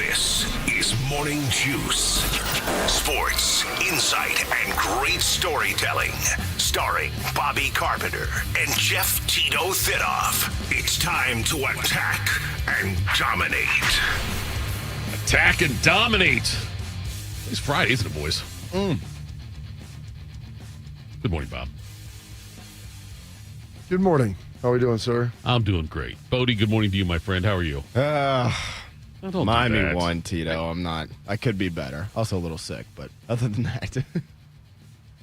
This is Morning Juice. Sports, insight, and great storytelling. Starring Bobby Carpenter and Jeff Tito Thitoff. It's time to attack and dominate. Attack and dominate. It's Friday, isn't it, boys? Good morning, Bob. Good morning. How are we doing, sir? I'm doing great. Bodie, good morning to you, my friend. How are you? Miami won, Tito. I'm not. I could be better. Also a little sick, but other than that.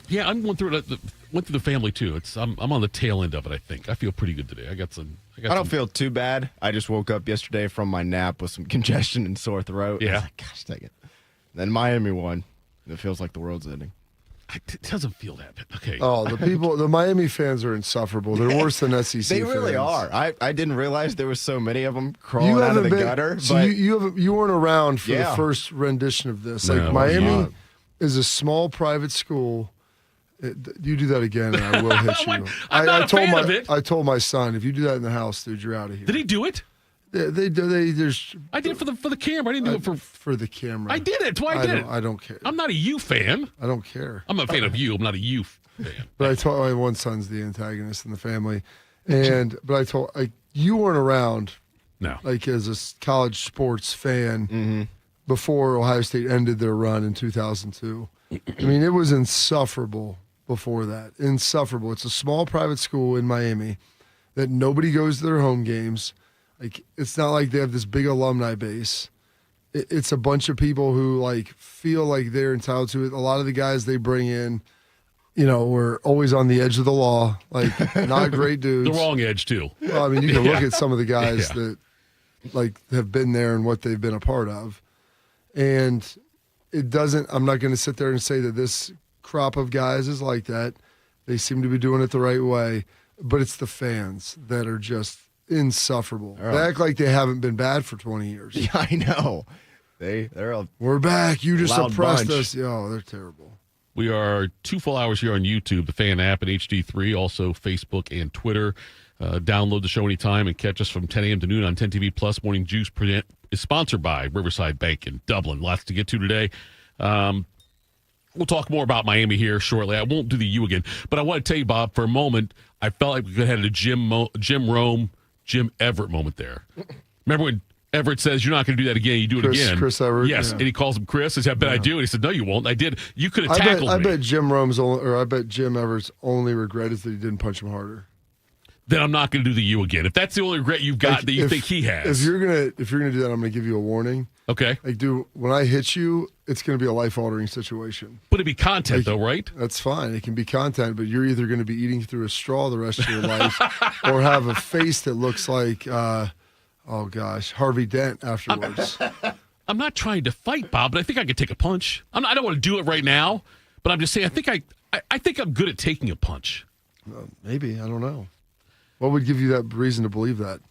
Yeah, I'm going through the family too. I'm on the tail end of it. I think I feel pretty good today. I don't feel too bad. I just woke up yesterday from my nap with some congestion and sore throat. Yeah. I was like, gosh, dang it. Then Miami won. It feels like the world's ending. It doesn't feel that bad. Okay. Oh, the Miami fans are insufferable. They're worse than SEC They really fans. are. I didn't realize there were so many of them crawling out of the gutter. So but you weren't around for the first rendition of this. No, Miami is a small private school. You do that again, and I will hit you. I'm not a fan of it. I told my son, if you do that in the house, dude, you're out of here. Did he do it? They there's. I did it for the camera. I didn't do it for the camera. I did it. That's why I did it. I don't care. I'm not a U fan. I don't care. I'm a fan of you. I'm not a U fan. But I told my one son's the antagonist in the family, but I told you weren't around. No. As a college sports fan before Ohio State ended their run in 2002. I mean, it was insufferable before that. Insufferable. It's a small private school in Miami that nobody goes to their home games. It's not like they have this big alumni base. It's a bunch of people who feel like they're entitled to it. A lot of the guys they bring in, were always on the edge of the law, not great dudes. The wrong edge too. Well, I mean, you can look at some of the guys that have been there and what they've been a part of. And it doesn't, I'm not going to sit there and say that this crop of guys is like that. They seem to be doing it the right way, but it's the fans that are just insufferable. They act like they haven't been bad for 20 years. Yeah, I know. We're back. You just oppressed bunch. us. Oh, they're terrible. We are 2 full hours here on YouTube, the Fan app and HD3, also Facebook and Twitter. Download the show anytime and catch us from 10 a.m. to noon on 10 TV Plus. Morning Juice is sponsored by Riverside Bank in Dublin. Lots to get to today. We'll talk more about Miami here shortly. I won't do the U again, but I want to tell you, Bob, for a moment, I felt like we could have had a Jim Rome, Jim Everett moment there. Remember when Everett says, you're not going to do that again, you do it again. Chris Everett. Yes, yeah. And he calls him Chris. I said, I bet I do. And he said, no, you won't. I did. You could have tackled me. I bet Jim Everett's only regret is that he didn't punch him harder. Then I'm not going to do the U again. If that's the only regret you've got that you think he has. If you're gonna do that, I'm going to give you a warning. Okay. Dude, when I hit you, it's going to be a life-altering situation. But it'd be content, though, right? That's fine. It can be content, but you're either going to be eating through a straw the rest of your life or have a face that looks like, Harvey Dent afterwards. I'm not trying to fight, Bob, but I think I could take a punch. I don't want to do it right now, but I'm just saying I think I'm good at taking a punch. Maybe. I don't know. What would give you that reason to believe that?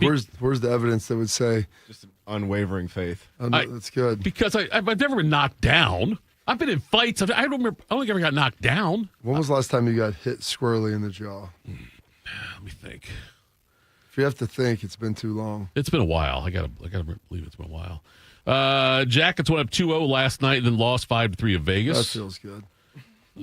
Where's the evidence that would say just an unwavering faith? That's good. Because I've never been knocked down. I've been in fights. I don't remember. I don't think I ever got knocked down. When was the last time you got hit squarely in the jaw? Let me think. If you have to think, it's been too long. It's been a while. I gotta believe it's been a while. Jackets went up 2-0 last night and then lost 5-3 to Vegas. That feels good.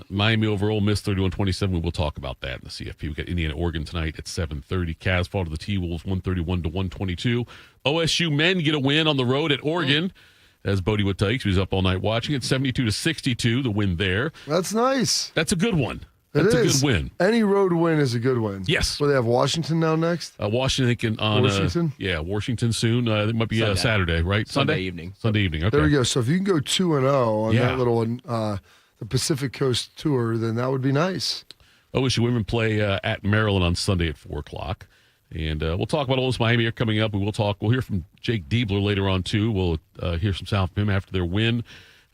Miami over Ole Miss 31-27. We will talk about that in the CFP. We got Indiana, Oregon tonight at 7:30. Cavs fall to the T-Wolves 131-122. OSU men get a win on the road at Oregon, as Bodie would tell you. He was up all night watching it. 72-62, the win there. That's nice. That's a good one. That's a good win. Any road win is a good win. Yes. Well, they have Washington now next? Washington on Washington? Washington soon. It might be Saturday, right? Sunday evening. Sunday evening. Okay. There we go. So if you can go 2-0 on that little the Pacific Coast tour, then that would be nice. OSU women play at Maryland on Sunday at 4:00. And we'll talk about Ole Miss Miami here coming up. We'll hear from Jake Diebler later on, too. We'll hear some sound from him after their win.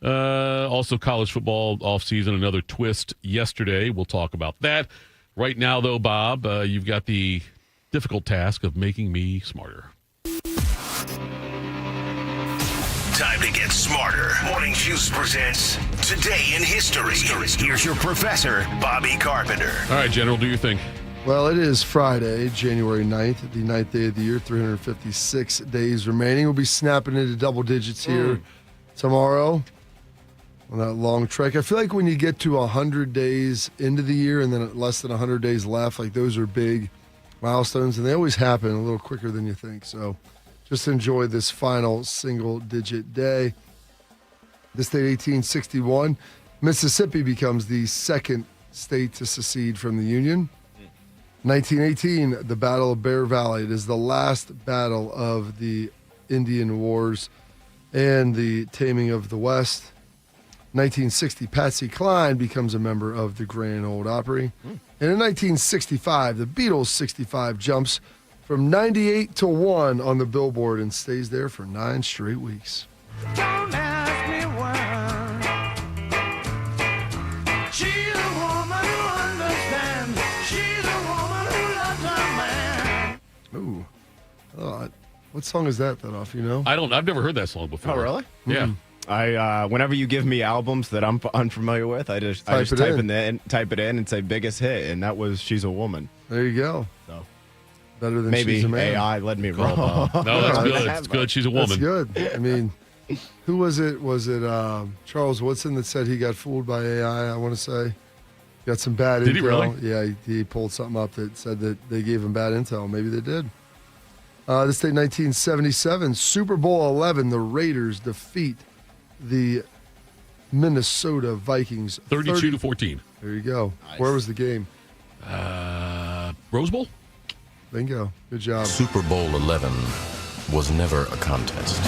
Also, college football offseason, another twist yesterday. We'll talk about that. Right now, though, Bob, you've got the difficult task of making me smarter. Time to get smarter. Morning Juice presents Today in History. Here's your professor, Bobby Carpenter. All right, General, do your thing. Well, it is Friday, January 9th, the 9th day of the year, 356 days remaining. We'll be snapping into double digits here tomorrow on that long trek. I feel like when you get to 100 days into the year and then less than 100 days left, like those are big milestones, and they always happen a little quicker than you think. So just enjoy this final single-digit day. This date, 1861, Mississippi becomes the second state to secede from the Union. 1918, the Battle of Bear Valley. It is the last battle of the Indian Wars and the taming of the West. 1960, Patsy Cline becomes a member of the Grand Ole Opry. And in 1965, the Beatles' 65 jumps from 98 to 1 on the Billboard and stays there for 9 straight weeks. Don't ask me why. She's a woman who understands. She's a woman who loves a man. Ooh. What song is that off, you know? I've never heard that song before. Oh, really? Yeah. I whenever you give me albums that I'm unfamiliar with, I just type it in and say biggest hit, and that was "She's a Woman." There you go. So Better than maybe She's a Man. AI led me wrong. No, that's good. It's good. She's a That's woman. good. I mean, who was it? Was it Charles Woodson that said he got fooled by AI, I want to say? Got some bad Did intel. he really? Yeah, he pulled something up that said that they gave him bad intel. Maybe they did. This day, 1977, Super Bowl 11, the Raiders defeat the Minnesota Vikings. 32-14. There you go. Nice. Where was the game? Rose Bowl? Bingo. Good job. Super Bowl 11 was never a contest.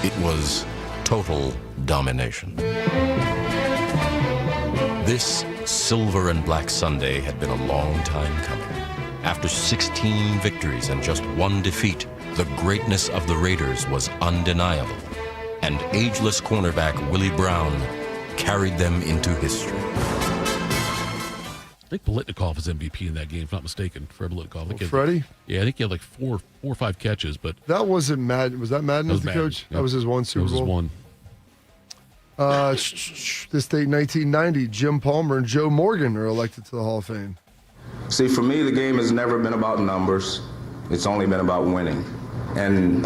It was total domination. This silver and black Sunday had been a long time coming. After 16 victories and just 1 defeat, the greatness of the Raiders was undeniable, and ageless cornerback Willie Brown carried them into history. I think Biletnikoff was MVP in that game, if not mistaken, for Biletnikoff. Freddie? Yeah, I think he had like four or five catches, but That wasn't Madden. Was that Madden That as was the Madden, coach? yeah. That was his one Super that was Bowl. his one. This date, 1990, Jim Palmer and Joe Morgan are elected to the Hall of Fame. See, for me, the game has never been about numbers. It's only been about winning. And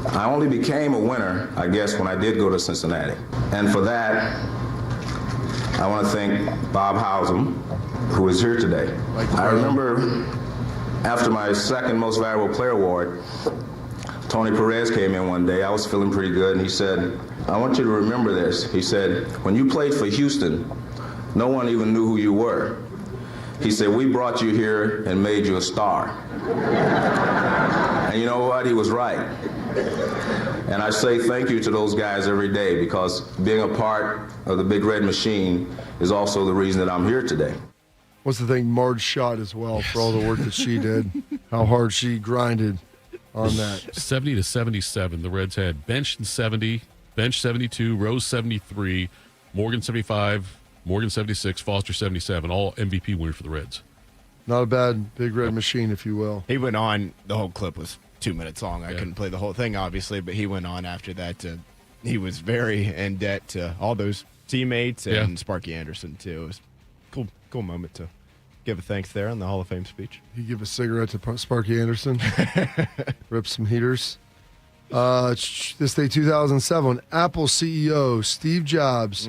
I only became a winner, I guess, when I did go to Cincinnati. And for that, I want to thank Bob Howsam, who is here today. I remember after my second Most Valuable Player award, Tony Perez came in one day. I was feeling pretty good, and he said, I want you to remember this. He said, when you played for Houston, no one even knew who you were. He said, we brought you here and made you a star. And you know what? He was right. And I say thank you to those guys every day, because being a part of the Big Red Machine is also the reason that I'm here today. Wants to thank Marge Schott as well for all the work that she did, how hard she grinded on that. 70-77, the Reds had bench 70, bench 72, Rose 73, Morgan 75, Morgan 76, Foster 77, all MVP winners for the Reds. Not a bad Big Red Machine, if you will. He went on. The whole clip was 2 minutes long. I couldn't play the whole thing, obviously, but he went on after that. He was very in debt to all those teammates and Sparky Anderson too. It was a cool moment to give a thanks there on the Hall of Fame speech. You give a cigarette to Sparky Anderson, rip some heaters. This day, 2007, Apple CEO Steve Jobs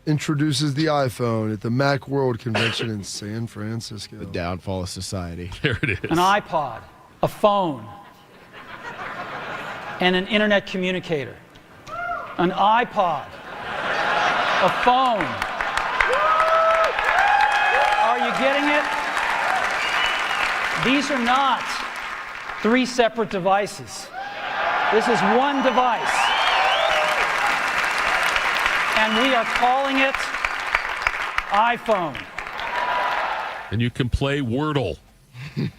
introduces the iPhone at the Mac World Convention in San Francisco. The downfall of society. There it is. An iPod, a phone, and an internet communicator. An iPod, a phone. Are you getting it? These are not 3 separate devices. This is one device. And we are calling it iPhone. And you can play Wordle. You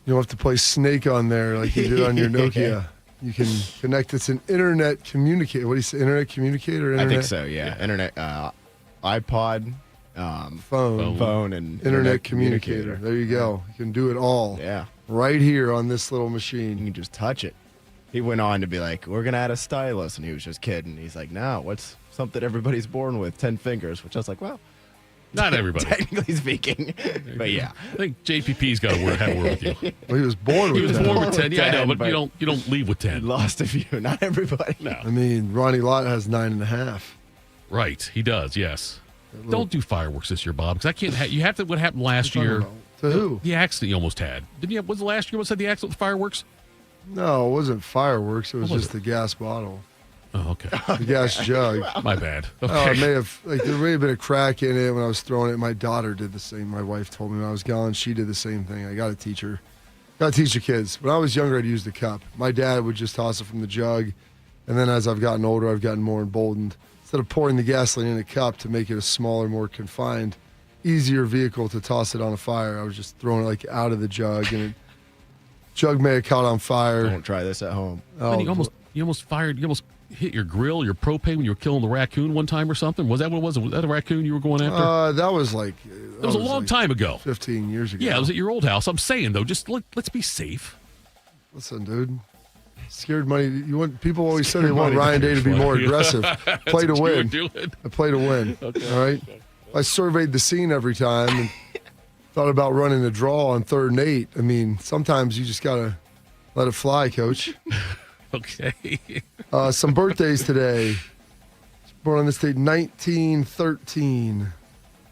don't have to play Snake on there like you did on your Nokia. You can connect. It's an internet communicator. What do you say? Internet communicator? Internet? I think so, yeah. Internet, iPod, phone, and Internet communicator. There you go. You can do it all. Yeah. Right here on this little You machine. can just touch it. He went on to be like, we're going to add a stylus. And he was just kidding. He's like, no, what's something everybody's born with? 10 fingers. Which I was like, well, Not everybody. Technically speaking. But yeah. I think JPP's got to have a word with you. Well, he was born with He was 10. born with 10. Yeah, I know, 10, but you don't leave with 10. Lost a few. Not everybody. No. I mean, Ronnie Lott has 9.5. Right, he does. Yes. Don't do fireworks this year, Bob, because I can't. You have to. What happened last year? To who? The accident you almost had. Didn't you? Was it last year? What said the accident with fireworks? No, it wasn't fireworks. It was What was just the gas bottle, Oh, okay. the gas jug. My bad. Oh, Okay. it may have there may have been a crack in it when I was throwing it. My daughter did the same. My wife told me when I was gone, she did the same thing. I got to teach her. Got to teach the kids. When I was younger, I'd use the cup. My dad would just toss it from the jug, and then as I've gotten older, I've gotten more emboldened. Instead of pouring the gasoline in a cup to make it a smaller, more confined, easier vehicle to toss it on a fire, I was just throwing it out of the jug, and jug may have caught on fire. Don't try this at home. Man, you almost hit your grill, your propane when you were killing the raccoon one time or something. Was that what it was? Was that a raccoon you were going after? That was like it was a long time ago. 15 years ago. Yeah, it was at your old house. I'm saying though, just let's be safe. Listen, dude. Scared money. People always say they want Ryan Day to be more aggressive. Play to win. I play to win. Okay. All right. I surveyed the scene every time and thought about running a draw on 3rd and 8. I mean, sometimes you just gotta let it fly, Coach. Okay. Some birthdays today. Born on this date, 1913.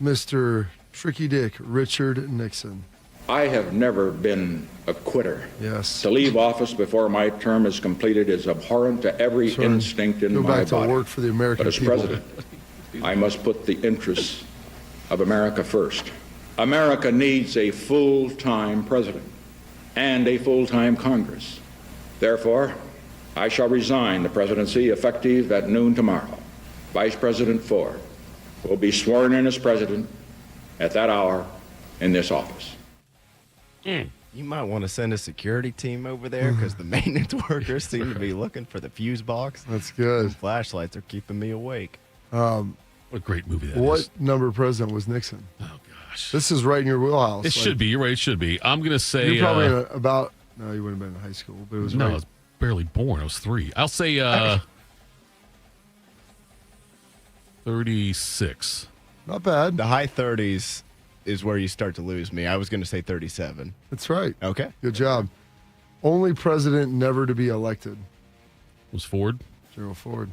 Mr. Tricky Dick Richard Nixon. I have never been a quitter. Yes. To leave office before my term is completed is abhorrent to every Sorry. instinct in Go my back to body. work for the American but as people. president, I must put the interests of America first. America needs a full-time president and a full-time Congress. Therefore, I shall resign the presidency effective at noon tomorrow. Vice President Ford will be sworn in as president at that hour in this office. You might want to send a security team over there because the maintenance workers seem to be looking for the fuse box. That's good. And flashlights are keeping me awake. What a great movie that is. What number president was Nixon? Oh, gosh. This is right in your wheelhouse. It should be. You're right. It should be. I'm going to say. You're probably no, you wouldn't have been in high school, but it was No, right. I was barely born. I was 3. I'll say 36. Not bad. The high 30s is where you start to lose me. I was going to say 37. That's right. Okay. Good job. Only president never to be elected. Was Ford? Gerald Ford.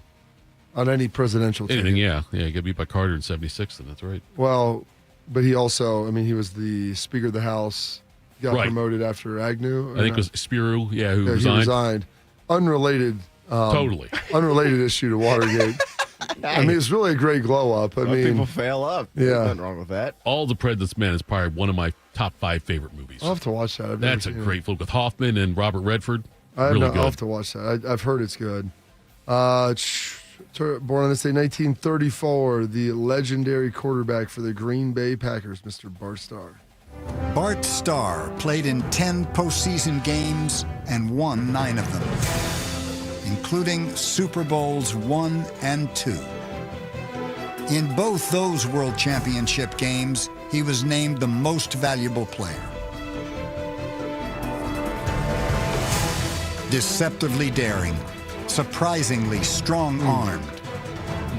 On any presidential ticket. Anything, yeah. Yeah, he got beat by Carter in 76, and that's right. Well, but he also, he was the Speaker of the House, got Right. promoted after Agnew. I think it was Spiro, who Yeah, resigned. he resigned. Unrelated. Totally. Unrelated issue to Watergate. It's really a great glow up. People fail up. Yeah. There's nothing wrong with that. All the President's Men is probably one of my top 5 favorite movies. I'll have to watch that. I've That's a never seen great film with Hoffman and Robert Redford. I'll Really good. have to watch that. I've heard it's good. Born on this day, 1934, the legendary quarterback for the Green Bay Packers, Mr. Bart Starr. Bart Starr played in 10 postseason games and won 9 of them, including Super Bowls 1 and 2. In both those World Championship games, he was named the most valuable player. Deceptively daring, surprisingly strong-armed,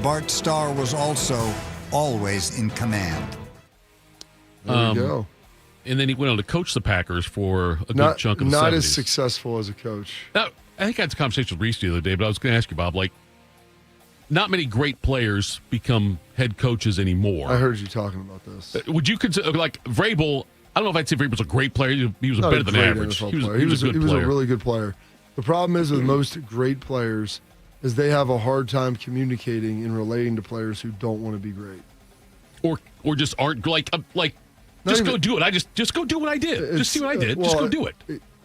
Bart Starr was also always in command. There you go. And then he went on to coach the Packers for a good chunk of the 70s. Not as successful as a coach. Now, I think I had a conversation with Reese the other day, but I was going to ask you, Bob, not many great players become head coaches anymore. I heard you talking about this. Would you consider, Vrabel, I don't know if I'd say Vrabel's a great player. He was Not better a than great average. NFL He was, player. he was a good He was player. a really good player. The problem is with most great players is they have a hard time communicating and relating to players who don't want to be great. Or just aren't just go do it. Just go do what I did. Just see what I did. Just go do it.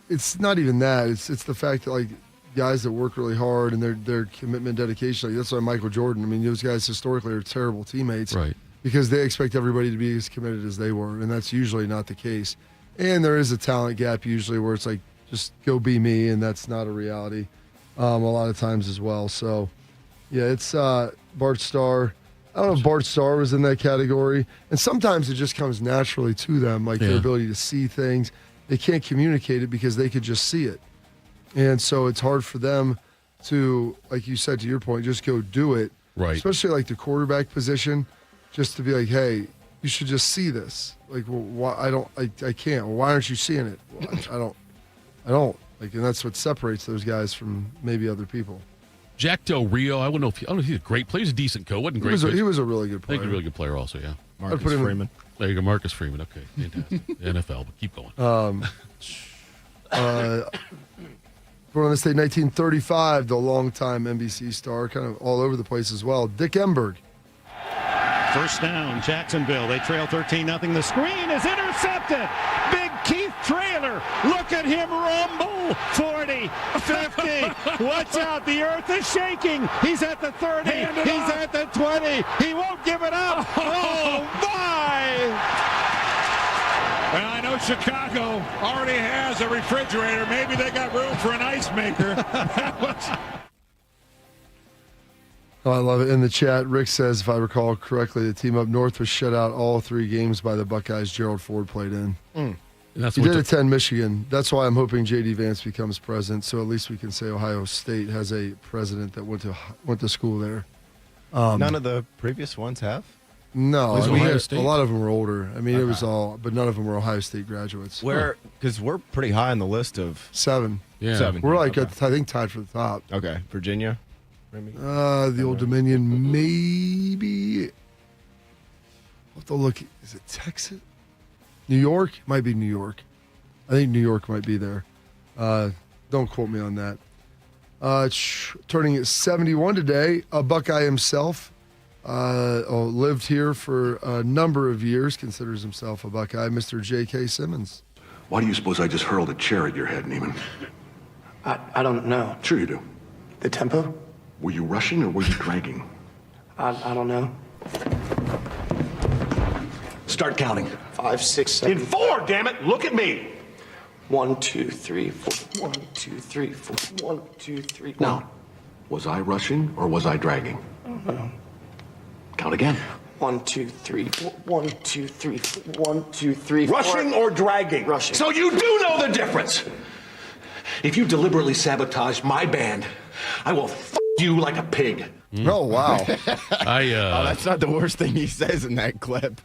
It's not even that. It's the fact that guys that work really hard and their commitment, dedication. That's why Michael Jordan. Those guys historically are terrible teammates, Right? Because they expect everybody to be as committed as they were, and that's usually not the case. And there is a talent gap usually where it's like, just go be me, and that's not a reality a lot of times as well. So, yeah, it's Bart Starr. I don't know if Bart Starr was in that category. And sometimes it just comes naturally to them, their ability to see things. They can't communicate it because they could just see it. And so it's hard for them to, like you said, to your point, just go do it. Right. Especially the quarterback position, just to be like, hey, you should just see this. Like, well, why I can't. Well, why aren't you seeing it? Well, I don't. Like, and that's what separates those guys from maybe other people. Jack Del Rio, I don't know if he's a great player. He's a decent coach. Wasn't great. He was a really good player. I think a really good player also, yeah. Marcus Freeman. There you go, Marcus Freeman. Okay, fantastic. NFL, but keep going. Born on this day, 1935, the longtime NBC star, kind of all over the place as well. Dick Enberg. First down, Jacksonville. They trail 13-0. The screen is intercepted. Big Keith Trailer. Look at him rumble. 40, 50. Watch out. The earth is shaking. He's at the 30. He's at the 20. He won't give it up. Oh, my. Well, I know Chicago already has a refrigerator. Maybe they got room for an ice maker. Oh, I love it. In the chat, Rick says, if I recall correctly, the team up north was shut out all 3 games by the Buckeyes Gerald Ford played in. And that's He did attend Michigan. That's why I'm hoping J.D. Vance becomes president, so at least we can say Ohio State has a president that went to school there. None of the previous ones have? No, Was I mean, Ohio State? a lot of them were older. I mean, it was all, but none of them were Ohio State graduates. Because we're pretty high on the list of 7. Yeah. 7. We're like, Okay. I think, tied for the top. Okay, Virginia. Maybe. The Old Dominion, maybe. I'll have to look. Is it Texas? New York? Might be New York. I think New York might be there. Don't quote me on that. Turning 71 today, a Buckeye himself. Lived here for a number of years, considers himself a Buckeye, Mr. J.K. Simmons. Why do you suppose I just hurled a chair at your head, Neiman? I don't know. Sure you do. The tempo? Were you rushing or were you dragging? I don't know. Start counting. 5, 6, 7. In 4, damn it! Look at me! 1, 2, 3, 4. 1, 2, 3, 4. 1, 2, 3. Now, was I rushing or was I dragging? I don't know. Count again. 1, 2, 3, 4. 1, 2, 3, 4. 1, 2, 3, 4. Rushing or dragging? Rushing. So you do know the difference! If you deliberately sabotage my band, I will you like a pig. Oh, wow. That's not the worst thing he says in that clip.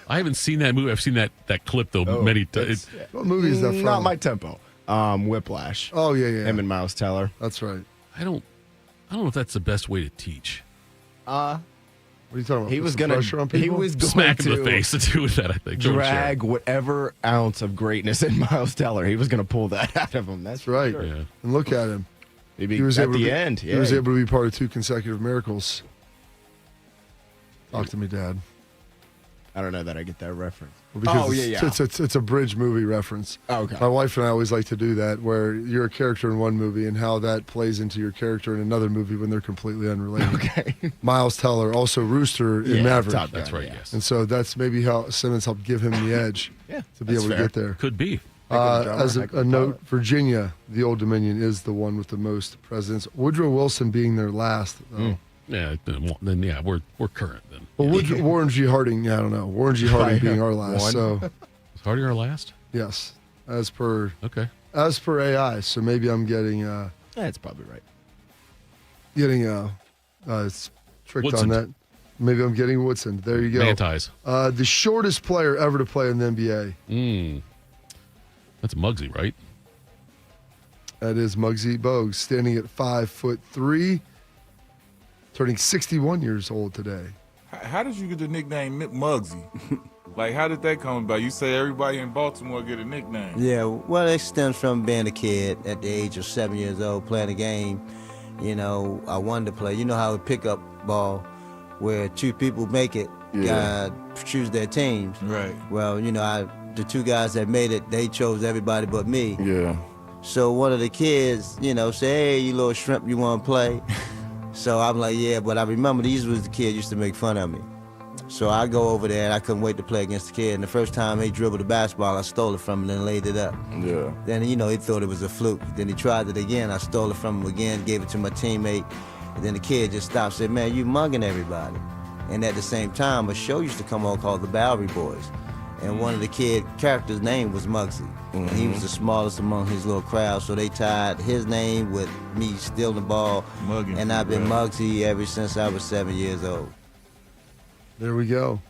I haven't seen that movie. I've seen that clip, though, many times. What movie is that from? Not my tempo. Whiplash. Oh, yeah. Him and Miles Teller. That's right. I don't know if that's the best way to teach. What are you talking about? He Put was some gonna. pressure on He people? was going Smack him to in the face to do with that, I think. drag whatever ounce of greatness in Miles Teller. He was going to pull that out of him. That's right. Sure. Yeah. And look at him. Maybe He was at able to the be- end. He was able to be part of 2 consecutive miracles. Talk to me, Dad. I don't know that I get that reference. Well, because yeah. It's a bridge movie reference. Oh, okay. My wife and I always like to do that, where you're a character in one movie and how that plays into your character in another movie when they're completely unrelated. Okay. Miles Teller, also Rooster in Maverick. Top Gun, That's right, yeah. yes. And so that's maybe how Simmons helped give him the edge to be that's able to fair. get there. Could be. As Heck of a a note, Virginia, the Old Dominion, is the one with the most presidents. Woodrow Wilson being their last, though. Yeah, then yeah, we're current then. Well, Warren G. Harding, I don't know. Warren G. Harding being our last. One. So, Is Hardy our last? yes, as per AI. So maybe I'm getting That's probably right. it's tricked Woodson. on that. Maybe I'm getting Woodson. There you go. Mantis. The shortest player ever to play in the NBA. That's Muggsy, right? That is Muggsy Bogues, standing at 5'3", turning 61 years old today. How did you get the nickname Muggsy? Like, how did that come about? You say everybody in Baltimore get a nickname. Yeah, well, it stems from being a kid at the age of 7 years old, playing a game. You know, I wanted to play. You know how a pickup ball, where 2 people make it, choose their teams. Right. Well, you know, the 2 guys that made it, they chose everybody but me. Yeah. So one of the kids, you know, say, hey, you little shrimp, you want to play? So I'm like, yeah, but I remember these was the kid used to make fun of me. So I go over there, and I couldn't wait to play against the kid. And the first time he dribbled the basketball, I stole it from him and laid it up. Yeah. Then, you know, he thought it was a fluke. Then he tried it again. I stole it from him again, gave it to my teammate. And then the kid just stopped, said, man, you mugging everybody. And at the same time, a show used to come on called The Bowery Boys. And one of the kid characters' name was Muggsy. And he was the smallest among his little crowd, so they tied his name with me stealing the ball. Mugging. And I've been Muggsy ever since I was 7 years old. There we go.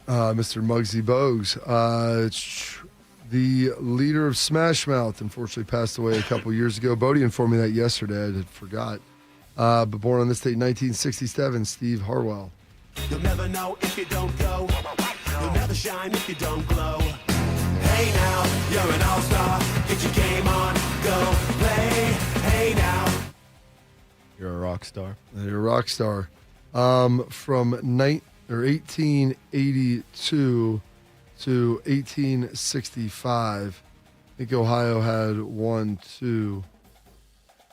Mr. Muggsy Bogues. The leader of Smash Mouth, unfortunately passed away a couple years ago. Bodie informed me that yesterday. I had forgot. But born on this date in 1967, Steve Harwell. You'll never know if you don't go. You'll never shine if you don't glow. Hey now, you're an all-star. Get your game on, go play. Hey now. You're a rock star. You're a rock star. From 1882 to 1865, I think Ohio had 1, 2,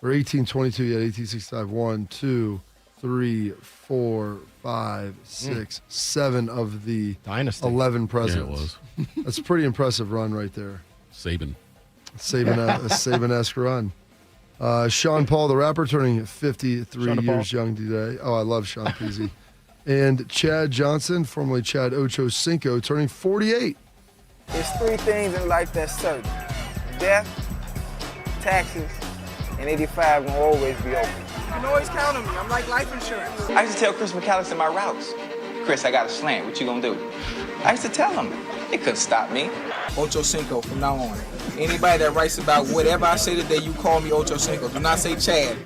or 1822, yeah, 1865, 1, 2, 3, 4, 5, 6, 7 of the Dynasty. 11 presidents. Yeah, it was. That's a pretty impressive run right there. Saban. A Saban-esque run. Sean Paul, the rapper, turning 53 years young today. Oh, I love Sean Peasy. And Chad Johnson, formerly Chad Ocho Cinco, turning 48. There's 3 things in life that's certain. Death, taxes, and 85 will always be open. You can always count on me. I'm like life insurance. I used to tell Chris McAllister my routes. Chris, I got a slant. What you gonna do? I used to tell him. He couldn't stop me. Ocho Cinco from now on. Anybody that writes about whatever I say today, you call me Ocho Cinco. Do not say Chad.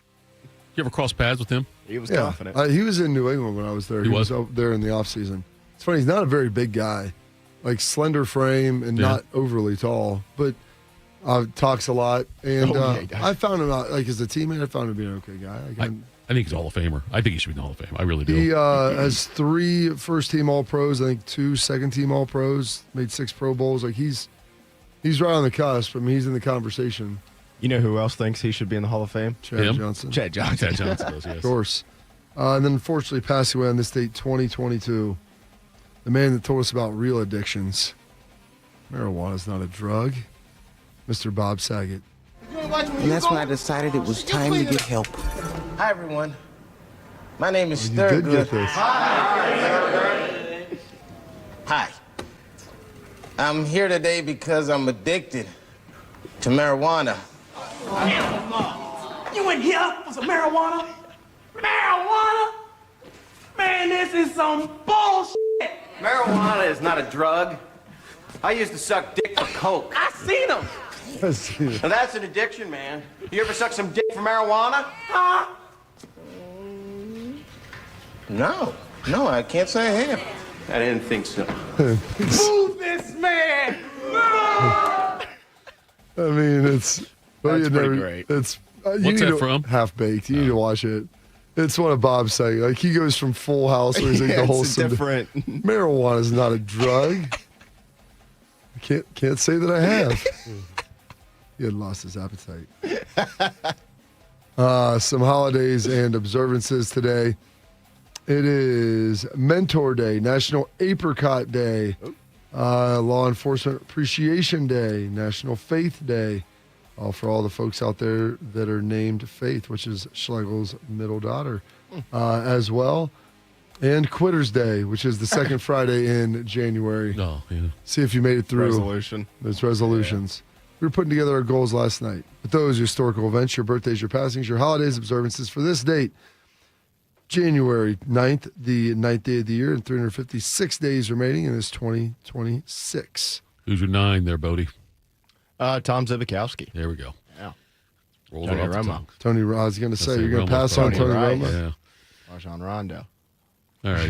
You ever cross paths with him? He was confident. He was in New England when I was there. He was out there in the offseason. It's funny, he's not a very big guy. Like slender frame and not overly tall, but talks a lot. And I found him out, like as a teammate, I found him to be an okay guy. I think he's a Hall of Famer. I think he should be in the Hall of Fame. I really do. He has 3 first-team All-Pros, I think 2 second-team All-Pros, made 6 Pro Bowls. Like he's right on the cusp. I mean, he's in the conversation. You know who else thinks he should be in the Hall of Fame? Chad Johnson. Chad Johnson. Chad Johnson does, yes. Of course. And then unfortunately passed away on this date, 2022. The man that told us about real addictions. Marijuana's not a drug. Mr. Bob Saget. And that's when I decided it was time to get help. Hi, everyone. My name is You did get Thurgood. this. Hi. I'm here today because I'm addicted to marijuana. You in here for some marijuana? Marijuana? Man, this is some bullshit. Marijuana is not a drug. I used to suck dick for coke. I seen them. And that's an addiction, man. You ever suck some dick for marijuana? Huh? No, I can't say I have. I didn't think so. Move this man. I mean, it's That's pretty great. It's What's that from? Half Baked. You need to watch it. It's one of Bob's saying. Like he goes from Full House where he's like the whole different. Marijuana is not a drug. I can't say that I have. He had lost his appetite. Some holidays and observances today. It is Mentor Day, National Apricot Day, Law Enforcement Appreciation Day, National Faith Day, for all the folks out there that are named Faith, which is Schlegel's middle daughter, as well. And Quitters Day, which is the second Friday in January. Oh, yeah. See if you made it through. Resolution. Those resolutions. We were putting together our goals last night. But those historical events, your birthdays, your passings, your holidays, observances for this date, January 9th, the 9th day of the year, and 356 days remaining in this 2026. Who's your 9 there, Bodie? Tom Zibikowski. There we go. Yeah. Rolls Tony it off the Romo. tongue. Tony, I was going to say, you're going to Romo's pass on probably Tony right. Romo? Yeah. Rajon Rondo. All right.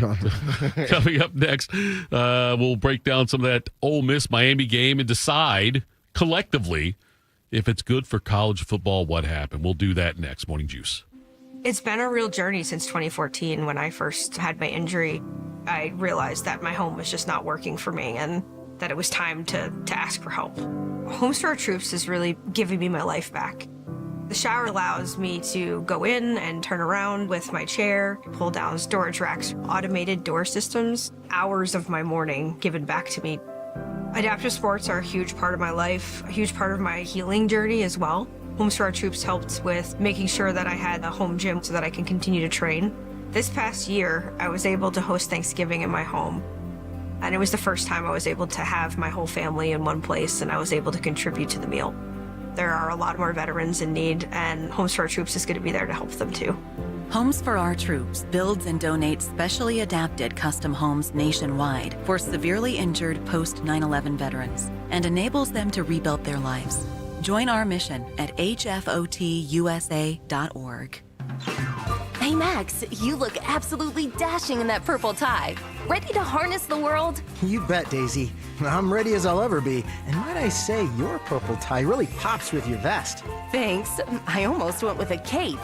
Coming up next, we'll break down some of that Ole Miss Miami game and decide collectively if it's good for college football, what happened. We'll do that next. Morning Juice. It's been a real journey since 2014 when I first had my injury. I realized that my home was just not working for me and that it was time to ask for help. Homes for Our Troops is really giving me my life back. The shower allows me to go in and turn around with my chair, pull down storage racks, automated door systems, hours of my morning given back to me. Adaptive sports are a huge part of my life, a huge part of my healing journey as well. Homes for Our Troops helped with making sure that I had a home gym so that I can continue to train. This past year, I was able to host Thanksgiving in my home. And it was the first time I was able to have my whole family in one place and I was able to contribute to the meal. There are a lot more veterans in need and Homes for Our Troops is going to be there to help them too. Homes for Our Troops builds and donates specially adapted custom homes nationwide for severely injured post 9/11 veterans and enables them to rebuild their lives. Join our mission at hfotusa.org. Hey Max, you look absolutely dashing in that purple tie. Ready to harness the world? You bet, Daisy. I'm ready as I'll ever be. And might I say, your purple tie really pops with your vest. Thanks. I almost went with a cape,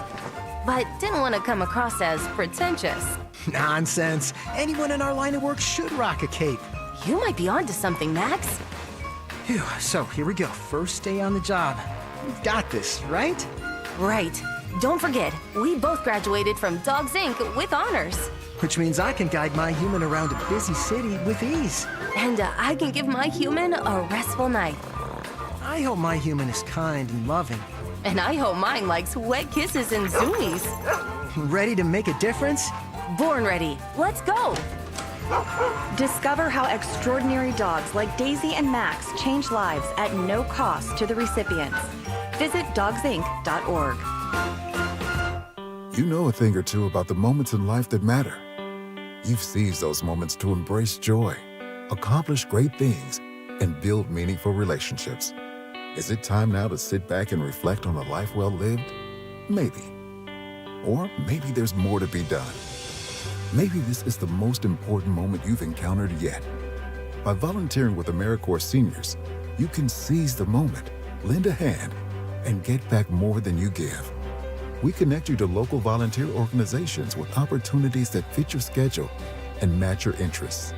but didn't want to come across as pretentious. Nonsense. Anyone in our line of work should rock a cape. You might be onto something, Max. Phew, so here we go. First day on the job. You've got this, right? Right. Don't forget, we both graduated from Dogs Inc. with honors. Which means I can guide my human around a busy city with ease. And I can give my human a restful night. I hope my human is kind and loving. And I hope mine likes wet kisses and zoomies. Ready to make a difference? Born ready. Let's go. Discover how extraordinary dogs like Daisy and Max change lives at no cost to the recipients. Visit dogsinc.org. You know a thing or two about the moments in life that matter. You've seized those moments to embrace joy, accomplish great things, and build meaningful relationships. Is it time now to sit back and reflect on a life well lived? Maybe. Or maybe there's more to be done. Maybe this is the most important moment you've encountered yet. By volunteering with AmeriCorps Seniors, you can seize the moment, lend a hand, and get back more than you give. We connect you to local volunteer organizations with opportunities that fit your schedule and match your interests.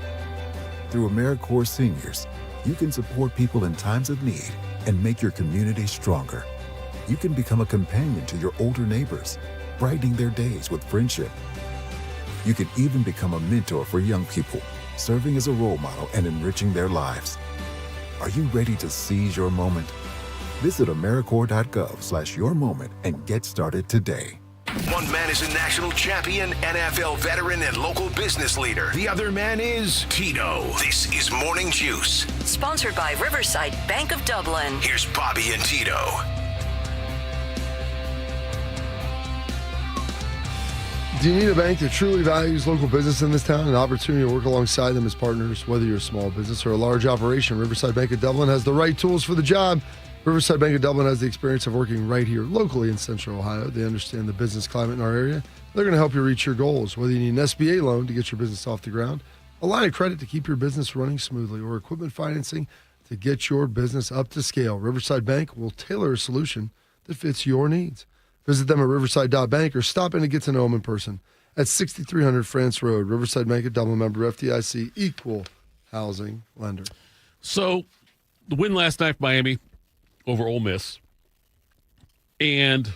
Through AmeriCorps Seniors, you can support people in times of need and make your community stronger. You can become a companion to your older neighbors, brightening their days with friendship. You can even become a mentor for young people, serving as a role model and enriching their lives. Are you ready to seize your moment? Visit AmeriCorps.gov/yourmoment and get started today. One man is a national champion, NFL veteran, and local business leader. The other man is Tito. This is Morning Juice. Sponsored by Riverside Bank of Dublin. Here's Bobby and Tito. Do you need a bank that truly values local business in this town and an opportunity to work alongside them as partners? Whether you're a small business or a large operation, Riverside Bank of Dublin has the right tools for the job. Riverside Bank of Dublin has the experience of working right here locally in Central Ohio. They understand the business climate in our area. They're going to help you reach your goals. Whether you need an SBA loan to get your business off the ground, a line of credit to keep your business running smoothly, or equipment financing to get your business up to scale, Riverside Bank will tailor a solution that fits your needs. Visit them at riverside.bank or stop in to get to know them in person at 6300 France Road. Riverside Bank of Dublin, member FDIC, equal housing lender. So the win last night for Miami over Ole Miss. And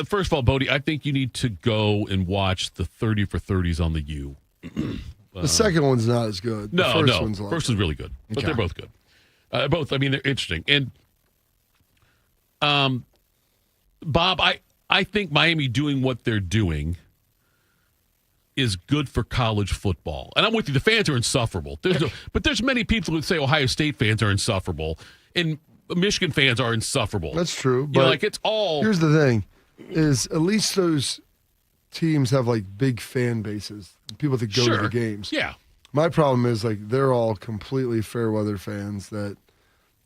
first of all, Bodie, I think you need to go and watch the 30 for 30s on the U. The second one's not as good. The first one's a lot first is really good, but they're both good. Both, I mean, they're interesting. And Bob, I think Miami doing what they're doing is good for college football. And I'm with you. The fans are insufferable. But there's many people who say Ohio State fans are insufferable, and Michigan fans are insufferable. That's true. You But know, like it's all. Here's the thing, is at least those teams have like big fan bases, people that go to the games. Yeah. My problem is like they're all completely fair weather fans that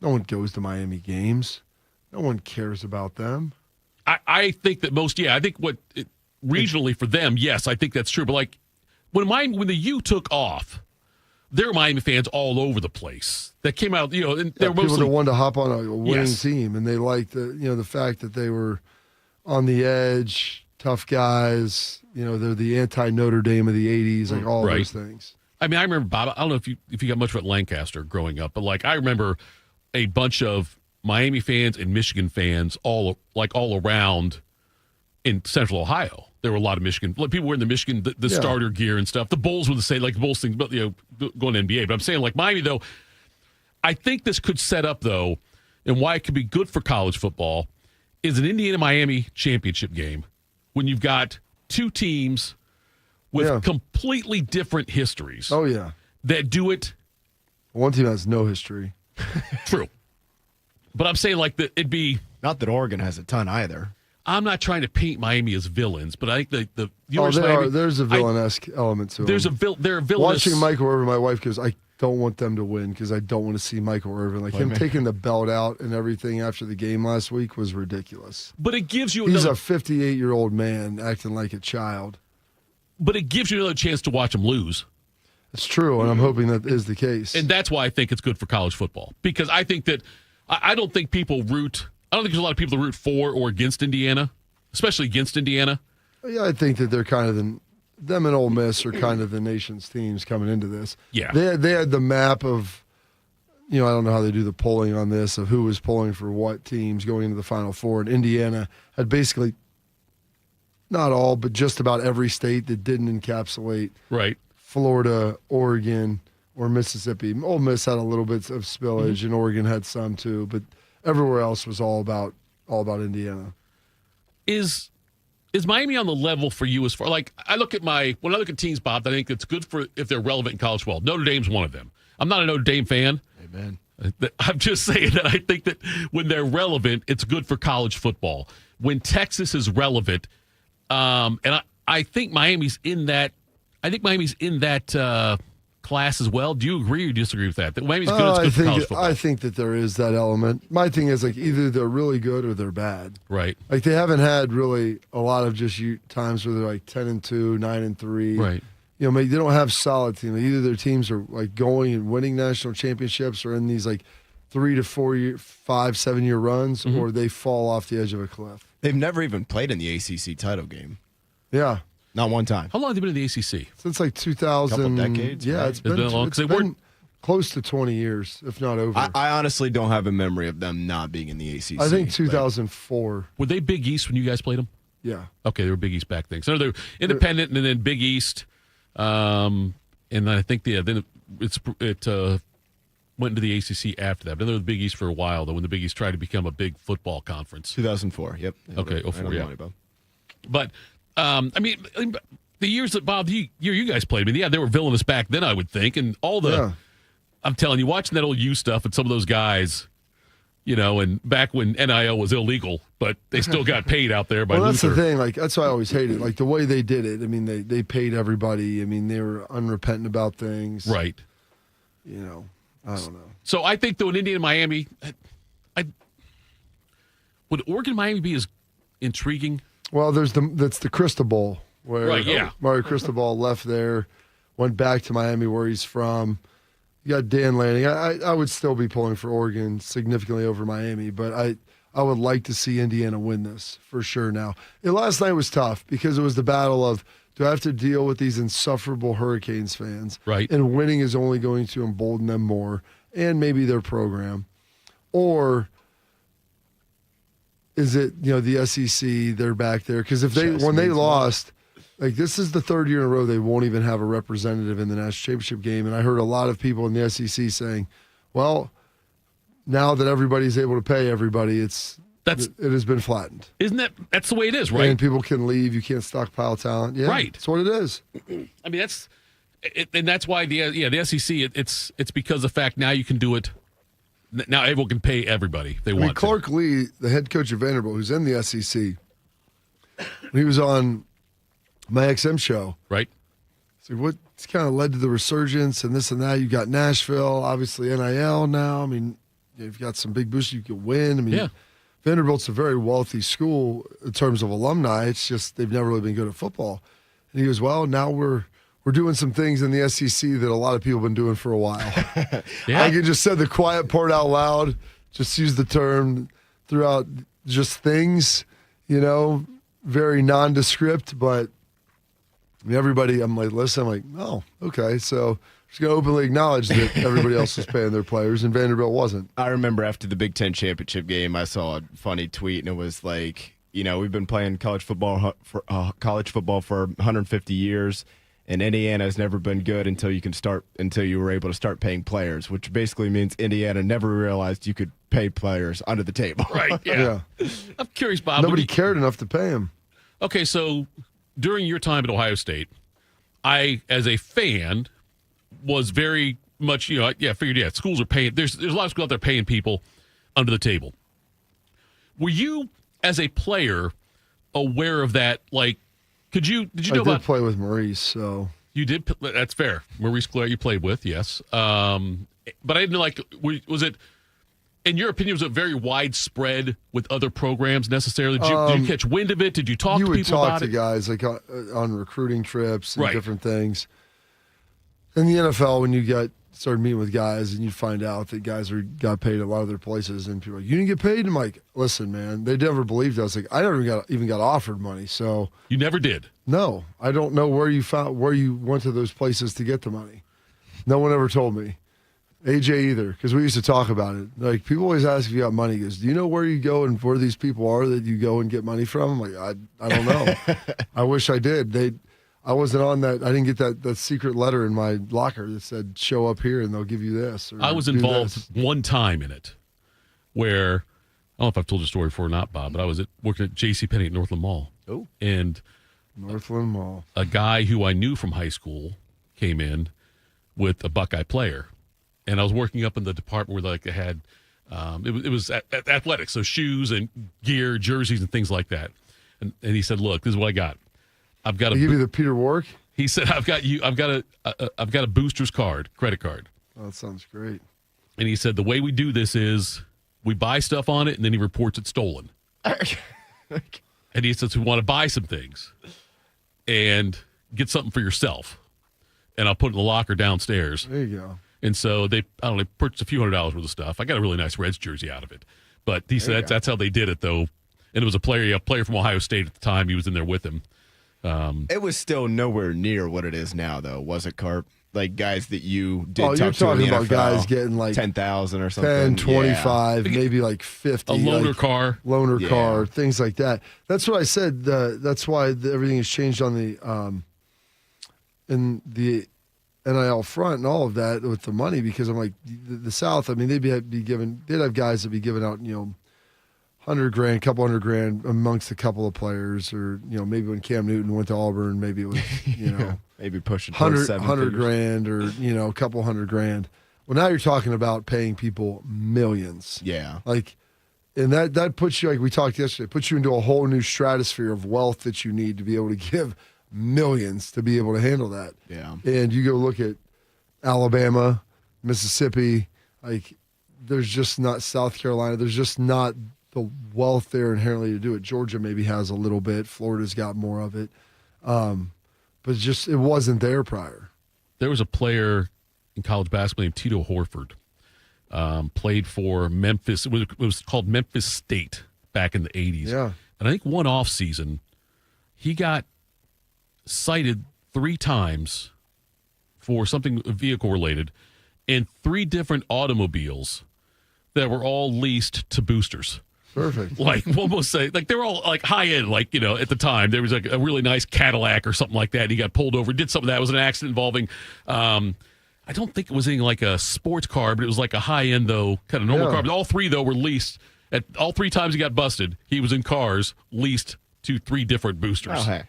no one goes to Miami games. No one cares about them. I think that I think regionally for them, yes, I think that's true. But like when the U took off, there were Miami fans all over the place that came out, you know, and they're people mostly that wanted to hop on a winning Yes. team, and they liked the fact that they were on the edge, tough guys. You know, they're the anti-Notre Dame of the '80s, like all those things. I mean, I remember, Bob, I don't know if you got much about Lancaster growing up, but like I remember a bunch of Miami fans and Michigan fans all around in Central Ohio. There were a lot of Michigan people wearing the Michigan the starter gear and stuff. The Bulls were the same, like the Bulls thing, but going to NBA. But I'm saying like Miami though, I think this could set up though, and why it could be good for college football is an Indiana-Miami championship game when you've got two teams with completely different histories. Oh yeah, that do it. One team has no history. True. But I'm saying like that it'd be not that Oregon has a ton either. I'm not trying to paint Miami as villains, but I think the there's a villanesque element to them. They're villainous. Watching Michael Irvin, my wife goes, I don't want them to win because I don't want to see Michael Irvin. Like him taking the belt out and everything after the game last week was ridiculous. But it gives you He's a 58-year-old man acting like a child. But it gives you another chance to watch him lose. It's true, and I'm hoping that is the case. And that's why I think it's good for college football. Because I think that I don't think people root. I don't think there's a lot of people that root for or against Indiana, especially against Indiana. Yeah, I think that they're kind of them and Ole Miss are kind of the nation's teams coming into this. Yeah. They had the map of, I don't know how they do the polling on this, of who was polling for what teams going into the Final Four. And Indiana had basically, not all, but just about every state that didn't encapsulate Florida, Oregon, or Mississippi. Ole Miss had a little bit of spillage, and Oregon had some too, but everywhere else was all about Indiana. Is Miami on the level for you as far when I look at teams, Bob, I think it's good for if they're relevant in college football. Notre Dame's one of them. I'm not a Notre Dame fan. Amen. I'm just saying that I think that when they're relevant, it's good for college football. When Texas is relevant, and I think Miami's in that. I think Miami's in that class as well. Do you agree or disagree with that? That Miami's good. It's good for college football. I think that there is that element. My thing is either they're really good or they're bad. Right. Like they haven't had really a lot of just times where they're 10-2, 9-3. Right. They don't have solid teams. Either their teams are going and winning national championships or in these 3 to 4 year, 5-7 year runs, or they fall off the edge of a cliff. They've never even played in the ACC title game. Yeah. Not one time. How long have they been in the ACC? Since 2000. Couple decades. Yeah, right? it's been close to 20 years, if not over. I honestly don't have a memory of them not being in the ACC. I think 2004. Were they Big East when you guys played them? Yeah. Okay, they were Big East back then. So they're independent and then Big East. And then I think then it went into the ACC after that. But then they were the Big East for a while, though, when the Big East tried to become a big football conference. 2004, yep. Okay, 04, yeah. But, the years that, Bob, you guys played, they were villainous back then, I would think. And I'm telling you, watching that old U stuff and some of those guys, and back when NIL was illegal, but they still got paid out there by Well, that's Luther. the thing. That's why I always hated it. The way they did it. They paid everybody. They were unrepentant about things. Right. I don't know. So I think, though, in Indiana and Miami, would Oregon Miami be as intriguing? Well, that's the Cristobal Bowl where Mario Cristobal left there, went back to Miami where he's from. You got Dan Lanning. I would still be pulling for Oregon significantly over Miami, but I would like to see Indiana win this for sure now. Last night was tough because it was the battle of, do I have to deal with these insufferable Hurricanes fans? Right. And winning is only going to embolden them more and maybe their program. Or is it, the SEC, they're back there? Because when they lost, this is the third year in a row they won't even have a representative in the national championship game. And I heard a lot of people in the SEC saying, well, now that everybody's able to pay everybody, it has been flattened. That's the way it is, right? And people can leave. You can't stockpile talent. Yeah, right. That's what it is. And that's why the SEC, it's because of the fact now you can do it. Now everyone can pay everybody if they want Clark Lee, the head coach of Vanderbilt, who's in the SEC, when he was on my XM show. Right. So what's kind of led to the resurgence and this and that? You got Nashville, obviously NIL now. You've got some big boosts you can win. Vanderbilt's a very wealthy school in terms of alumni. It's just they've never really been good at football. And he goes, well, now we're doing some things in the SEC that a lot of people have been doing for a while. I can just say the quiet part out loud, just use the term throughout just things, very nondescript, but everybody, I'm oh, okay. So just going to openly acknowledge that everybody else was paying their players and Vanderbilt wasn't. I remember after the Big Ten championship game, I saw a funny tweet, and it was we've been playing college football for 150 years, and Indiana has never been good until you were able to start paying players, which basically means Indiana never realized you could pay players under the table. Right, yeah. I'm curious, Bob. Nobody cared enough to pay him. Okay, so during your time at Ohio State, I, as a fan, was very much, figured, schools are paying. There's a lot of schools out there paying people under the table. Were you, as a player, aware of that? Like, did you know I did play with Maurice, so. You did. That's fair. Maurice Clare you played with, yes. But I didn't know, like, was it, in your opinion, was it very widespread with other programs necessarily? Did you catch wind of it? Did you talk to people about it? You would talk to guys, like, on recruiting trips and different things. In the NFL, when you started meeting with guys and you find out that guys got paid at a lot of their places, and people are like, you didn't get paid? I'm like, listen, man, they never believed us. Like, I never even got offered money. So you never did? No, I don't know where you went to those places to get the money. No one ever told me. AJ either, because we used to talk about it. Like, people always ask if you got money. He goes, do you know where you go and where these people are that you go and get money from? I'm like, I don't know. I wish I did. I wasn't on that. I didn't get that secret letter in my locker that said, show up here and they'll give you this. Or I was involved one time in it where, I don't know if I've told the story before or not, Bob, but I was working at JCPenney at Northland Mall. Oh. And Northland Mall. A guy who I knew from high school came in with a Buckeye player. And I was working up in the department where, like, they had, it was athletics, so shoes and gear, jerseys, and things like that. And he said, look, this is what I got. I've got to give you the Peter Warwick. He said, I've got a booster's credit card. Oh, that sounds great. And he said, the way we do this is we buy stuff on it and then he reports it stolen. And he says, we want to buy some things and get something for yourself. And I'll put it in the locker downstairs. There you go. And so they purchased a few $100s worth of stuff. I got a really nice Reds jersey out of it. But he said that's how they did it, though. And it was a player from Ohio State at the time. He was in there with him. It was still nowhere near what it is now, though, was it, Carp? Like, guys that you did talk you're to talking in the about NFL, guys getting like 10,000 or something. 10, 25, maybe like 50. A loaner car. Loaner car, things like that. That's what I said. That's why everything has changed on the in the NIL front and all of that with the money, because I'm like, the South, I mean, they'd have guys that be giving out, $100,000, couple $100,000 amongst a couple of players, or maybe when Cam Newton went to Auburn, maybe it was maybe pushing $100,000 or a couple $100,000. Well, now you're talking about paying people millions. Yeah, like, and that puts you, like we talked yesterday, puts you into a whole new stratosphere of wealth that you need to be able to give millions to be able to handle that. Yeah, and you go look at Alabama, Mississippi, like there's just not South Carolina. There's just not the wealth there inherently to do it. Georgia maybe has a little bit. Florida's got more of it. But it wasn't there prior. There was a player in college basketball named Tito Horford. Played for Memphis. It was called Memphis State back in the 80s. Yeah. And I think one off season, he got cited 3 times for something vehicle related, and 3 different automobiles that were all leased to boosters. Perfect. Like, almost say, like, they were all like high end, like, at the time there was like a really nice Cadillac or something like that. He got pulled over, did something that was an accident involving, I don't think it was anything like a sports car, but it was like a high end, though, kind of normal car. But all 3, though, were leased. At all 3 times he got busted, he was in cars leased to 3 different boosters. Oh, hey.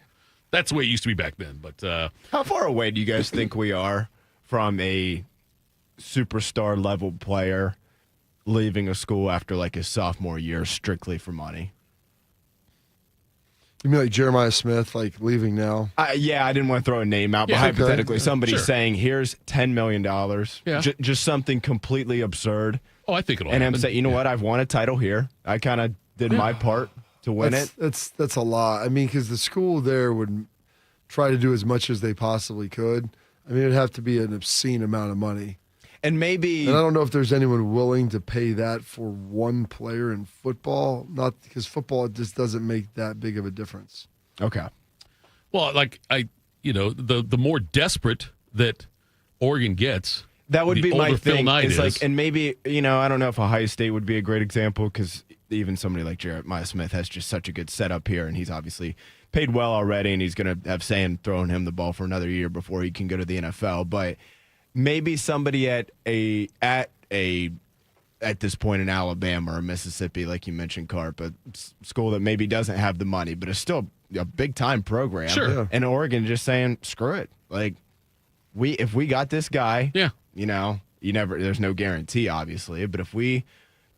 That's the way it used to be back then. But how far away do you guys think we are from a superstar level player leaving a school after like his sophomore year strictly for money? You mean like Jeremiah Smith, like leaving now? Yeah, I didn't want to throw a name out, but hypothetically, somebody's saying, here's $10 million. Just something completely absurd. Oh, I think it'll happen. happen. I'm saying, you know what? I've won a title here. I kind of did my part to win it. That's a lot. I mean, because the school there would try to do as much as they possibly could. I mean, it'd have to be an obscene amount of money. And I don't know if there's anyone willing to pay that for one player in football. Not because football just doesn't make that big of a difference. Okay. Well, like the more desperate that Oregon gets, that would be my thing. It's like, and maybe I don't know if Ohio State would be a great example, because even somebody like Jeremiah Smith has just such a good setup here, and he's obviously paid well already, and he's going to have Sand throwing him the ball for another year before he can go to the NFL. But maybe somebody at this point in Alabama or Mississippi, like you mentioned, Carp, a school that maybe doesn't have the money, but is still a big time program. Sure. Yeah. And Oregon just saying, screw it. Like, if we got this guy, there's no guarantee, obviously, but if we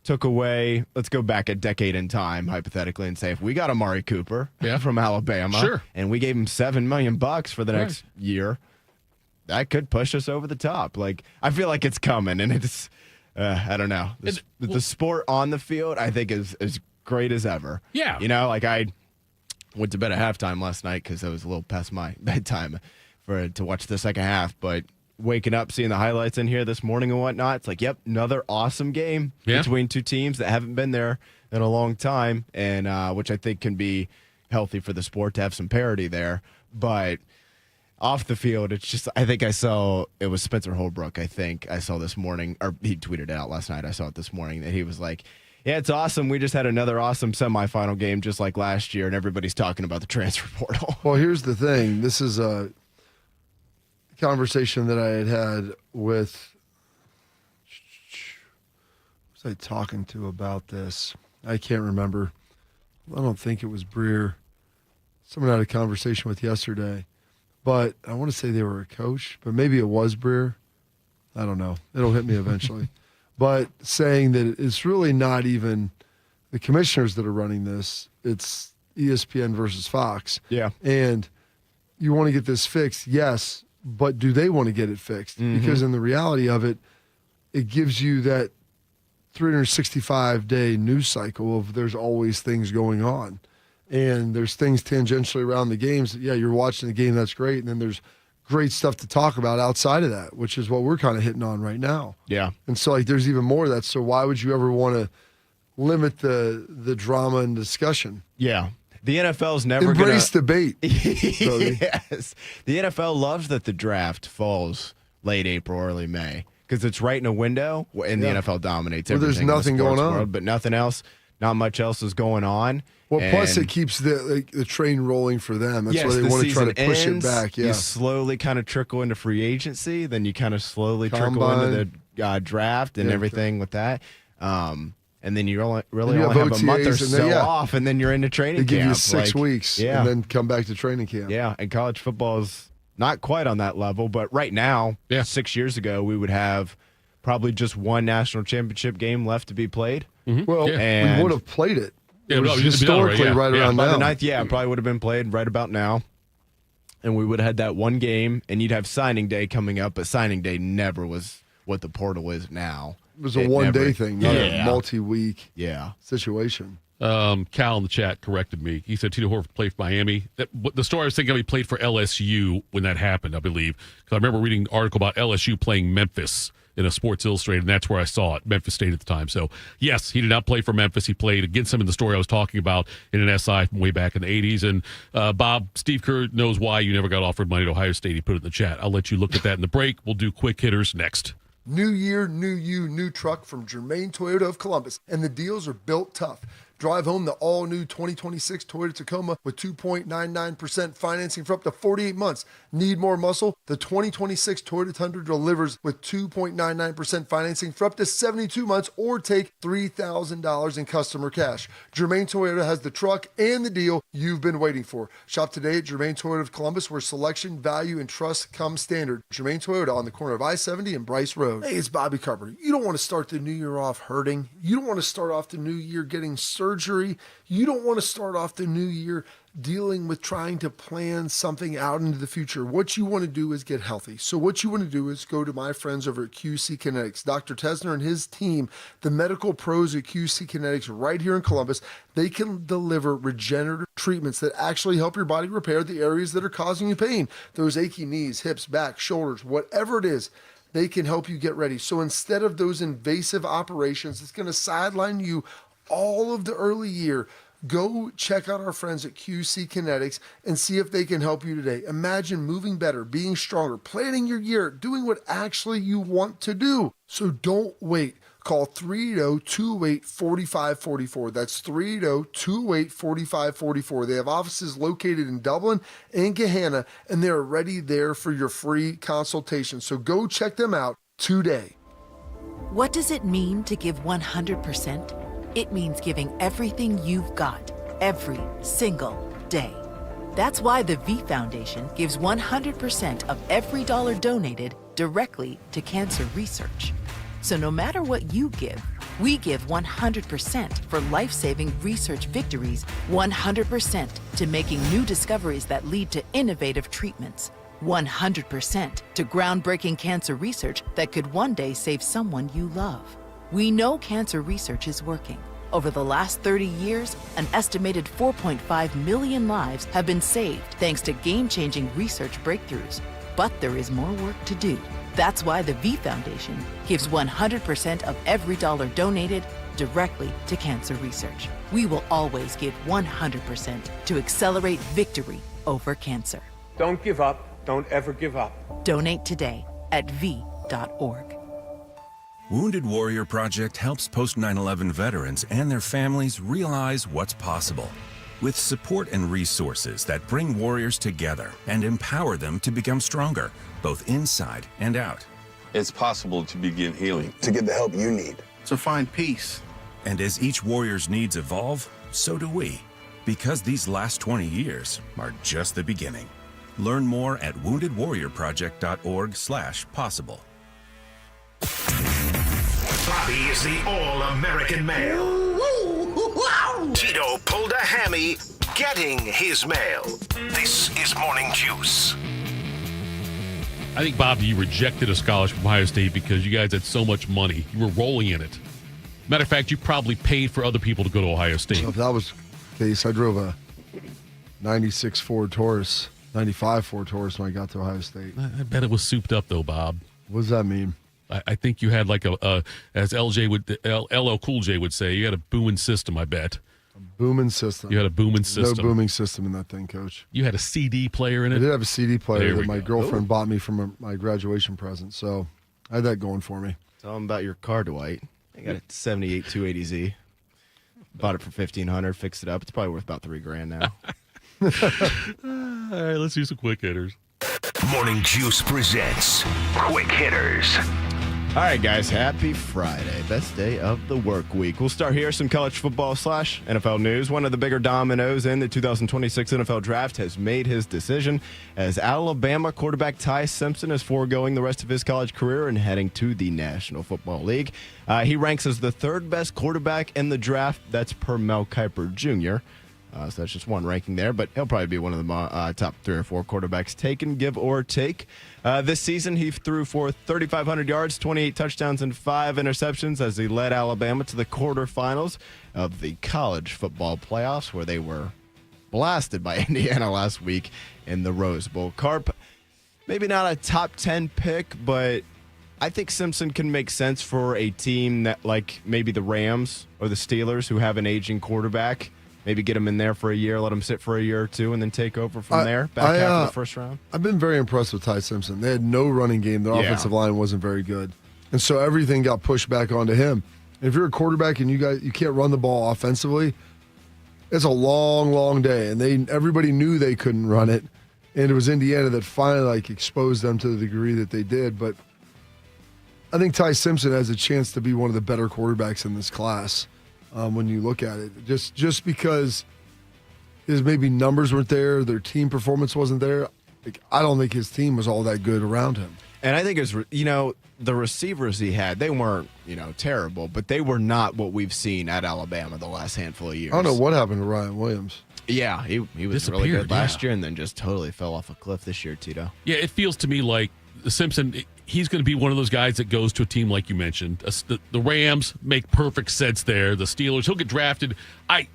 took away, let's go back a decade in time, hypothetically, and say if we got Amari Cooper from Alabama and we gave him $7 million for the next year, that could push us over the top. Like, I feel like it's coming, and it's, I don't know. The sport on the field, I think, is as great as ever. Yeah. You know, like I went to bed at halftime last night because I was a little past my bedtime to watch the second half, but waking up, seeing the highlights in here this morning and whatnot, it's like, yep, another awesome game between two teams that haven't been there in a long time, and which I think can be healthy for the sport to have some parity there. But off the field, it's just, I think I saw, it was Spencer Holbrook, I think I saw this morning, or he tweeted it out last night, I saw it this morning, that he was like, yeah, it's awesome. We just had another awesome semifinal game just like last year, and everybody's talking about the transfer portal. Well, here's the thing. This is a conversation that I had with, who was I talking to about this? I can't remember. I don't think it was Breer. Someone I had a conversation with yesterday, but I want to say they were a coach, but maybe it was Breer. I don't know. It'll hit me eventually. But saying that it's really not even the commissioners that are running this. It's ESPN versus Fox. Yeah. And you want to get this fixed, yes, but do they want to get it fixed? Mm-hmm. Because in the reality of it, it gives you that 365-day news cycle of there's always things going on. And there's things tangentially around the games. Yeah, you're watching the game, that's great. And then there's great stuff to talk about outside of that, which is what we're kind of hitting on right now. Yeah. And so, like, there's even more of that. So why would you ever want to limit the drama and discussion? Yeah. The NFL's never embrace debate. Yes. The NFL loves that the draft falls late April, early May, because it's right in a window, and the NFL dominates everything. There's nothing going on. World, but nothing else. Not much else is going on. Well, plus it keeps the train rolling for them. That's why they want to try to push it back. Yeah. You slowly kind of trickle into free agency, then you kind of slowly trickle into the draft and everything with that. And then you really only have a month or so off, and then you're into training camp. They give you 6 weeks, and then come back to training camp. Yeah, and college football is not quite on that level, but right now, 6 years ago, we would have probably just one national championship game left to be played. Mm-hmm. Well, we would have played it. Yeah, historically right around by now. The ninth, it probably would have been played right about now. And we would have had that one game, and you'd have signing day coming up, but signing day never was what the portal is now. It was a one-day thing, not a multi-week situation. Cal in the chat corrected me. He said Tito Horford played for Miami. The story I was thinking of, he played for LSU when that happened, I believe. Because I remember reading an article about LSU playing Memphis in a Sports Illustrated, and that's where I saw it, Memphis State at the time. So, yes, he did not play for Memphis. He played against them in the story I was talking about in an SI from way back in the 80s. And, Bob, Steve Kerr knows why you never got offered money to Ohio State. He put it in the chat. I'll let you look at that in the break. We'll do quick hitters next. New year, new you, new truck from Germain Toyota of Columbus, and the deals are built tough. Drive home the all-new 2026 Toyota Tacoma with 2.99% financing for up to 48 months. Need more muscle? The 2026 Toyota Tundra delivers with 2.99% financing for up to 72 months, or take $3,000 in customer cash. Germain Toyota has the truck and the deal you've been waiting for. Shop today at Germain Toyota of Columbus, where selection, value, and trust come standard. Germain Toyota on the corner of I-70 and Bryce Road. Hey, it's Bobby Carpenter. You don't want to start the new year off hurting. You don't want to start off the new year getting surgery. You don't want to start off the new year dealing with trying to plan something out into the future. What you want to do is get healthy. So what you want to do is go to my friends over at QC Kinetics. Dr. Tesner and his team, the medical pros at QC Kinetics right here in Columbus, they can deliver regenerative treatments that actually help your body repair the areas that are causing you pain. Those achy knees, hips, back, shoulders, whatever it is, they can help you get ready. So instead of those invasive operations, it's going to sideline you all of the early year. Go check out our friends at QC Kinetics and see if they can help you today. Imagine moving better, being stronger, planning your year, doing what actually you want to do. So don't wait. Call 380-208-4544. That's 380-208-4544. They have offices located in Dublin and Gahanna, and they're ready there for your free consultation. So go check them out today. What does it mean to give 100%? It means giving everything you've got, every single day. That's why the V Foundation gives 100% of every dollar donated directly to cancer research. So no matter what you give, We give 100% for life-saving research victories, 100% to making new discoveries that lead to innovative treatments, 100% to groundbreaking cancer research that could one day save someone you love. We know cancer research is working. Over the last 30 years, an estimated 4.5 million lives have been saved thanks to game-changing research breakthroughs. But there is more work to do. That's why the V Foundation gives 100% of every dollar donated directly to cancer research. We will always give 100% to accelerate victory over cancer. Don't give up. Don't ever give up. Donate today at v.org. Wounded Warrior Project helps post 9/11 veterans and their families realize what's possible. With support and resources that bring warriors together and empower them to become stronger, both inside and out. It's possible to begin healing. To get the help you need. To find peace. And as each warrior's needs evolve, so do we. Because these last 20 years are just the beginning. Learn more at woundedwarriorproject.org/possible. Bobby is the all-American male. Tito pulled a hammy getting his mail. This is Morning Juice. I think, Bobby, you rejected a scholarship from Ohio State because you guys had so much money. You were rolling in it. Matter of fact, you probably paid for other people to go to Ohio State. So if that was the case, I drove a 96 Ford Taurus, 95 Ford Taurus when I got to Ohio State. I bet it was souped up, though, Bob. What does that mean? I think you had like as LL Cool J would say, you had a booming system, I bet. A booming system. You had a booming system. No booming system in that thing, Coach. You had a CD player in it? I did have a CD player that my girlfriend Ooh. bought me from my graduation present, so I had that going for me. Tell them about your car, Dwight. I got a 78 280Z. Bought it for $1,500, fixed it up. It's probably worth about $3,000 now. All right, let's do some quick hitters. Morning Juice presents Quick Hitters. All right, guys, happy Friday. Best day of the work week. We'll start here. Some college football / NFL news. One of the bigger dominoes in the 2026 NFL draft has made his decision as Alabama quarterback Ty Simpson is foregoing the rest of his college career and heading to the National Football League. He ranks as the third best quarterback in the draft. That's per Mel Kiper Jr., so that's just one ranking there, but he'll probably be one of the top 3 or 4 quarterbacks taken, give or take. This season, he threw for 3,500 yards, 28 touchdowns, and 5 interceptions as he led Alabama to the quarterfinals of the college football playoffs, where they were blasted by Indiana last week in the Rose Bowl. Carp, maybe not a top 10 pick, but I think Simpson can make sense for a team that, like maybe the Rams or the Steelers, who have an aging quarterback. Maybe get him in there for a year, let him sit for a year or two, and then take over from there, back half of the first round. I've been very impressed with Ty Simpson. They had no running game. Their offensive line wasn't very good. And so everything got pushed back onto him. And if you're a quarterback and you can't run the ball offensively, it's a long, long day. And everybody knew they couldn't run it. And it was Indiana that finally exposed them to the degree that they did. But I think Ty Simpson has a chance to be one of the better quarterbacks in this class. When you look at it, just because his maybe numbers weren't there, their team performance wasn't there. I don't think his team was all that good around him. And I think it was, the receivers he had, they weren't, terrible, but they were not what we've seen at Alabama the last handful of years. I don't know what happened to Ryan Williams. Yeah, he was really good last year and then just totally fell off a cliff this year, Tito. Yeah, it feels to me like Simpson, he's going to be one of those guys that goes to a team like you mentioned. The Rams make perfect sense there. The Steelers, he'll get drafted. I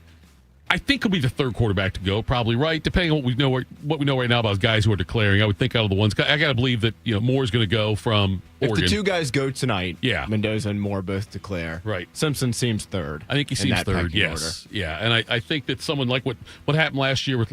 think he'll be the third quarterback to go, probably, right? Depending on what we know right now about guys who are declaring. I would think out of the ones, I got to believe that Moore is going to go from Oregon. If the two guys go tonight, yeah, Mendoza and Moore both declare. Right. Simpson seems third. I think he seems third, yes. Order. Yeah, and I think that someone like what happened last year with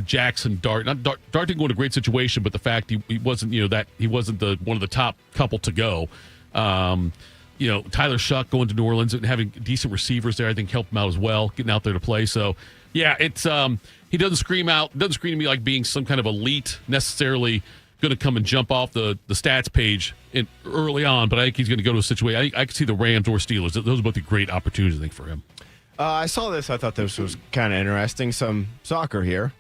Jackson Dart. Dart didn't go in a great situation, but the fact he wasn't he wasn't one of the top couple to go. Tyler Shuck going to New Orleans and having decent receivers there, I think helped him out as well, getting out there to play. So yeah, it's he doesn't scream to me like being some kind of elite necessarily going to come and jump off the stats page early on, but I think he's going to go to a situation. I could see the Rams or Steelers. Those are both the great opportunities, I think, for him. I saw this. I thought this was kind of interesting. Some soccer here.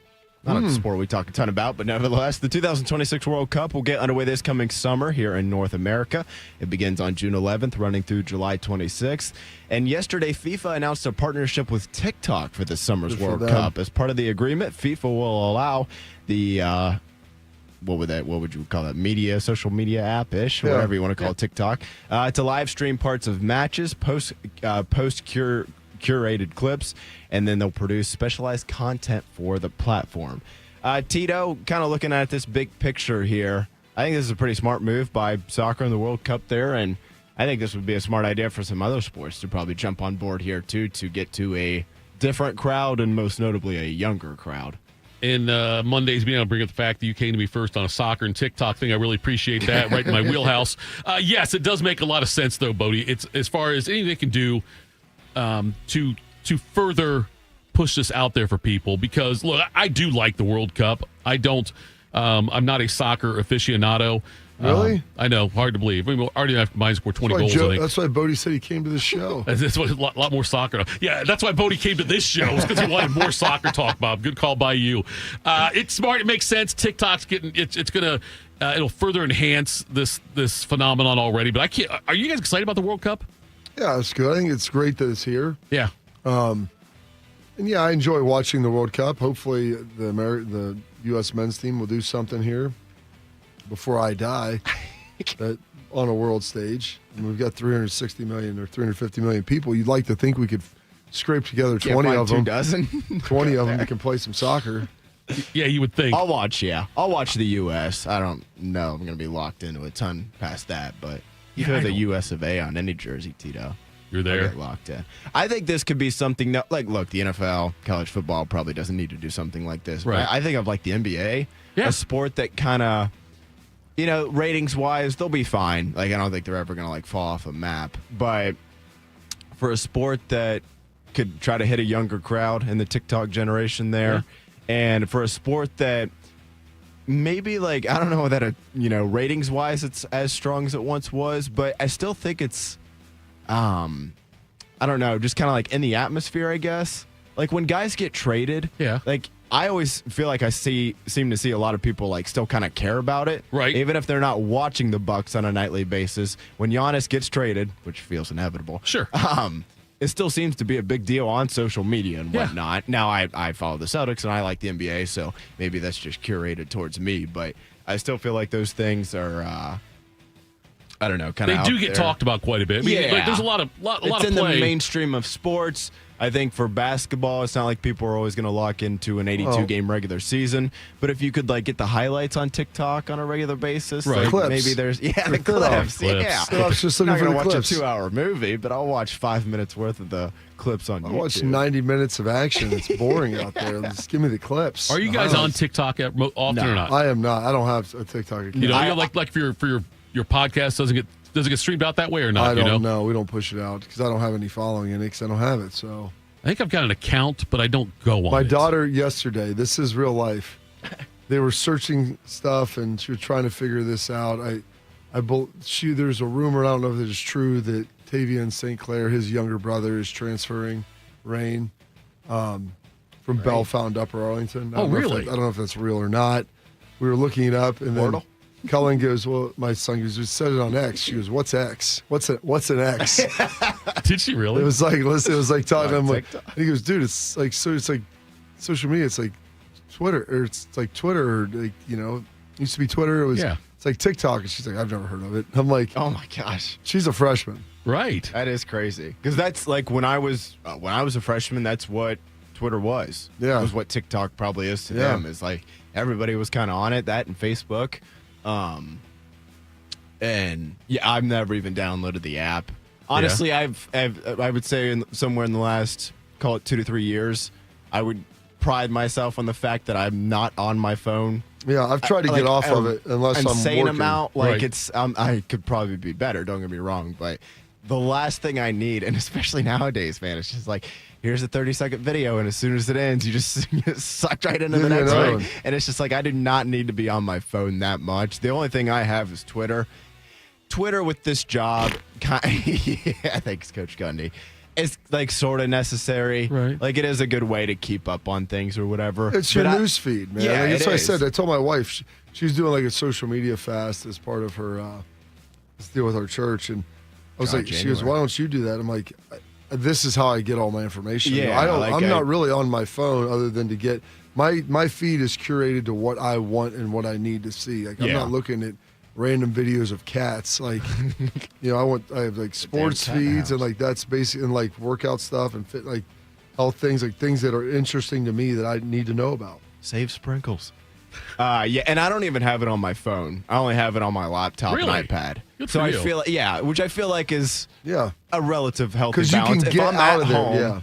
Not a sport we talk a ton about, but nevertheless, the 2026 World Cup will get underway this coming summer here in North America. It begins on June 11th, running through July 26th. And yesterday, FIFA announced a partnership with TikTok for this summer's World Cup. As part of the agreement, FIFA will allow the what would you call that? Social media app-ish, whatever you want to call it, TikTok, to live stream parts of matches, curated clips, and then they'll produce specialized content for the platform. Tito, kind of looking at this big picture here, I think this is a pretty smart move by soccer in the World Cup there, and I think this would be a smart idea for some other sports to probably jump on board here too, to get to a different crowd and most notably a younger crowd. And Mondays being able to bring up the fact that you came to me first on a soccer and TikTok thing. I really appreciate that. Right in my wheelhouse. Yes, it does make a lot of sense, though, Bodie. It's as far as anything they can do to further push this out there for people. Because, look, I do like the World Cup. I don't. I'm not a soccer aficionado. Really? I know. Hard to believe. I mean, already have mine scored 20 goals, I think. That's why Bodie said he came to the show. That's what, a lot more soccer. Yeah, that's why Bodie came to this show, because he wanted more soccer talk, Bob. Good call by you. It's smart. It makes sense. TikTok's getting it's going to it'll further enhance this phenomenon already. But I can't. Are you guys excited about the World Cup? Yeah, it's good. I think it's great that it's here. Yeah. And yeah, I enjoy watching the World Cup. Hopefully, the U.S. men's team will do something here before I die on a world stage. And we've got 360 million or 350 million people. You'd like to think we could scrape together 20 of them. 20 of them that can play some soccer. Yeah, you would think. I'll watch the U.S. I don't know. I'm going to be locked into a ton past that, but you hear the U.S. of A on any jersey, Tito. You're there. I'll get locked in. I think this could be something that, like, look, the NFL, college football probably doesn't need to do something like this. Right. But I think of, like, the NBA, a sport that kind of, ratings-wise, they'll be fine. Like, I don't think they're ever going to, like, fall off a map. But for a sport that could try to hit a younger crowd in the TikTok generation there, and for a sport that maybe, like, I don't know that, ratings-wise it's as strong as it once was, but I still think it's, I don't know, just kind of like in the atmosphere, I guess. Like, when guys get traded, like, I always feel like I seem to see a lot of people, like, still kind of care about it. Right. Even if they're not watching the Bucks on a nightly basis. When Giannis gets traded, which feels inevitable. Sure. It still seems to be a big deal on social media and whatnot. Now, I follow the Celtics and I like the NBA, so maybe that's just curated towards me. But I still feel like those things are, I don't know, kind of. They do get talked about quite a bit. I mean, like, there's a lot of it's in the mainstream of sports. I think for basketball, it's not like people are always going to lock into an 82-game regular season. But if you could, like, get the highlights on TikTok on a regular basis, right? Like, maybe there's the clips. Yeah, I was just looking I'm not for going the to watch clips. a 2-hour movie, but I'll watch 5 minutes worth of the clips on YouTube. I watch 90 minutes of action. It's boring out there. Just give me the clips. Are you guys on TikTok often or not? I am not. I don't have a TikTok account. You know, like for your podcast does it get streamed out that way or not? I don't know. We don't push it out because I don't have any following in it because I don't have it. So I think I've got an account, but I don't go on it. My daughter yesterday, this is real life. They were searching stuff and she was trying to figure this out. There's a rumor, I don't know if it's true, that Tavian St. Clair, his younger brother, is transferring Rain from Bellefonte Upper Arlington. Really? I don't know if that's real or not. We were looking it up and then Cullen goes, well, my son goes, we said it on X. She goes, what's X? What's an X? Did she really? It was like, listen, it was like talking. I'm like, and he goes, dude, it's like social media. It's like Twitter, or it's like Twitter, or like, it used to be Twitter. It was, it's like TikTok. And she's like, I've never heard of it. I'm like, oh my gosh, she's a freshman, right? That is crazy because that's like when I was a freshman. That's what Twitter was. Yeah, it was what TikTok probably is to them. Is like everybody was kind of on it. That and Facebook. And I've never even downloaded the app. Honestly, I would say somewhere in the last, call it 2 to 3 years, I would pride myself on the fact that I'm not on my phone. Yeah, I've tried to get off of it unless I'm insane working. amount. Like it's, I could probably be better. Don't get me wrong, but the last thing I need, and especially nowadays, man, it's just like, here's a 30-second video, and as soon as it ends, you just get sucked right into the next one. And it's just like, I do not need to be on my phone that much. The only thing I have is Twitter. Twitter with this job, thanks, Coach Gundy. it's like sort of necessary. Right. Like it is a good way to keep up on things or whatever. It's your news feed, man. Yeah, like, that's what I is. said. I told my wife she's doing like a social media fast as part of her this deal with our church, and I was like, she goes, "Why don't you do that?" I'm like, "This is how I get all my information. Yeah, I'm not really on my phone other than to get my feed is curated to what I want and what I need to see. Like I'm not looking at random videos of cats. Like, I have like sports feeds and like that's basically and like workout stuff and fit like health things, like things that are interesting to me that I need to know about. Save sprinkles. Yeah, and I don't even have it on my phone. I only have it on my laptop and iPad. Good so for I you. feel which I feel like is a relative healthy 'Cause you can balance. If get I'm out at of there, home yeah.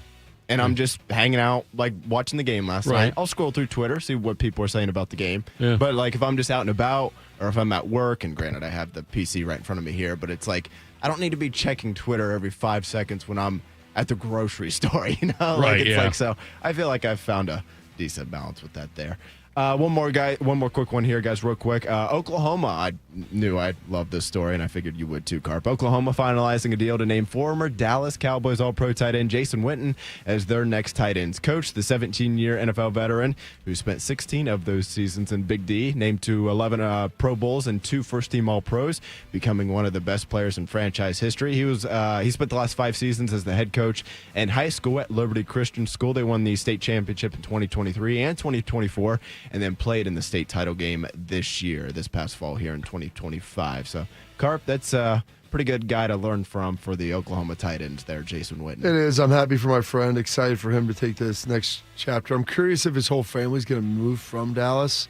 and I'm just hanging out, like watching the game last night, I'll scroll through Twitter, see what people are saying about the game. Yeah. But like if I'm just out and about or if I'm at work, and granted I have the PC right in front of me here, but it's like I don't need to be checking Twitter every 5 seconds when I'm at the grocery store, you know? Right, Like so I feel like I've found a decent balance with that there. One more quick one here, guys, real quick. Oklahoma, I knew I'd love this story, and I figured you would too, Carp. Oklahoma finalizing a deal to name former Dallas Cowboys All-Pro tight end Jason Witten as their next tight ends coach. The 17-year NFL veteran who spent 16 of those seasons in Big D, named to 11 Pro Bowls and 2 first-team All-Pros, becoming one of the best players in franchise history. He spent the last 5 seasons as the head coach in high school at Liberty Christian School. They won the state championship in 2023 and 2024. And then played in the state title game this past fall here in 2025. So, Carp, that's a pretty good guy to learn from for the Oklahoma tight ends there, Jason Witten. It is. I'm happy for my friend, excited for him to take this next chapter. I'm curious if his whole family's going to move from Dallas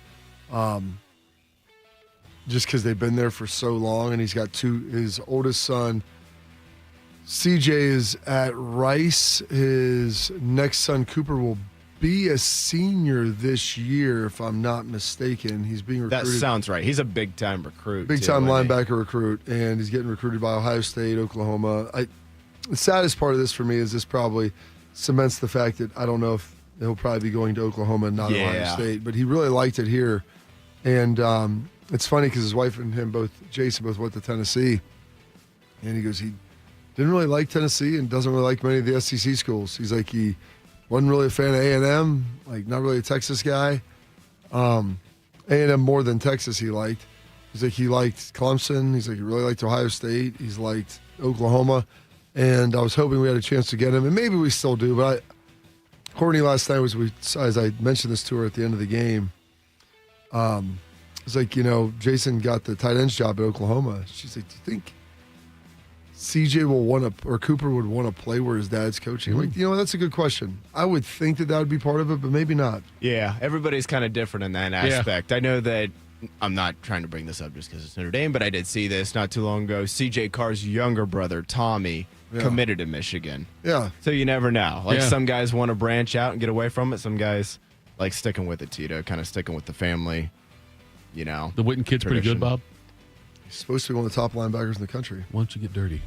just because they've been there for so long, and he's got his oldest son, CJ, is at Rice. His next son, Cooper, will be a senior this year, if I'm not mistaken. He's being recruited. That sounds right. He's a big-time recruit. Big-time linebacker recruit, and he's getting recruited by Ohio State, Oklahoma. The saddest part of this for me is this probably cements the fact that I don't know if he'll probably be going to Oklahoma and not Ohio State, but he really liked it here. And it's funny because his wife and him Jason both went to Tennessee, and he goes, he didn't really like Tennessee and doesn't really like many of the SEC schools. He's like, he wasn't really a fan of A&M, like not really a Texas guy. A&M more than Texas he liked. He's like, he liked Clemson. He's like, he really liked Ohio State. He's liked Oklahoma. And I was hoping we had a chance to get him, and maybe we still do. But Courtney last night as I mentioned this to her at the end of the game, it's like, Jason got the tight ends job at Oklahoma. She's like, do you think CJ will want to, or Cooper would want to play where his dad's coaching? I'm like, that's a good question. I would think that would be part of it, but maybe not. Yeah, everybody's kind of different in that aspect. I know that I'm not trying to bring this up just because it's Notre Dame, but I did see this not too long ago. CJ Carr's younger brother, Tommy, committed to Michigan. Yeah. So you never know. Like some guys want to branch out and get away from it. Some guys like sticking with it, Tito, kind of sticking with the family, The Witten kid's pretty good, Bob? He's supposed to be one of the top linebackers in the country. Why don't you get dirty?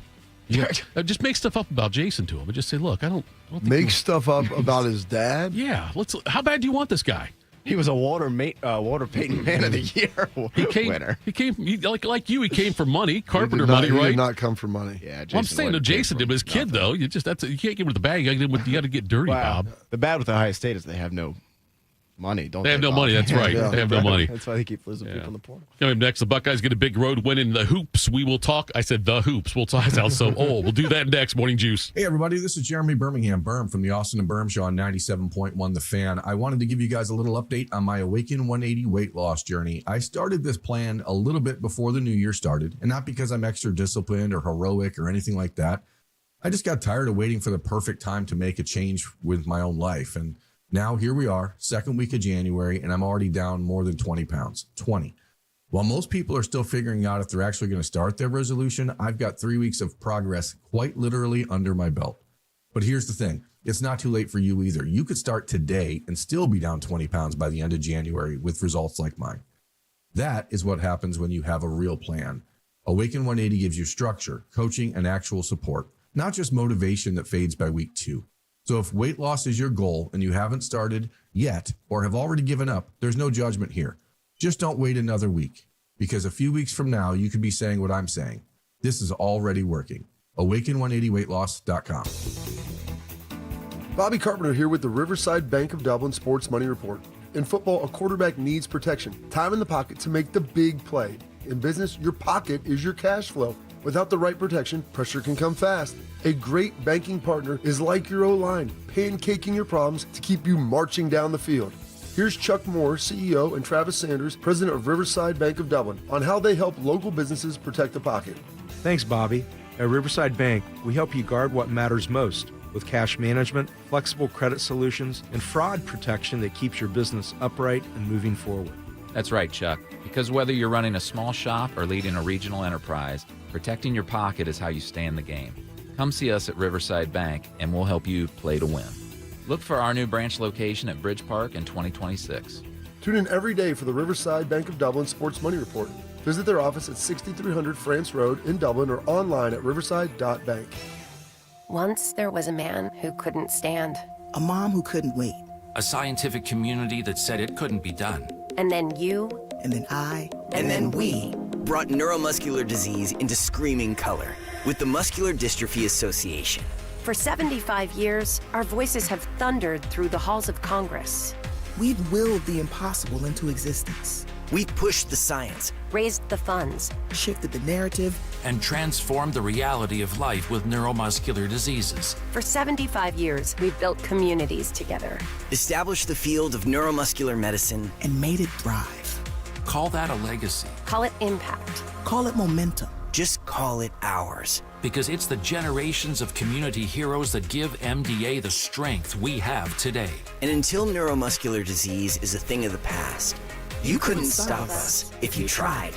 Just make stuff up about Jason to him and just say, look, I don't think make stuff up about his dad? Yeah. How bad do you want this guy? He was a Walter Payton Man of the Year winner. He came like you. He came for money, Carpenter He money, right? did not come for money. Yeah, I'm saying Jason did, but his kid though. You can't give him with the bag. You got to get dirty, Bob. The bad with Ohio State is they have no money. Don't they have no money? That's right. They have no money. That's why they keep losing people in the portal. Coming up next, the Buckeyes get a big road win in the hoops. We will talk. I said the hoops. We'll talk. I sound so old. We'll do that next. Morning Juice. Hey, everybody. This is Jeremy Berm from the Austin and Berm Show on 97.1 The Fan. I wanted to give you guys a little update on my Awaken 180 weight loss journey. I started this plan a little bit before the new year started, and not because I'm extra disciplined or heroic or anything like that. I just got tired of waiting for the perfect time to make a change with my own life. And now here we are, second week of January, and I'm already down more than 20 pounds. 20. While most people are still figuring out if they're actually going to start their resolution, I've got 3 weeks of progress quite literally under my belt. But here's the thing. It's not too late for you either. You could start today and still be down 20 pounds by the end of January with results like mine. That is what happens when you have a real plan. Awaken 180 gives you structure, coaching, and actual support, not just motivation that fades by week 2. So if weight loss is your goal and you haven't started yet or have already given up, there's no judgment here. Just don't wait another week, because a few weeks from now, you could be saying what I'm saying. This is already working. Awaken180weightloss.com. Bobby Carpenter here with the Riverside Bank of Dublin Sports Money Report. In football, a quarterback needs protection, time in the pocket to make the big play. In business, your pocket is your cash flow. Without the right protection, pressure can come fast. A great banking partner is like your O-line, pancaking your problems to keep you marching down the field. Here's Chuck Moore, CEO, and Travis Sanders, president of Riverside Bank of Dublin, on how they help local businesses protect the pocket. Thanks, Bobby. At Riverside Bank, we help you guard what matters most with cash management, flexible credit solutions, and fraud protection that keeps your business upright and moving forward. That's right, Chuck. Because whether you're running a small shop or leading a regional enterprise, protecting your pocket is how you stay in the game. Come see us at Riverside Bank, and we'll help you play to win. Look for our new branch location at Bridge Park in 2026. Tune in every day for the Riverside Bank of Dublin Sports Money Report. Visit their office at 6300 France Road in Dublin or online at riverside.bank. Once there was a man who couldn't stand. A mom who couldn't wait. A scientific community that said it couldn't be done. And then you. And then I. And then we brought neuromuscular disease into screaming color with the Muscular Dystrophy Association. For 75 years, our voices have thundered through the halls of Congress. We've willed the impossible into existence. We've pushed the science, raised the funds, shifted the narrative, and transformed the reality of life with neuromuscular diseases. For 75 years, we've built communities together, established the field of neuromuscular medicine, and made it thrive. Call that a legacy. Call it impact. Call it momentum. Just call it ours. Because it's the generations of community heroes that give MDA the strength we have today. And until neuromuscular disease is a thing of the past, you couldn't stop us if you tried.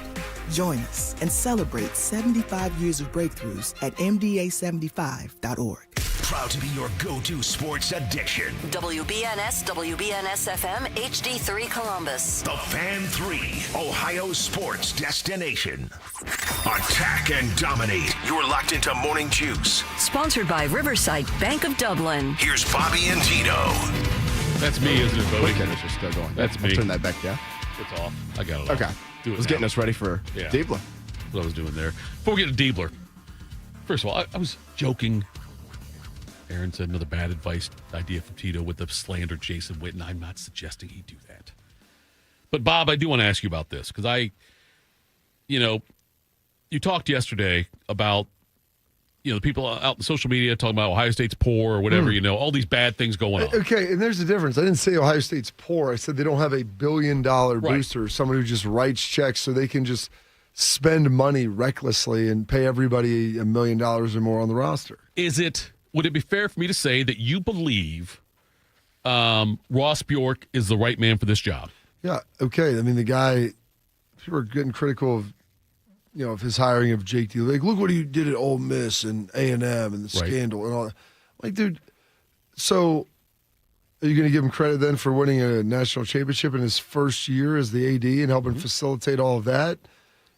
Join us and celebrate 75 years of breakthroughs at MDA75.org. Proud to be your go-to sports addiction. WBNS, WBNS-FM, HD3 Columbus. The Fan 3, Ohio sports destination. Attack and dominate. You're locked into Morning Juice. Sponsored by Riverside Bank of Dublin. Here's Bobby and Tito. That's me, isn't it, Bodie? Okay, it's still going. That's me. I'll turn that back down. It's off. I got it off. Okay. Do it I was now. getting us ready for Diebler. That's what I was doing there. Before we get to Diebler, first of all, I was joking. Aaron said another bad advice idea from Tito with the slander Jason Witten. I'm not suggesting he do that. But, Bob, I do want to ask you about this because you talked yesterday about, the people out in social media talking about Ohio State's poor or whatever, all these bad things going on. Okay, and there's a difference. I didn't say Ohio State's poor. I said they don't have a $1 billion booster, someone who just writes checks so they can just spend money recklessly and pay everybody $1 million or more on the roster. Would it be fair for me to say that you believe Ross Bjork is the right man for this job? Yeah, okay. I mean, the guy, people are getting critical of, of his hiring of Jake D. Like, look what he did at Ole Miss and A&M and the scandal and all that. Like, dude, so are you going to give him credit then for winning a national championship in his first year as the AD and helping facilitate all of that?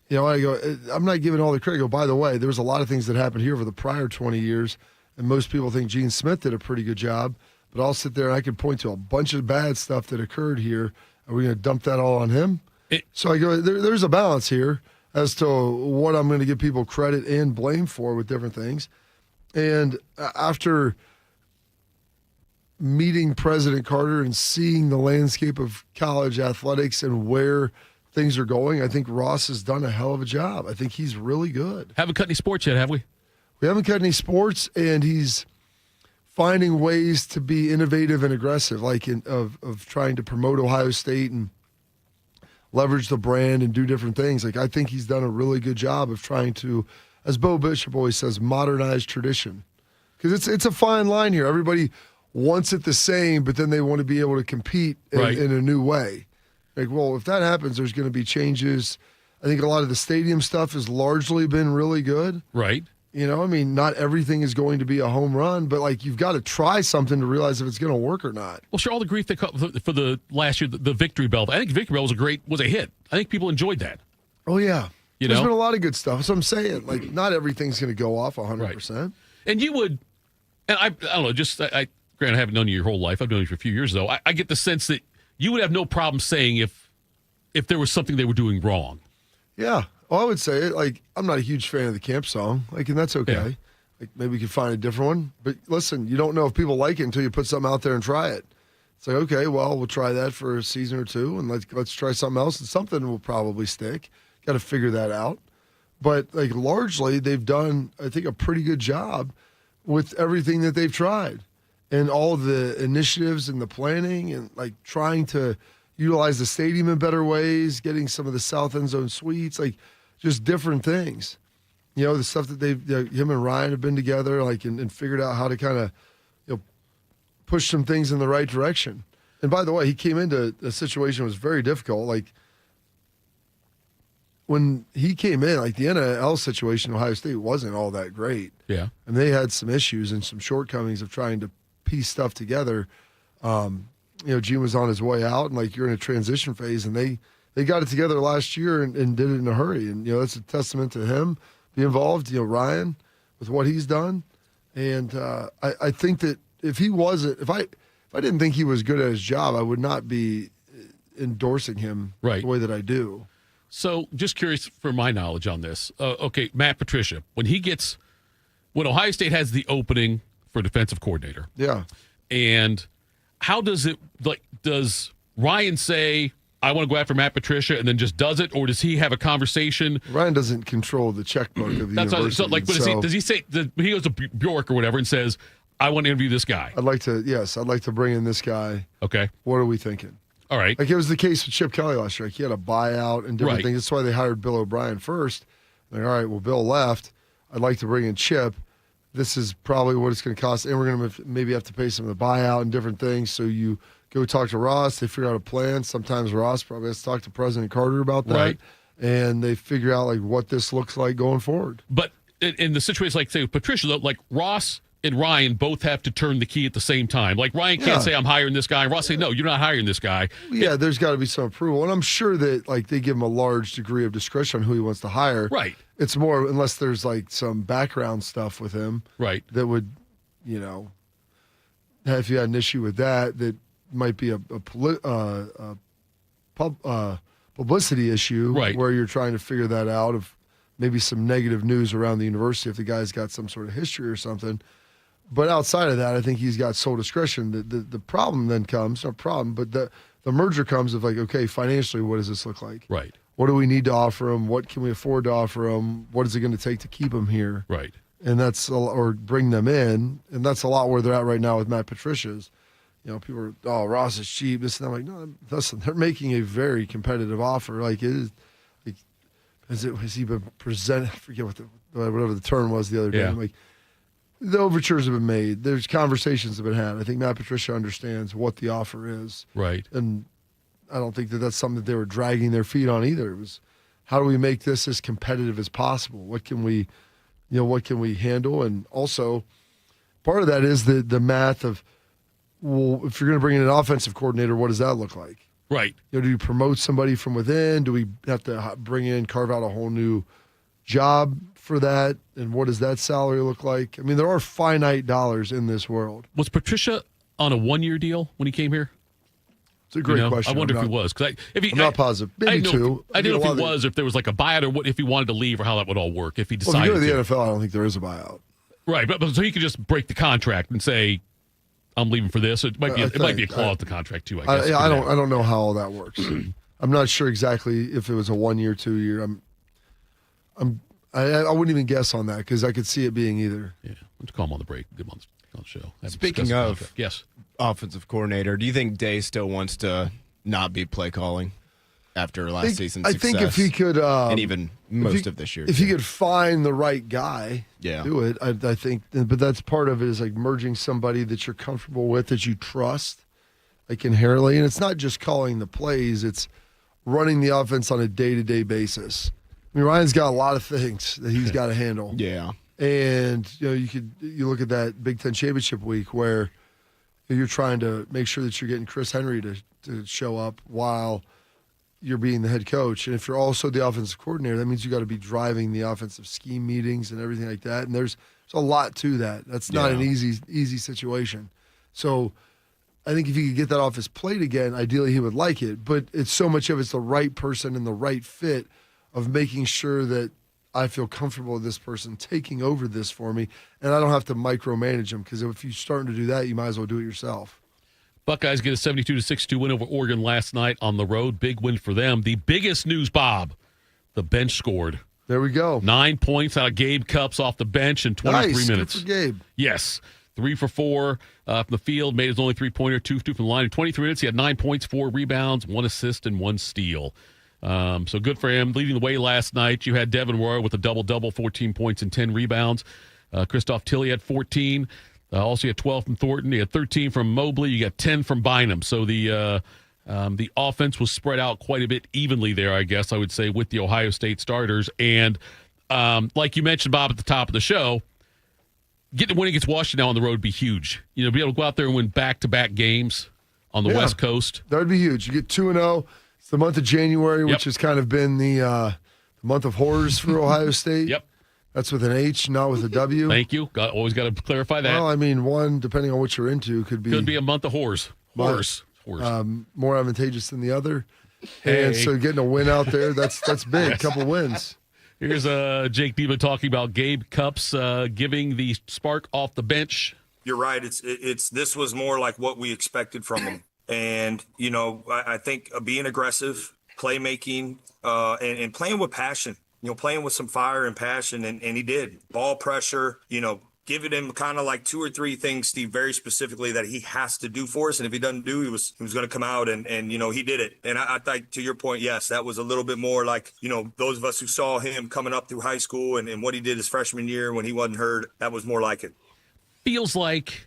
I'm not giving all the credit. I go, by the way, there was a lot of things that happened here over the prior 20 years, and most people think Gene Smith did a pretty good job, but I'll sit there and I can point to a bunch of bad stuff that occurred here. Are we going to dump that all on him? So I go, there's a balance here as to what I'm going to give people credit and blame for with different things. And after meeting President Carter and seeing the landscape of college athletics and where things are going, I think Ross has done a hell of a job. I think he's really good. Haven't cut any sports yet, have we? We haven't cut any sports, and he's finding ways to be innovative and aggressive, like of trying to promote Ohio State and leverage the brand and do different things. Like, I think he's done a really good job of trying to, as Bo Bishop always says, modernize tradition. Because it's a fine line here. Everybody wants it the same, but then they want to be able to compete in a new way. Like, well, if that happens, there's going to be changes. I think a lot of the stadium stuff has largely been really good. Right. Not everything is going to be a home run, but, like, you've got to try something to realize if it's going to work or not. Well, sure, all the grief they cut for the last year, the Victory Bell. I think Victory Bell was a hit. I think people enjoyed that. Oh, yeah. There's been a lot of good stuff. So I'm saying, like, not everything's going to go off 100%. Right. And you would, and I don't know, granted, I haven't known you your whole life. I've known you for a few years, though. I get the sense that you would have no problem saying if there was something they were doing wrong. Yeah. Well, I would say, like, I'm not a huge fan of the camp song, like, and that's okay. Like maybe we could find a different one. But listen, you don't know if people like it until you put something out there and try it. It's like, okay, well, we'll try that for a season or two, and let's try something else, and something will probably stick. Got to figure that out. But like largely, they've done, I think, a pretty good job with everything that they've tried, and all the initiatives and the planning, and like trying to utilize the stadium in better ways, getting some of the south end zone suites, like just different things. You know, the stuff that him and Ryan have been together, like and figured out how to kind of push some things in the right direction. And by the way, he came into a situation that was very difficult. Like when he came in, like the NIL situation in Ohio State wasn't all that great. Yeah. And they had some issues and some shortcomings of trying to piece stuff together. Gene was on his way out, and like you're in a transition phase, and they got it together last year and did it in a hurry. And, that's a testament to him being involved, Ryan, with what he's done. And I think that if I didn't think he was good at his job, I would not be endorsing him the way that I do. So just curious for my knowledge on this. Okay, Matt Patricia, when Ohio State has the opening for defensive coordinator. Yeah. And how does Ryan say, I want to go after Matt Patricia, and then just does it, or does he have a conversation? Ryan doesn't control the checkbook of the university. Does he say, he goes to Bjork or whatever and says, I want to interview this guy? I'd like to bring in this guy. Okay. What are we thinking? All right. Like it was the case with Chip Kelly last year. Like he had a buyout and different things. That's why they hired Bill O'Brien first. Like, all right, well, Bill left. I'd like to bring in Chip. This is probably what it's going to cost, and we're going to maybe have to pay some of the buyout and different things. So you go talk to Ross. They figure out a plan. Sometimes Ross probably has to talk to President Carter about that, and they figure out like what this looks like going forward. But in the situation like say with Patricia, like Ross and Ryan both have to turn the key at the same time. Like Ryan can't say I'm hiring this guy. Ross say no, you're not hiring this guy. Yeah, there's got to be some approval, and I'm sure that like they give him a large degree of discretion on who he wants to hire. Right. It's more unless there's like some background stuff with him. Right. That would, if you had an issue with that might be a publicity issue. Right. Where you're trying to figure that out of maybe some negative news around the university if the guy's got some sort of history or something. But outside of that, I think he's got sole discretion. The problem then comes, not problem, but the merger comes of like, okay, financially, what does this look like? Right. What do we need to offer him? What can we afford to offer him? What is it going to take to keep him here? Right. And or bring them in. And that's a lot where they're at right now with Matt Patricia's. People are, Ross is cheap. This and I'm like, no, listen, they're making a very competitive offer. Like it is, like, has he been presented? I forget whatever the term was the other day. Yeah. Like, the overtures have been made. There's conversations have been had. I think Matt Patricia understands what the offer is. Right. And I don't think that's something that they were dragging their feet on either. It was, how do we make this as competitive as possible? What can we handle? And also, part of that is the math of, well, if you're going to bring in an offensive coordinator, what does that look like? Right. Do you promote somebody from within? Do we have to carve out a whole new job for that? And what does that salary look like? I mean, there are finite dollars in this world. Was Patricia on a 1-year deal when he came here? It's a great question. I wonder if he was. I'm not positive. Maybe two. I didn't know if he was, or if there was like a buyout, or if he wanted to leave, or how that would all work. If he decided if you go to the NFL, I don't think there is a buyout. Right, but so he could just break the contract and say, I'm leaving for this. It might be a clause in the contract too, I guess. I don't know how all that works. I'm not sure exactly if it was a 1-year, 2-year. I wouldn't even guess on that because I could see it being either. Yeah, let's call him on the break. Good on the show. Speaking of offensive coordinator, do you think Day still wants to not be play calling after last season's success? I think if he could, and even most of this year, if he could find the right guy, do it. I think, but that's part of it is like merging somebody that you're comfortable with, that you trust, like inherently, and it's not just calling the plays; it's running the offense on a day-to-day basis. I mean, Ryan's got a lot of things that he's got to handle. Yeah. And, you look at that Big Ten championship week where you're trying to make sure that you're getting Chris Henry to show up while you're being the head coach. And if you're also the offensive coordinator, that means you got to be driving the offensive scheme meetings and everything like that. And there's a lot to that. That's not an easy situation. So I think if he could get that off his plate again, ideally he would like it. But it's so much of it's the right person and the right fit of making sure that I feel comfortable with this person taking over this for me, and I don't have to micromanage them, because if you're starting to do that, you might as well do it yourself. Buckeyes get a 72-62 win over Oregon last night on the road. Big win for them. The biggest news, Bob, the bench scored. There we go. 9 points out of Gabe Cupps off the bench in 23 minutes. Good for Gabe. Yes. 3 for 4 from the field, made his only three-pointer, 2 from the line. In 23 minutes, he had 9 points, 4 rebounds, 1 assist, and 1 steal. So good for him. Leading the way last night, you had Devin Roy with a double-double, 14 points and 10 rebounds. Christoph Tilley had 14. Also, you had 12 from Thornton. You had 13 from Mobley. You got 10 from Bynum. So the offense was spread out quite a bit evenly there, I guess I would say, with the Ohio State starters. And like you mentioned, Bob, at the top of the show, winning against Washington now on the road would be huge. You know, be able to go out there and win back-to-back games on the West Coast. That would be huge. You get 2-0. It's the month of January, which has kind of been the month of horrors for Ohio State. Yep. That's with an H, not with a W. Thank you. Always got to clarify that. Well, I mean, one, depending on what you're into, could be a month of horrors. Horrors. More advantageous than the other. Hey. And so getting a win out there, that's big. A couple wins. Here's Jake Diva talking about Gabe Cupps giving the spark off the bench. You're right. This was more like what we expected from him. And, you know, I think being aggressive, playmaking, and playing with passion, you know, playing with some fire and passion. And he did. Ball pressure, you know, giving him kind of like 2 or 3 things, Steve, very specifically that he has to do for us. And if he doesn't do, he was going to come out and, you know, he did it. And I think to your point, yes, that was a little bit more like, you know, those of us who saw him coming up through high school and what he did his freshman year when he wasn't hurt, that was more like it. Feels like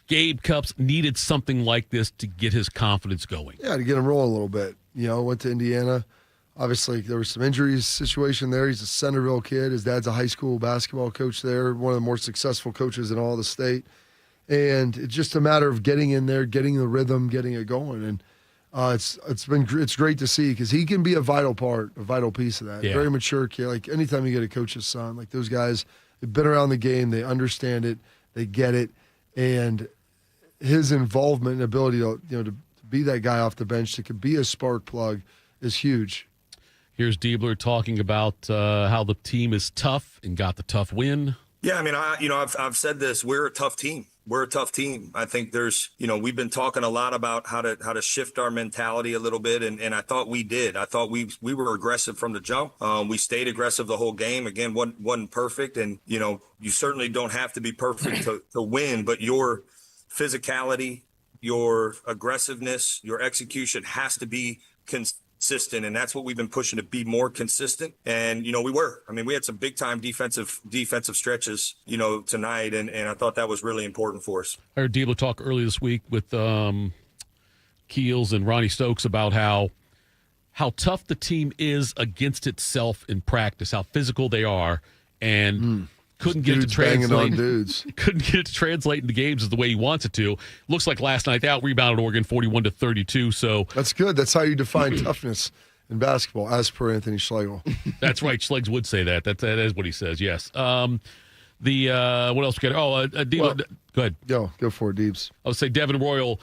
Gabe Cupps needed something like this to get his confidence going. Yeah, to get him rolling a little bit. You know, went to Indiana. Obviously, there was some injuries situation there. He's a Centerville kid. His dad's a high school basketball coach there, one of the more successful coaches in all the state. And it's just a matter of getting in there, getting the rhythm, getting it going. And it's great to see, because he can be a vital piece of that. Yeah. Very mature kid. Like anytime you get a coach's son, like those guys, they've been around the game, they understand it, they get it. And his involvement and ability to be that guy off the bench that could be a spark plug is huge. Here's Diebler talking about how the team is tough and got the tough win. Yeah, I mean, I've said this. We're a tough team. We're a tough team. I think there's, you know, we've been talking a lot about how to shift our mentality a little bit, and I thought we did. I thought we were aggressive from the jump. We stayed aggressive the whole game. Again, wasn't perfect, and you know, you certainly don't have to be perfect to win, but your physicality, your aggressiveness, your execution has to be consistent, and that's what we've been pushing, to be more consistent. And you know, we were. I mean, we had some big time defensive stretches, you know, tonight, and I thought that was really important for us. I heard Diebler talk earlier this week with Keels and Ronnie Stokes about how tough the team is against itself in practice, how physical they are, and couldn't get it to translate. Couldn't get it to translate into games as the way he wants it to. Looks like last night they out-rebounded Oregon 41-32. So that's good. That's how you define toughness in basketball, as per Anthony Schlegel. That's right. Schlegel would say that. That is what he says. Yes. What else we got? Go ahead. Go for it, Deebs. I would say Devin Royal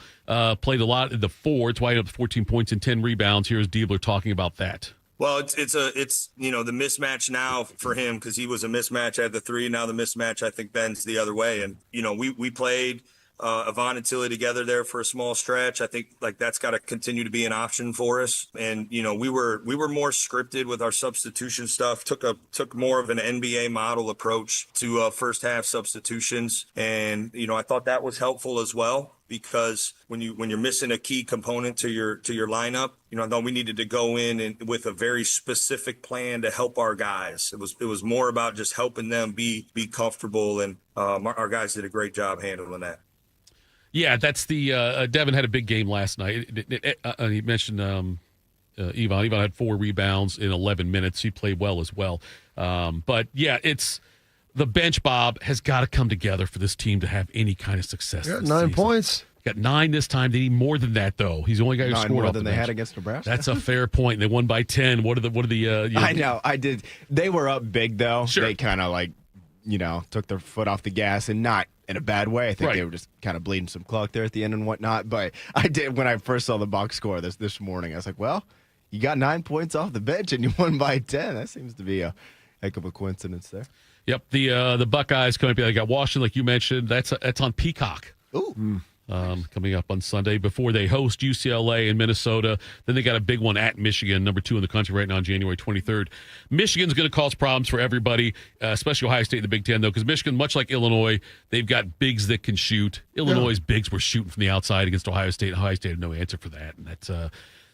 played a lot in the four. It's why he had 14 points and 10 rebounds. Here's Diebler talking about that. Well, it's you know, the mismatch now for him, because he was a mismatch at the three. Now the mismatch, I think, bends the other way. And, you know, we played Avon and Tilly together there for a small stretch. I think like that's got to continue to be an option for us. And, you know, we were more scripted with our substitution stuff, took more of an NBA model approach to first half substitutions. And, you know, I thought that was helpful as well, because when you're missing a key component to your lineup, you know, I thought we needed to go in and with a very specific plan to help our guys. It was more about just helping them be comfortable, and our guys did a great job handling that. Yeah, that's the Devin had a big game last night. He mentioned Yvonne. Yvonne had 4 rebounds in 11 minutes. He played well as well. But yeah, it's the bench, Bob, has got to come together for this team to have any kind of success. Yeah, 9 points. Got 9 this time. They need more than that, though. He's the only guy who scored more off than the they bench. had against Nebraska. That's a fair point. They won by 10. What are the? I know. I did. They were up big though. Sure. They kind of like, you know, took their foot off the gas, and not in a bad way. I think they were just kind of bleeding some clock there at the end and whatnot. But I did, when I first saw the box score this morning, I was like, well, you got 9 points off the bench and you won by 10. That seems to be a Heck of a coincidence there. Yep, the Buckeyes coming up. They got Washington, like you mentioned. That's on Peacock. Ooh. Coming up on Sunday before they host UCLA in Minnesota. Then they got a big one at Michigan, number 2 in the country right now on January 23rd. Michigan's going to cause problems for everybody, especially Ohio State in the Big Ten, though, because Michigan, much like Illinois, they've got bigs that can shoot. Illinois' bigs were shooting from the outside against Ohio State. Ohio State had no answer for that. And that's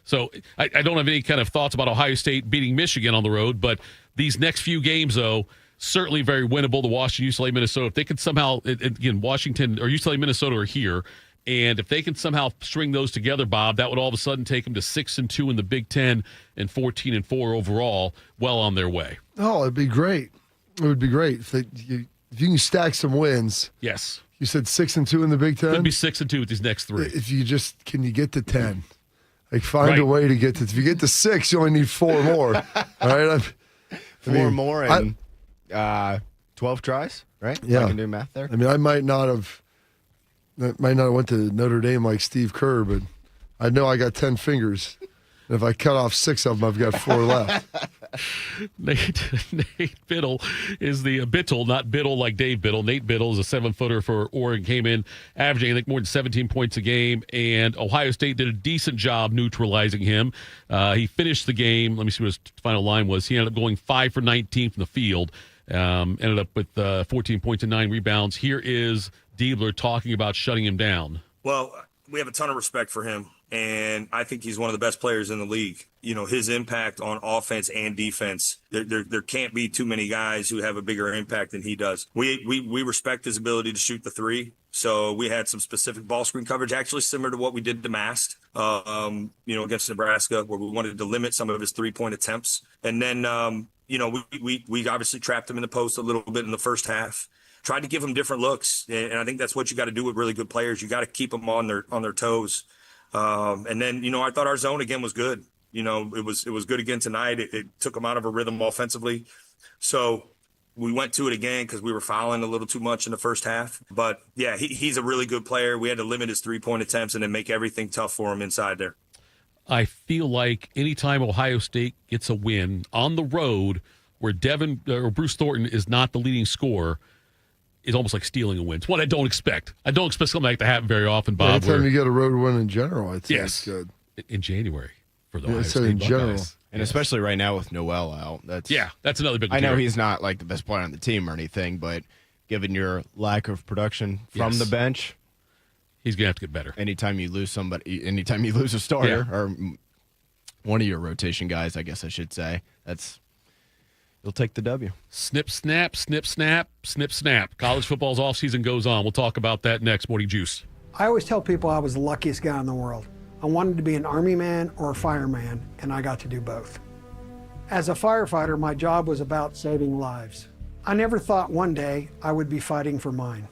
so I don't have any kind of thoughts about Ohio State beating Michigan on the road, but these next few games, though, certainly very winnable. The Washington, UCLA, Minnesota. If they could somehow, again, Washington or UCLA, Minnesota are here, and if they can somehow string those together, Bob, that would all of a sudden take them to 6-2 in the Big Ten and 14-4 overall, well on their way. Oh, it'd be great. It would be great if you can stack some wins. Yes. You said 6-2 in the Big Ten. Could be 6-2 with these next 3. If you can you get to 10? Like find a way to get to. If you get to 6, you only need 4 more. All right. 4 more and 12 tries, right? Yeah. I can do math there. I mean, I might not have went to Notre Dame like Steve Kerr, but I know I got 10 fingers. And if I cut off 6 of them, I've got 4 left. Nate Biddle is the Bittle, not Biddle like Dave Biddle. Nate Biddle is a 7-footer for Oregon, came in averaging, I think, more than 17 points a game, and Ohio State did a decent job neutralizing him. He finished the game. Let me see what his final line was. He ended up going 5 for 19 from the field. Ended up with 14 points and 9 rebounds. Here is Diebler talking about shutting him down. Well, we have a ton of respect for him, and I think he's one of the best players in the league. You know, his impact on offense and defense, there can't be too many guys who have a bigger impact than he does. We respect his ability to shoot the 3. So we had some specific ball screen coverage, actually similar to what we did to Mast, against Nebraska, where we wanted to limit some of his 3-point attempts. And then, we obviously trapped him in the post a little bit in the first half. Tried to give him different looks, and I think that's what you got to do with really good players. You got to keep them on their toes. And then, I thought our zone again was good. It was good again tonight. It took them out of a rhythm offensively. So we went to it again because we were fouling a little too much in the first half. But yeah, he's a really good player. We had to limit his 3-point attempts and then make everything tough for him inside there. I feel like anytime Ohio State gets a win on the road where Bruce Thornton is not the leading scorer, is almost like stealing a win. It's what I don't expect. I don't expect something like that to happen very often, Bob. Anytime you get a road win in general, I think it's good. In January for the Ohio State in Buckeyes. general. And especially right now with Noel out. That's another big I know he's not like the best player on the team or anything, but given your lack of production from the bench, he's going to have to get better. Anytime you lose a starter or one of your rotation guys, I guess I should say, you'll take the W. Snip, snap, snip, snap, snip, snap. College football's offseason goes on. We'll talk about that next. Morning Juice. I always tell people I was the luckiest guy in the world. I wanted to be an Army man or a fireman, and I got to do both. As a firefighter, my job was about saving lives. I never thought one day I would be fighting for mine.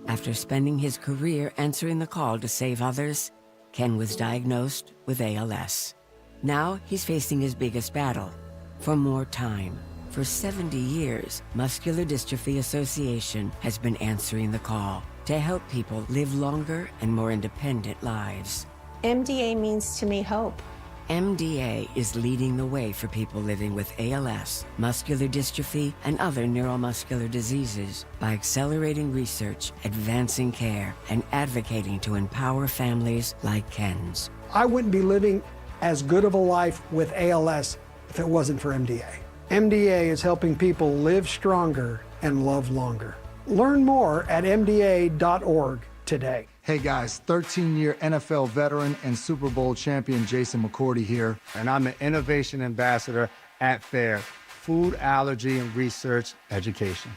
After spending his career answering the call to save others, Ken was diagnosed with ALS. Now he's facing his biggest battle, for more time. For 70 years, Muscular Dystrophy Association has been answering the call to help people live longer and more independent lives. MDA means to me hope. MDA is leading the way for people living with ALS, muscular dystrophy, and other neuromuscular diseases by accelerating research, advancing care, and advocating to empower families like Ken's. I wouldn't be living as good of a life with ALS if it wasn't for MDA. MDA is helping people live stronger and love longer. Learn more at MDA.org today. Hey guys, 13-year NFL veteran and Super Bowl champion Jason McCourty here, and I'm an innovation ambassador at FAIR, Food Allergy and Research Education.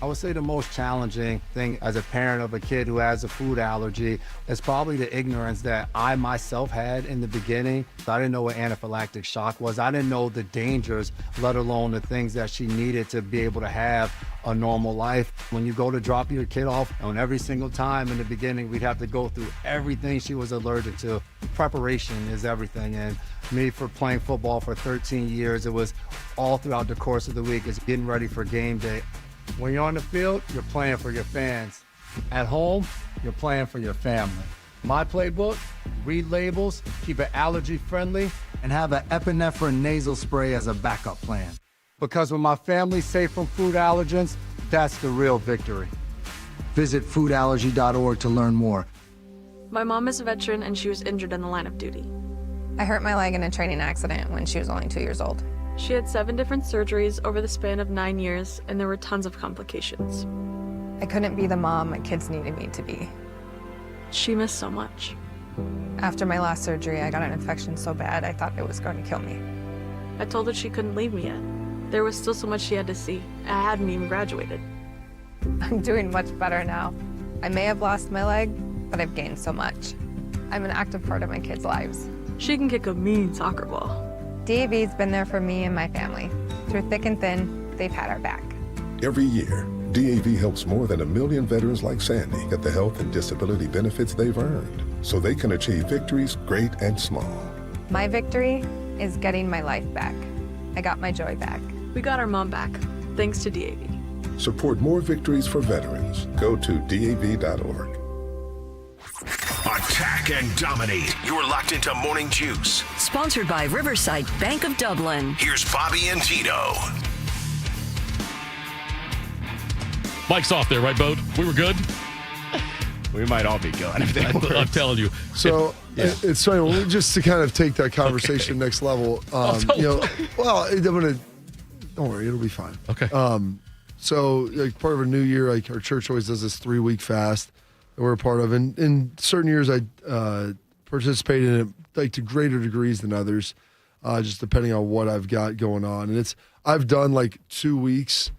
I would say the most challenging thing as a parent of a kid who has a food allergy is probably the ignorance that I myself had in the beginning. I didn't know what anaphylactic shock was. I didn't know the dangers, let alone the things that she needed to be able to have a normal life. When you go to drop your kid off, and every single time in the beginning, we'd have to go through everything she was allergic to. Preparation is everything. And me, for playing football for 13 years, it was all throughout the course of the week. It's getting ready for game day. When you're on the field, you're playing for your fans. At home, you're playing for your family. My playbook: read labels, keep it allergy friendly, and have an epinephrine nasal spray as a backup plan. Because when my family's safe from food allergens, that's the real victory. Visit foodallergy.org to learn more. My mom is a veteran and she was injured in the line of duty. I hurt my leg in a training accident when she was only 2 years old. She had 7 different surgeries over the span of 9 years, and there were tons of complications. I couldn't be the mom my kids needed me to be. She missed so much. After my last surgery, I got an infection so bad I thought it was going to kill me. I told her she couldn't leave me yet. There was still so much she had to see. I hadn't even graduated. I'm doing much better now. I may have lost my leg, but I've gained so much. I'm an active part of my kids' lives. She can kick a mean soccer ball. DAV's been there for me and my family. Through thick and thin, they've had our back. Every year, DAV helps more than 1 million veterans like Sandy get the health and disability benefits they've earned so they can achieve victories great and small. My victory is getting my life back. I got my joy back. We got our mom back, thanks to DAV. Support more victories for veterans. Go to DAV.org. Attack and dominate. You're locked into Morning Juice. Sponsored by Riverside Bank of Dublin. Here's Bobby and Tito. Mike's off there, right, Bode? We were good? We might all be going if they were. I'm telling you. So it's funny, just to kind of take that conversation next level. Well, I'm gonna, don't worry, it'll be fine. Okay. So like part of a new year, like our church always does this 3-week fast that we're a part of, and in certain years I participate in it like to greater degrees than others, just depending on what I've got going on. And I've done like 2 weeks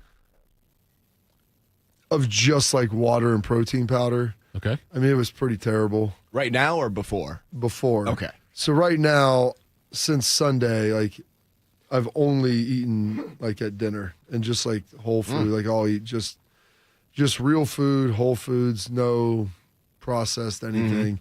of just like water and protein powder. Okay. I mean, it was pretty terrible. Right now or before? Before. Okay. So right now, since Sunday, like I've only eaten like at dinner and just like whole food. Like I'll eat just real food, whole foods, no processed anything.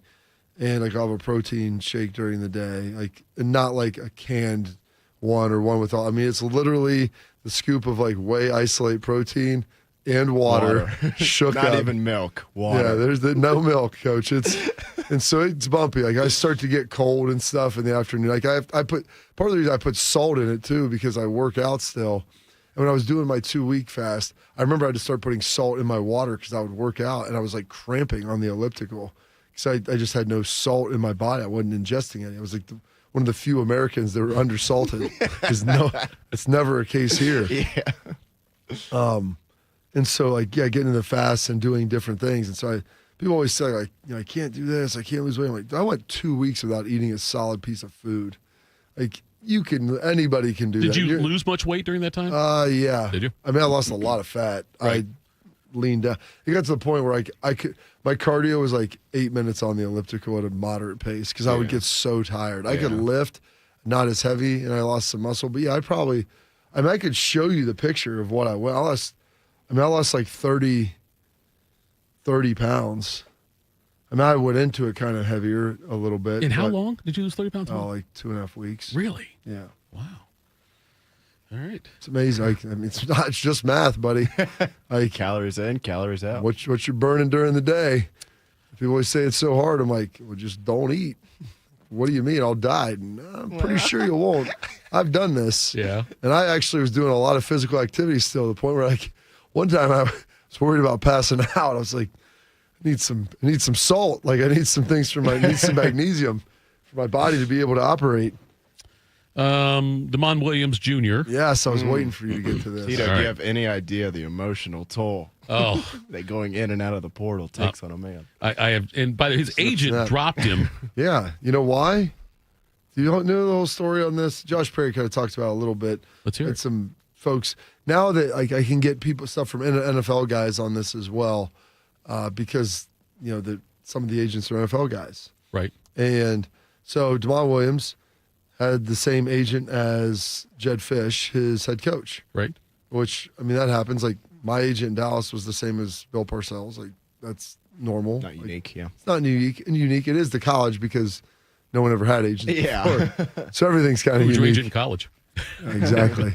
And like I'll have a protein shake during the day, like, and not like a canned one or one with all. I mean, it's literally the scoop of like whey isolate protein and water. Shook Not up. even milk. Water. Yeah, there's no milk, Coach. And so it's bumpy. Like I start to get cold and stuff in the afternoon. Like I put part of the reason I put salt in it too because I work out still. And when I was doing my 2-week fast, I remember I had to start putting salt in my water because I would work out and I was like cramping on the elliptical because I just had no salt in my body. I wasn't ingesting any. I was like one of the few Americans that were undersalted. It's never a case here. Yeah. And so, like, getting in the fast and doing different things. And so people always say, like, I can't do this. I can't lose weight. I'm like, I went 2 weeks without eating a solid piece of food. Like, anybody can do that. Did you lose much weight during that time? Yeah. Did you? I mean, I lost a lot of fat. Right. I leaned down. It got to the point where I could, my cardio was like 8 minutes on the elliptical at a moderate pace because I would get so tired. I could lift, not as heavy, and I lost some muscle. But yeah, I could show you the picture of what I went. I lost like 30 pounds. I mean, I went into it kind of heavier a little bit. In how long did you lose 30 pounds? Oh, like 2.5 weeks. Really? Yeah. Wow. All right. It's amazing. I mean, it's just math, buddy. Like calories in, calories out. What you're burning during the day. People always say it's so hard. I'm like, well, just don't eat. What do you mean? I'll die. No, I'm pretty sure you won't. I've done this. Yeah. And I actually was doing a lot of physical activity still to the point where like one time I was worried about passing out. I was like, I need some salt. Like I need some things need some magnesium for my body to be able to operate. Damon Williams Jr. Yes, I was waiting for you to get to this. Tito, do you have any idea the emotional toll? Oh, that going in and out of the portal takes on a man. I have, and by his agent dropped him. Yeah, you know why? Do you know the whole story on this? Josh Perry kind of talks about it a little bit. Let's hear it. Some folks now that I can get stuff from NFL guys on this as well, because some of the agents are NFL guys, right? And so Damon Williams had the same agent as Jed Fish, his head coach, right? Which I mean that happens. Like my agent in Dallas was the same as Bill Parcells. Like that's normal. Not unique, yeah. It's not unique. It is the college because no one ever had agents before. So everything's kind of unique. Who's your agent in college? Exactly.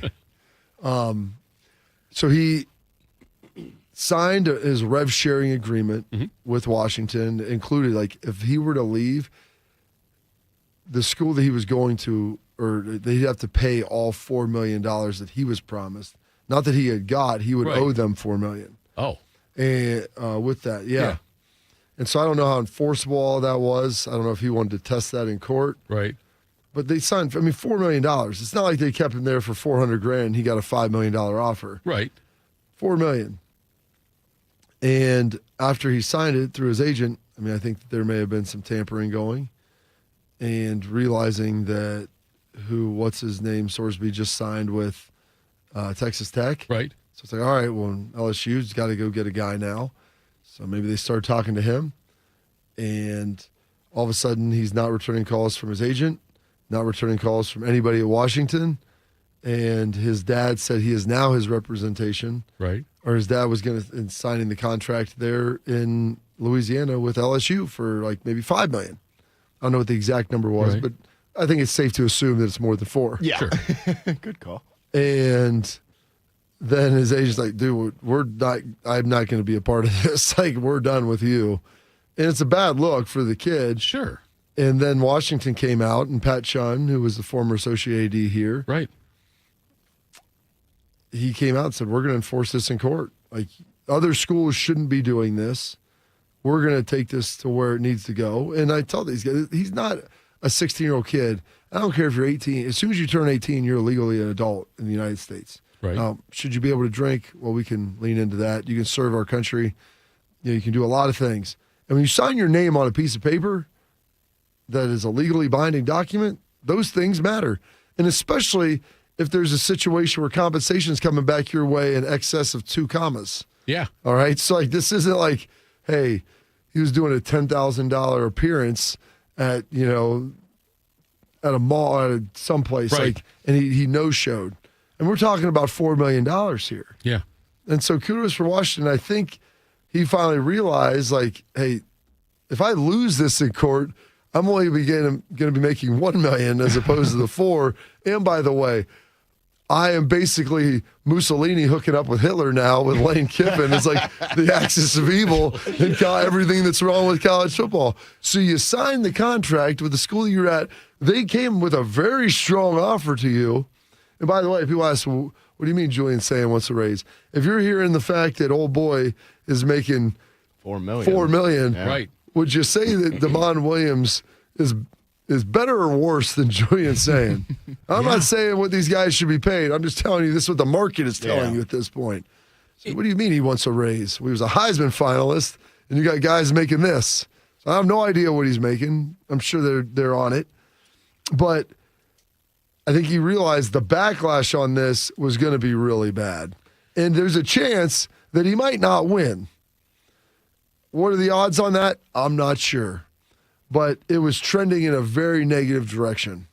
So he signed his rev sharing agreement with Washington, included like if he were to leave, the school that he was going to or they'd have to pay all $4 million that he was promised. Not that he had got, he would owe them $4 million. Oh. And with that, yeah. And so I don't know how enforceable all that was. I don't know if he wanted to test that in court. Right. But they signed, $4 million. It's not like they kept him there for $400,000 and he got a $5 million offer. Right. $4 million. And after he signed it through his agent, I think that there may have been some tampering going, and realizing that what's his name, Sorsby just signed with Texas Tech. Right. So it's like, all right, well, LSU's got to go get a guy now. So maybe they start talking to him, and all of a sudden he's not returning calls from his agent, not returning calls from anybody at Washington, and his dad said he is now his representation. Right. Or his dad was going to signing the contract there in Louisiana with LSU for like maybe $5 million. I don't know what the exact number was, but I think it's safe to assume that it's more than 4. Yeah. Sure. Good call. And then his agent's like, dude, I'm not going to be a part of this. Like, we're done with you. And it's a bad look for the kid. Sure. And then Washington came out, and Pat Chun, who was the former associate AD here. Right. He came out and said, we're going to enforce this in court. Like, other schools shouldn't be doing this. We're going to take this to where it needs to go. And I tell these guys, he's not a 16-year-old kid. I don't care if you're 18. As soon as you turn 18, you're legally an adult in the United States. Right. Should you be able to drink? Well, we can lean into that. You can serve our country. You can do a lot of things. And when you sign your name on a piece of paper that is a legally binding document, those things matter. And especially if there's a situation where compensation is coming back your way in excess of 2 commas. Yeah. All right. So like, this isn't like, hey, he was doing a $10,000 appearance at, at a mall, at someplace, right. and he no-showed. And we're talking about $4 million here. Yeah. And so kudos for Washington. I think he finally realized, like, hey, if I lose this in court, I'm only going to be making $1 million as opposed to the 4. And by the way, I am basically Mussolini hooking up with Hitler now with Lane Kiffin. It's like the axis of evil and everything that's wrong with college football. So you signed the contract with the school you're at. They came with a very strong offer to you. And by the way, people ask, well, what do you mean Julian saying wants a raise? If you're hearing the fact that old boy is making $4 million, $4 million, yeah. Right. Would you say that Damon Williams is better or worse than Julian saying? I'm not saying what these guys should be paid. I'm just telling you this is what the market is telling you at this point. So what do you mean he wants a raise? Well, he was a Heisman finalist, and you got guys making this. So I have no idea what he's making. I'm sure they're on it. But I think he realized the backlash on this was going to be really bad. And there's a chance that he might not win. What are the odds on that? I'm not sure. But it was trending in a very negative direction.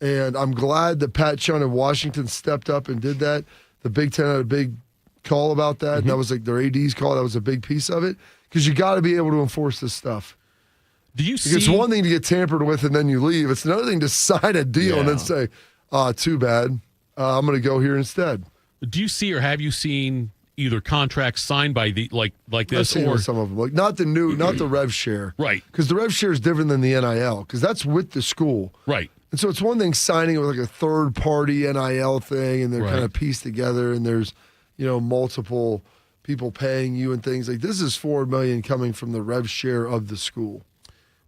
And I'm glad that Pat Chun of Washington stepped up and did that. The Big Ten had a big call about that. And that was like their AD's call. That was a big piece of it. Because you got to be able to enforce this stuff. Do you see? It's one thing to get tampered with and then you leave. It's another thing to sign a deal and then say, too bad. I'm going to go here instead. Do you see or have you seen either contracts signed by the like this, I've seen or some of them, like not the rev share, right? Because the rev share is different than the NIL, because that's with the school, right? And so it's one thing signing it with like a third party NIL thing, and they're kind of pieced together, and there's multiple people paying you and things like this. Is $4 million coming from the rev share of the school.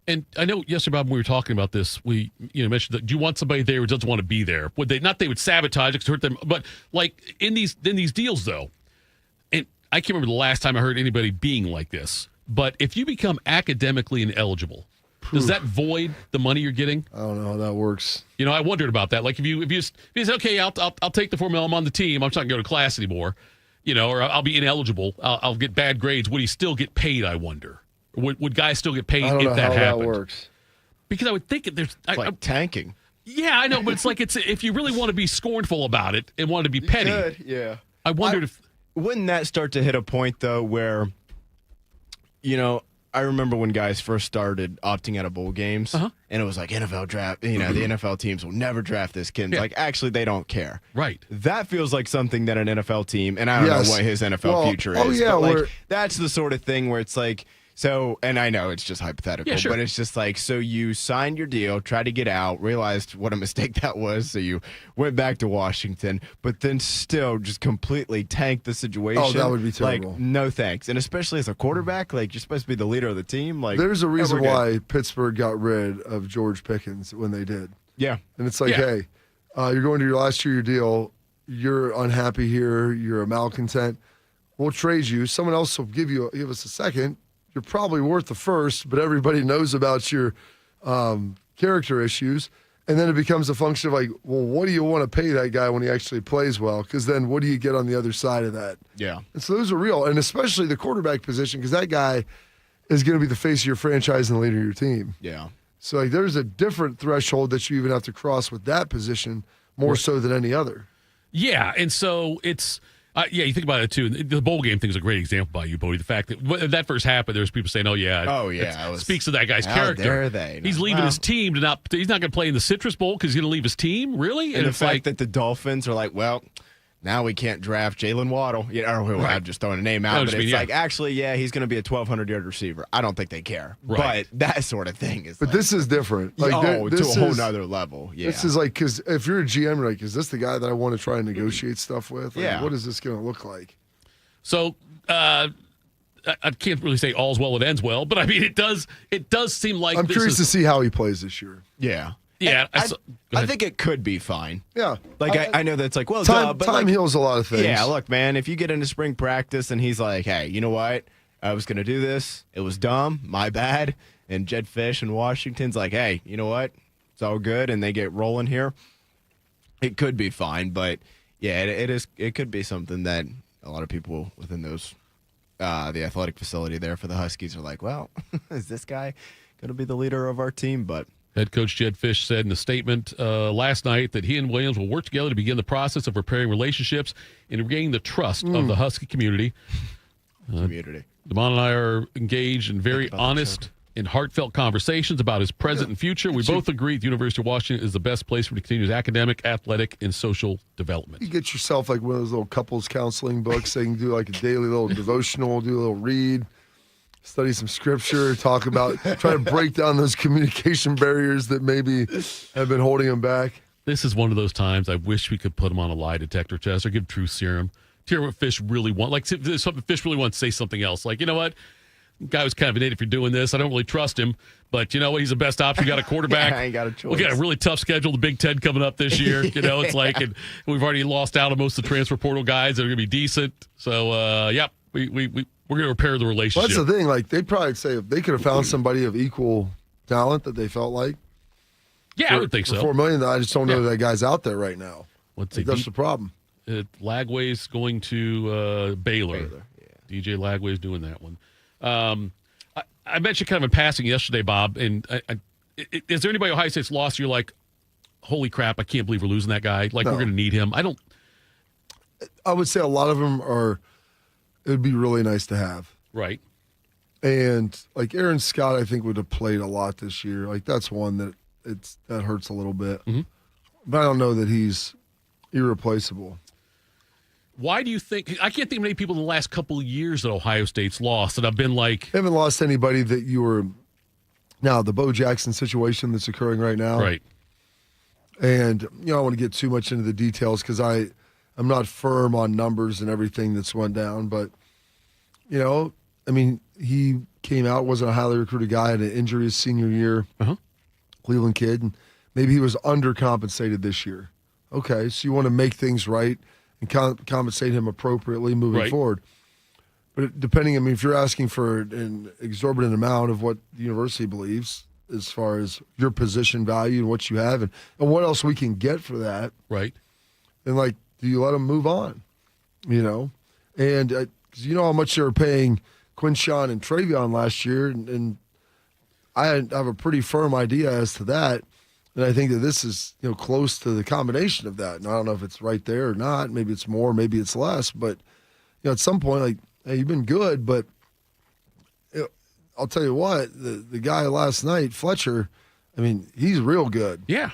And I know yesterday, Bob, when we were talking about this, we mentioned that do you want somebody there who doesn't want to be there? Would they not? They would sabotage it to hurt them. But like in these deals, though, and I can't remember the last time I heard anybody being like this. But if you become academically ineligible, does that void the money you're getting? I don't know how that works. I wondered about that. Like if you say, okay, I'll take the $4 million. I'm on the team. I'm not going to go to class anymore. Or I'll be ineligible. I'll get bad grades. Would he still get paid? I wonder. Would guys still get paid if that happened? That works. Because I would think there's like tanking. Yeah, I know, but it's like if you really want to be scornful about it and want to be petty. Yeah. I wondered if wouldn't that start to hit a point though where, I remember when guys first started opting out of bowl games, and it was like NFL draft. The NFL teams will never draft this kid. Like actually, they don't care. Right. That feels like something that an NFL team, and I don't know what his NFL future is. Oh yeah, but that's the sort of thing where it's like, So, and I know it's just hypothetical, Yeah, sure. but it's just like, so you signed your deal, tried to get out, realized what a mistake that was, so you went back to Washington, but then still just completely tanked the situation. Oh, that would be terrible. Like, no thanks. And especially as a quarterback, like, you're supposed to be the leader of the team. Like, there's a reason we're good. why Pittsburgh got rid of George Pickens when they did. Yeah. And it's like, hey, you're going to your last year of your deal. You're unhappy here. You're a malcontent. We'll trade you. Someone else will give us a second. You're probably worth the first, but everybody knows about your character issues. And then it becomes a function of like, well, what do you want to pay that guy when he actually plays well? Because then what do you get on the other side of that? Yeah. And so those are real. And especially the quarterback position, because that guy is going to be the face of your franchise and the leader of your team. Yeah. So like, there's a different threshold that you even have to cross with that position more so than any other. Yeah, and so it's you think about it too. The bowl game thing is a great example by you, Bodie. The fact that when that first happened, there's people saying, it speaks to that guy's character. Dare they? He's leaving his team to he's not going to play in the Citrus Bowl because he's going to leave his team. Really? And the fact that the Dolphins are like, well, now we can't draft Jalen Waddle. I'm just throwing a name out, but it's like, actually, he's going to be a 1,200-yard receiver. I don't think they care. Right. But that sort of thing is. But this is different. Like, to a whole nother level. Yeah. This is like, because if you're a GM, you're like, is this the guy that I want to try and negotiate stuff with? Like, what is this going to look like? So I can't really say all's well that ends well, but I mean, it does seem like I'm curious to see how he plays this year. Yeah. Yeah, I think it could be fine. Yeah. Like, I know that's like, well, time but like, heals a lot of things. Yeah, look, man, if you get into spring practice and he's like, hey, you know what? I was going to do this. It was dumb. My bad. And Jed Fish in Washington's like, hey, you know what? It's all good. And they get rolling here. It could be fine. But, yeah, it could be something that a lot of people within those the athletic facility there for the Huskies are like, well, is this guy going to be the leader of our team? But head coach Jed Fish said in a statement last night that he and Williams will work together to begin the process of repairing relationships and regaining the trust of the Husky community. Damon and I are engaged in very honest and heartfelt conversations about his present and future. We both agree the University of Washington is the best place for him to continue his academic, athletic, and social development. You get yourself like one of those little couples counseling books so you can do like a daily little devotional, do a little read, study some scripture, talk about, try to break down those communication barriers that maybe have been holding him back. This is one of those times I wish we could put him on a lie detector test or give truth serum. To hear what Fish really wants. Like, something Fish really wants to say something else. Like, you know what? Guy was kind of an idiot for doing this. I don't really trust him. But you know what? He's the best option. We got a quarterback. I ain't got a choice. We got a really tough schedule. The Big Ten coming up this year. You know, it's like, and we've already lost out on most of the transfer portal guys that are going to be decent. So, we're going to repair the relationship. Well, that's the thing. Like, they'd probably say if they could have found somebody of equal talent that they felt like. Yeah, I would think so. For $4 million, I just don't know that guy's out there right now. That's the problem. Lagway's going to Baylor. DJ Lagway's doing that one. I mentioned kind of in passing yesterday, Bob, and is there anybody Ohio State's lost you're like, holy crap, I can't believe we're losing that guy? Like, we're going to need him. I would say a lot of them it would be really nice to have. Right. And like Aaron Scott, I think would have played a lot this year. Like, that's one that hurts a little bit. Mm-hmm. But I don't know that he's irreplaceable. Why do you think – I can't think of many people in the last couple of years that Ohio State's lost that I've been like – They haven't lost anybody that you were – now, the Bo Jackson situation that's occurring right now. Right. And, I don't want to get too much into the details because I'm not firm on numbers and everything that's went down. But, he came out, wasn't a highly recruited guy, had an injury his senior year, Cleveland kid, and maybe he was undercompensated this year. Okay, so you want to make things right and compensate him appropriately moving forward. But depending, if you're asking for an exorbitant amount of what the university believes as far as your position value and what you have and what else we can get for that. Right. And, do you let him move on? And because you know how much they were paying Quinshawn and Travion last year, and I have a pretty firm idea as to that. And I think that this is, close to the combination of that. And I don't know if it's right there or not. Maybe it's more, maybe it's less. But, at some point, hey, you've been good, but I'll tell you what, the guy last night, Fletcher, he's real good. Yeah.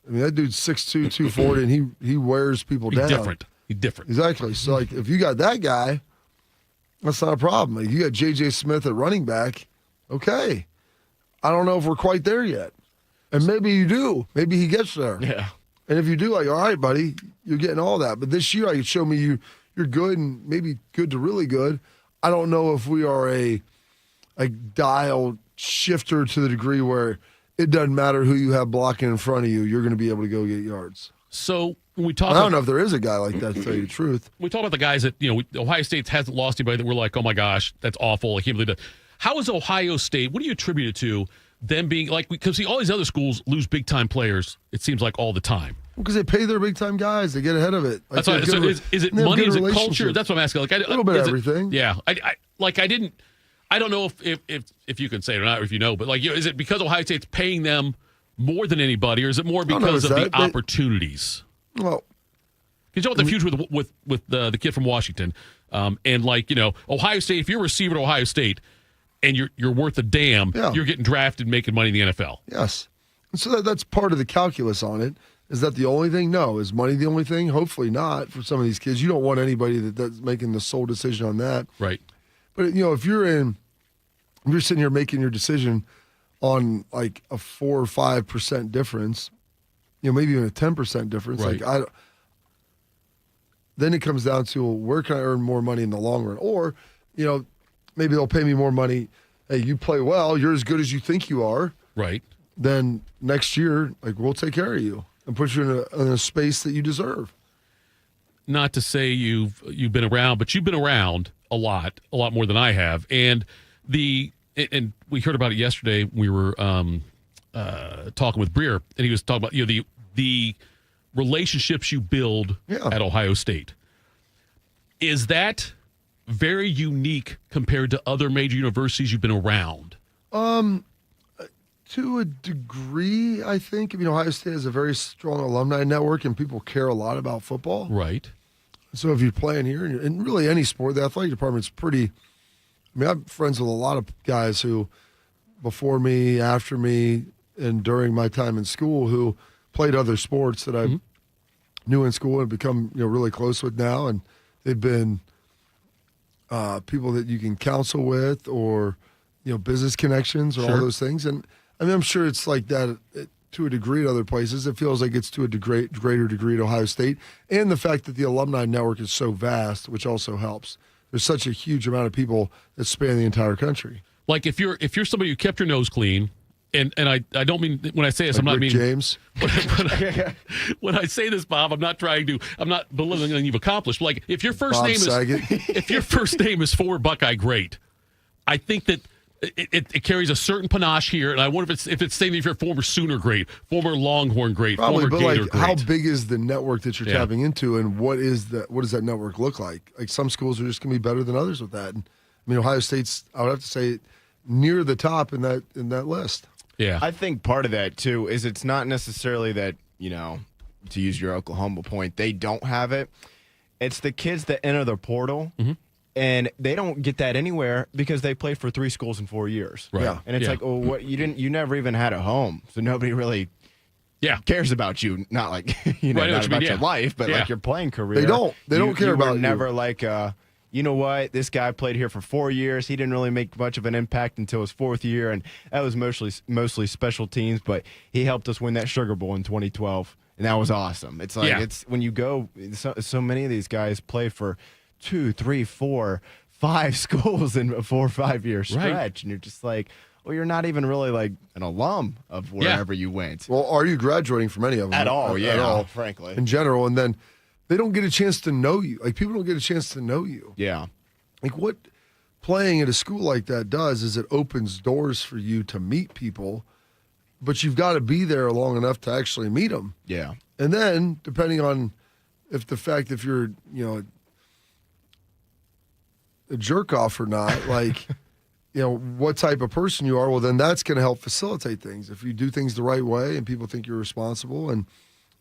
That dude's 6'2", 240, and he wears people down. He's different. Exactly. So, if you got that guy, that's not a problem. You got J.J. Smith at running back. Okay. I don't know if we're quite there yet. And maybe you do. Maybe he gets there. Yeah. And if you do, like, all right, buddy, you're getting all that. But this year, I could show me you're good and maybe good to really good. I don't know if we are a dial shifter to the degree where it doesn't matter who you have blocking in front of you, you're going to be able to go get yards. So when we talk, I don't know if there is a guy like that, to tell you the truth. We talk about the guys that, Ohio State hasn't lost anybody that we're like, oh my gosh, that's awful. I can't believe that. How is Ohio State, what do you attribute it to, them being like, because see, all these other schools lose big time players, it seems like all the time. Because they pay their big time guys, they get ahead of it. Like, That's why, so is it money? Is it culture? That's what I'm asking. Like, a little bit of everything. I don't know if you can say it or not, or if you know, but like, is it because Ohio State's paying them more than anybody, or is it more because of the opportunities? Well, because you know what the future with the kid from Washington, and like Ohio State. If you're a receiver at Ohio State and you're worth a damn, you're getting drafted, making money in the NFL. Yes, and so that's part of the calculus on it. Is that the only thing? No. Is money the only thing? Hopefully not for some of these kids. You don't want anybody that's making the sole decision on that. Right. But if you're sitting here making your decision on like a 4 or 5% difference, maybe even a 10% difference, right. Then it comes down to where can I earn more money in the long run? Or, maybe they'll pay me more money. Hey, you play well, you're as good as you think you are. Right. Then next year, we'll take care of you and put you in a space that you deserve. Not to say you've been around, but you've been around a lot more than I have. And and we heard about it yesterday. We were talking with Breer, and he was talking about the relationships you build at Ohio State. Is that very unique compared to other major universities you've been around? To a degree, I think. Ohio State has a very strong alumni network, and people care a lot about football. Right. So if you're playing here, and really any sport, the athletic department's pretty. I'm friends with a lot of guys who, before me, after me, and during my time in school, who played other sports that I knew in school and become really close with now, and they've been people that you can counsel with, or business connections, or all those things. And I'm sure it's like that to a degree at other places. It feels like it's to a greater degree at Ohio State, and the fact that the alumni network is so vast, which also helps. There's such a huge amount of people that span the entire country. Like if you're somebody who kept your nose clean, and I don't mean when I say this, like I'm not Rick meaning James. When I say this, Bob, I'm not belittling anything you've accomplished. But like if your first name is former Buckeye great, I think that it carries a certain panache here, and I wonder if it's saying if you're a former Sooner great, former Longhorn great, probably, former but Gator like great. how big is the network that you're tapping into, and what does that network look like? Like some schools are just going to be better than others with that. And Ohio State's, I would have to say, near the top in that list. Yeah, I think part of that too is it's not necessarily that to use your Oklahoma point, they don't have it. It's the kids that enter the portal. Mm-hmm. And they don't get that anywhere because they played for 3 schools in 4 years. Right. Yeah. And it's like, oh, what you never even had a home, so nobody really cares about you. Not like not about your life, but like your playing career. They don't care about you. Never like you know what, this guy played here for 4 years. He didn't really make much of an impact until his 4th year, and that was mostly special teams. But he helped us win that Sugar Bowl in 2012, and that was awesome. It's like it's when you go. So many of these guys play for 2, 3, 4, 5 schools in a 4 or 5 year stretch, and you're just like, well, you're not even really like an alum of wherever you went. Well, are you graduating from any of them at all? At all, frankly, in general, and then they don't get a chance to know you. Like people don't get a chance to know you. Yeah, like what playing at a school like that does is it opens doors for you to meet people, but you've got to be there long enough to actually meet them. Yeah, and then depending on if you're a jerk off or not, like, what type of person you are, well, then that's going to help facilitate things. If you do things the right way and people think you're responsible and,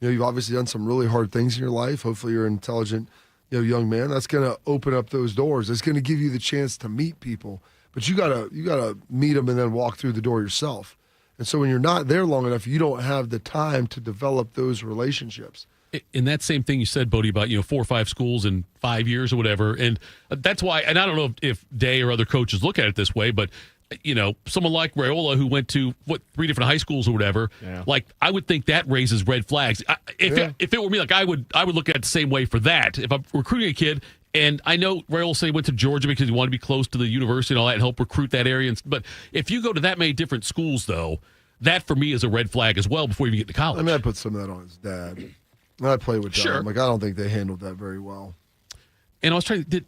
you've obviously done some really hard things in your life. Hopefully you're an intelligent, young man. That's going to open up those doors. It's going to give you the chance to meet people, but you gotta meet them and then walk through the door yourself. And so when you're not there long enough, you don't have the time to develop those relationships. In that same thing you said, Bodie, about 4 or 5 schools in 5 years or whatever, and that's why. And I don't know if Day or other coaches look at it this way, but someone like Raiola who went to 3 different high schools or whatever, like I would think that raises red flags. If it were me, like I would look at it the same way for that. If I'm recruiting a kid, and I know Raiola said he went to Georgia because he wanted to be close to the university and all that and help recruit that area. But if you go to that many different schools, though, that for me is a red flag as well before you even get to college. I mean, I put some of that on his dad. I play with John. Sure. Like, I don't think they handled that very well. And I was trying to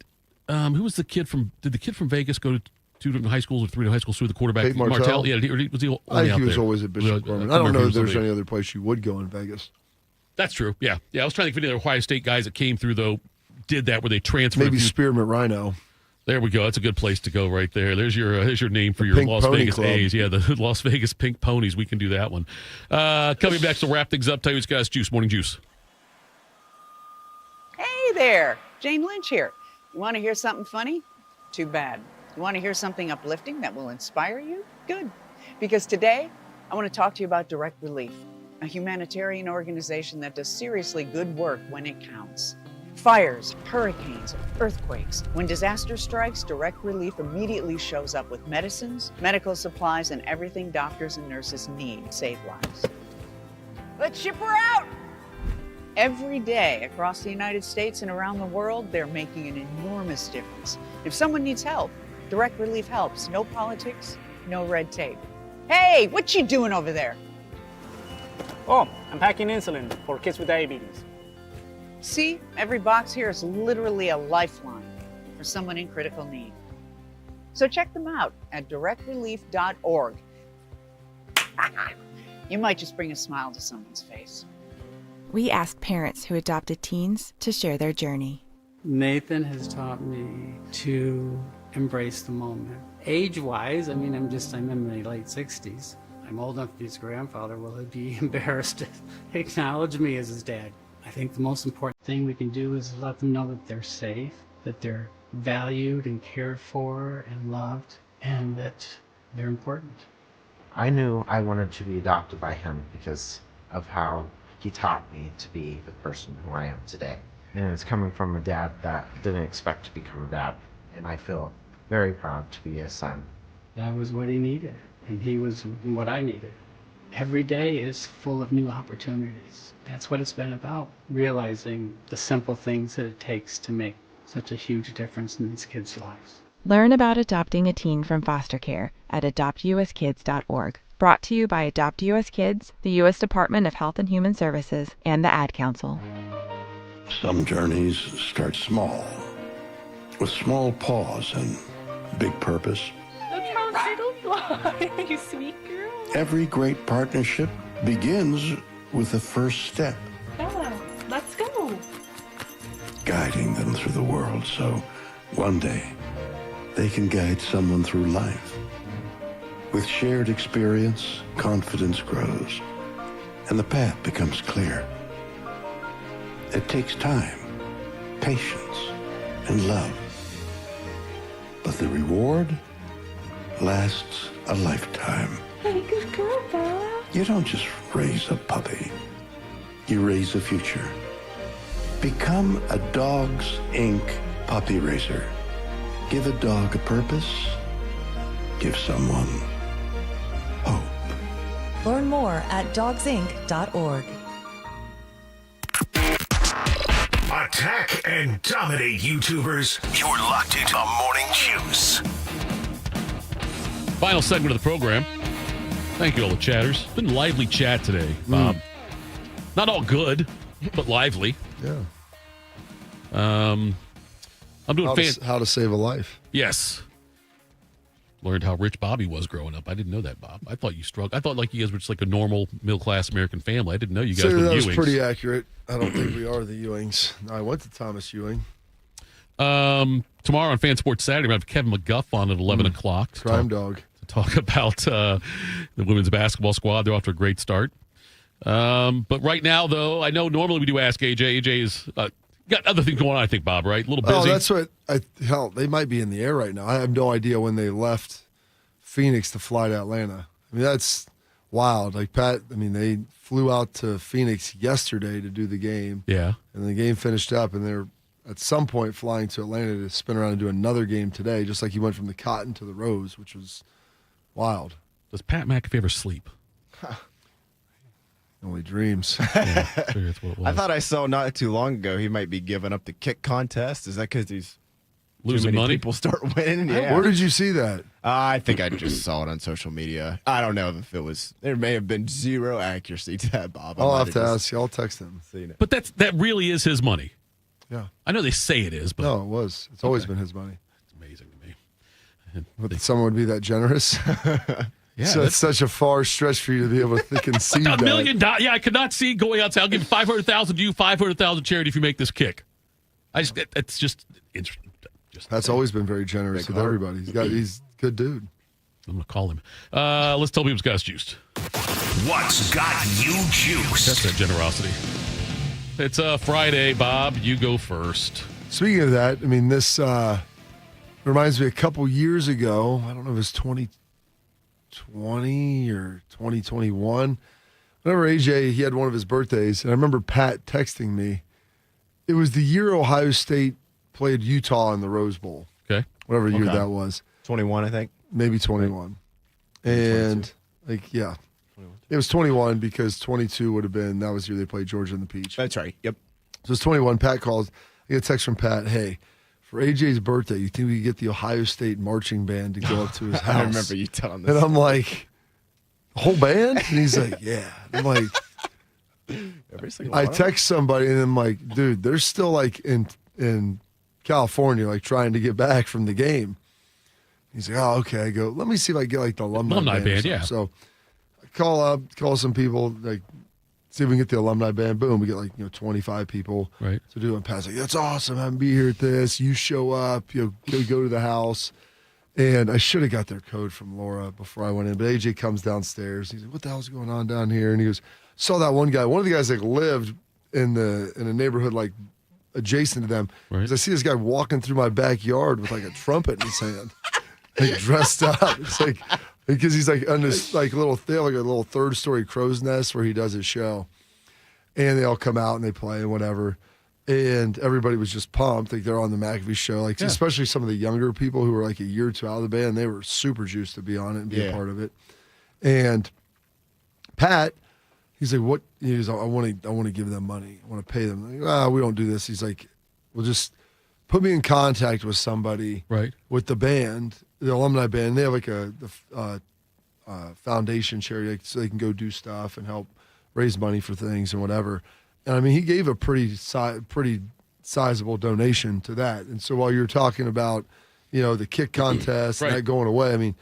who was the kid from? Did the kid from Vegas go to 2 different high schools or 3 different high schools through the quarterback? Peyton Martell? Yeah, was he only I think out he was there? always at Bishop Gorman. I don't know if there's any other place you would go in Vegas. That's true. Yeah. I was trying to think of any other Ohio State guys that came through, though, did that where they transferred. Maybe Spearmint Rhino. There we go. That's a good place to go right there. There's your name for The your Pink Las Pony Vegas Club. A's. Yeah, the Las Vegas Pink Ponies. We can do that one. Coming back to wrap things up, tell you what's got us juice. Morning juice. Hey there, Jane Lynch here. You want to hear something funny? Too bad. You want to hear something uplifting that will inspire you? Good. Because today, I want to talk to you about Direct Relief, a humanitarian organization that does seriously good work when it counts. Fires, hurricanes, earthquakes. When disaster strikes, Direct Relief immediately shows up with medicines, medical supplies, and everything doctors and nurses need to save lives. Let's ship her out! Every day across the United States and around the world, they're making an enormous difference. If someone needs help, Direct Relief helps. No politics, no red tape. Hey, what you doing over there? Oh, I'm packing insulin for kids with diabetes. See, every box here is literally a lifeline for someone in critical need. So check them out at directrelief.org. You might just bring a smile to someone's face. We asked parents who adopted teens to share their journey. Nathan has taught me to embrace the moment. Age-wise, I'm in my late 60s. I'm old enough to be his grandfather. Will he be embarrassed to acknowledge me as his dad? I think the most important thing we can do is let them know that they're safe, that they're valued and cared for and loved, and that they're important. I knew I wanted to be adopted by him because of how he taught me to be the person who I am today. And it's coming from a dad that didn't expect to become a dad. And I feel very proud to be his son. That was what he needed, and he was what I needed. Every day is full of new opportunities. That's what it's been about, realizing the simple things that it takes to make such a huge difference in these kids' lives. Learn about adopting a teen from foster care at adoptuskids.org. Brought to you by Adopt US Kids, the U.S. Department of Health and Human Services, and the Ad Council. Some journeys start small, with small pause and big purpose. Look how little fly, you sweet girl. Every great partnership begins with the first step, Bella, let's go. guiding them through the world so one day they can guide someone through life. With shared experience, confidence grows, and the path becomes clear. It takes time, patience, and love. But the reward lasts a lifetime. Hey, good girl, Bella. You don't just raise a puppy. You raise a future. Become a Dogs Inc. puppy raiser. Give a dog a purpose. Give someone hope. Learn more at dogsinc.org. Attack and dominate, YouTubers. You're locked into Morning Juice. Final segment of the program. Thank you, all the chatters. Been a lively chat today, Bob. Not all good, but lively. Yeah. I'm doing how to save a life. Yes. Learned how rich Bobby was growing up. I didn't know that, Bob. I thought you struggled. I thought like you guys were just like a normal middle-class American family. I didn't know you guys were the That was Ewings. pretty accurate. I don't think we are the Ewings. No, I went to Thomas Ewing. Tomorrow on Fan Sports Saturday, we have Kevin McGuff on at 11 o'clock. Crime Dog. To talk about the women's basketball squad. They're off to a great start. But right now, though, I know normally we do Ask AJ. AJ is got other things going on, I think, Bob, right? A little busy. Oh, that's what they might be in the air right now. I have no idea when they left Phoenix to fly to Atlanta. I mean, that's wild. Like Pat, they flew out to Phoenix yesterday to do the game. Yeah. And the game finished up, and they're at some point flying to Atlanta to spin around and do another game today, just like he went from the Cotton to the Rose, which was Wild. Does Pat McAfee ever sleep? Only dreams. Yeah, I figured that's what it was. I thought I saw not too long ago he might be giving up the kick contest. Is that because he's losing too many money? People start winning. Yeah. Where did you see that? I think I just saw it on social media. I don't know if it was. There may have been zero accuracy to that, Bob. I'll have to ask you. I'll text him. But that really is his money. Yeah. I know they say it is, but No, it was. It's always been his money. it's amazing to me. But someone would be that generous. Yeah, So it's such a far stretch for you to be able to conceive that. $1 million. Yeah, I could not see going out and say, I'll give $500,000 to you, $500,000 charity if you make this kick. It's just interesting. That's always been very generous with everybody. He's a good dude. I'm gonna call him. Let's tell people what's got us juiced. What's got you juiced? That's that generosity. It's Friday, Bob. You go first. Speaking of that, I mean, this reminds me a couple years ago. I don't know if it was 2020 or 2021. Whenever AJ, he had one of his birthdays, and I remember Pat texting me. It was the year Ohio State played Utah in the Rose Bowl. Okay. Whatever year that was. 21, I think. Maybe 21. And, it was 21 because 22 would have been, that was the year they played Georgia in the Peach. That's right. Yep. So it's 21. Pat calls. I get a text from Pat. Hey, for AJ's birthday, you think we could get the Ohio State marching band to go up to his house? I remember you telling this. And I'm like, whole band? And he's like, yeah. I'm like, I text somebody and I'm like, dude, they're still like in California, like trying to get back from the game. He's like, oh, okay. I go, let me see if I get like the alumni band. Yeah. So I call some people, like, see if we can get the alumni band. Boom, we get like 25 people right to do it. And Pat's like, that's awesome. I'm be here at this. You show up. Go to the house. And I should have got their code from Laura before I went in. But AJ comes downstairs. He's like, what the hell's going on down here? And he goes, saw that one guy. One of the guys like lived in a neighborhood like adjacent to them. Right. I see this guy walking through my backyard with like a trumpet in his hand, like dressed up. It's like because he's like on this like little like a little 3rd-story crow's nest where he does his show, and they all come out and they play and whatever, and everybody was just pumped. Like they're on the McAfee show, like especially some of the younger people who were like a year or two out of the band. They were super juiced to be on it and be a part of it. And Pat, he's like, "What?" He's like, I want to give them money. I want to pay them. Like, we don't do this. He's like, "Well, just put me in contact with somebody, right? With the band, the alumni band. They have like a foundation charity, so they can go do stuff and help raise money for things and whatever." And I mean, he gave a pretty sizable donation to that. And so while you're talking about, the kick contest and that going away, I mean,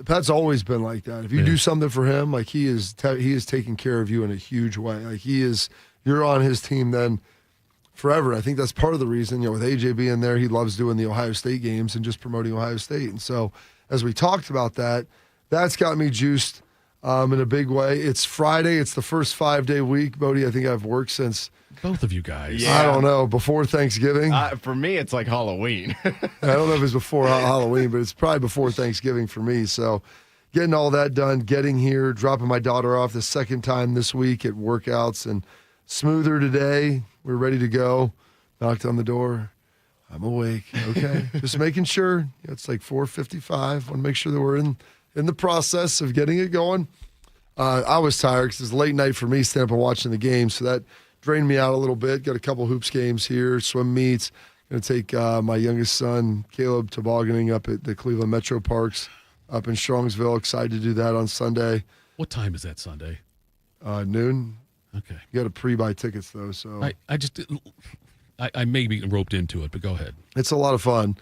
Pat's always been like that. If you do something for him, like he is taking care of you in a huge way. Like you're on his team then forever. I think that's part of the reason, with AJ being there, he loves doing the Ohio State games and just promoting Ohio State. And so as we talked about that's got me juiced in a big way. It's Friday. It's the first 5-day week. Bodie, I think I've worked since. Both of you guys. Yeah. I don't know, before Thanksgiving. For me, it's like Halloween. I don't know if it's before Halloween, but it's probably before Thanksgiving for me. So getting all that done, getting here, dropping my daughter off the second time this week at workouts, and smoother today. We're ready to go. Knocked on the door. I'm awake. Okay. Just making sure. It's like 4:55. Want to make sure that we're in the process of getting it going. I was tired because it's a late night for me standing up and watching the game, so that drained me out a little bit. Got a couple hoops games here, swim meets. Going to take my youngest son, Caleb, tobogganing up at the Cleveland Metro Parks up in Strongsville. Excited to do that on Sunday. What time is that Sunday? Noon. Okay. You got to pre-buy tickets, though. So I may be roped into it, but go ahead. It's a lot of fun.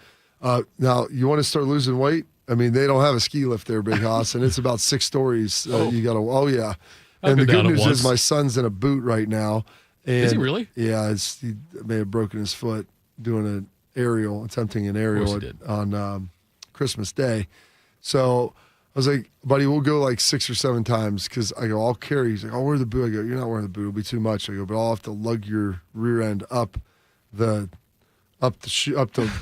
Now, you want to start losing weight? I mean, they don't have a ski lift there, Big Hoss, and it's about 6 stories. You got to, yeah. I've And the been good down it news is once. my son's in a boot right now. And Is he really? Yeah, he may have broken his foot doing attempting an aerial on Christmas Day. So I was like, buddy, we'll go like 6 or 7 times because I go, I'll carry. He's like, I'll wear the boot. I go, you're not wearing the boot. It'll be too much. I go, but I'll have to lug your rear end up the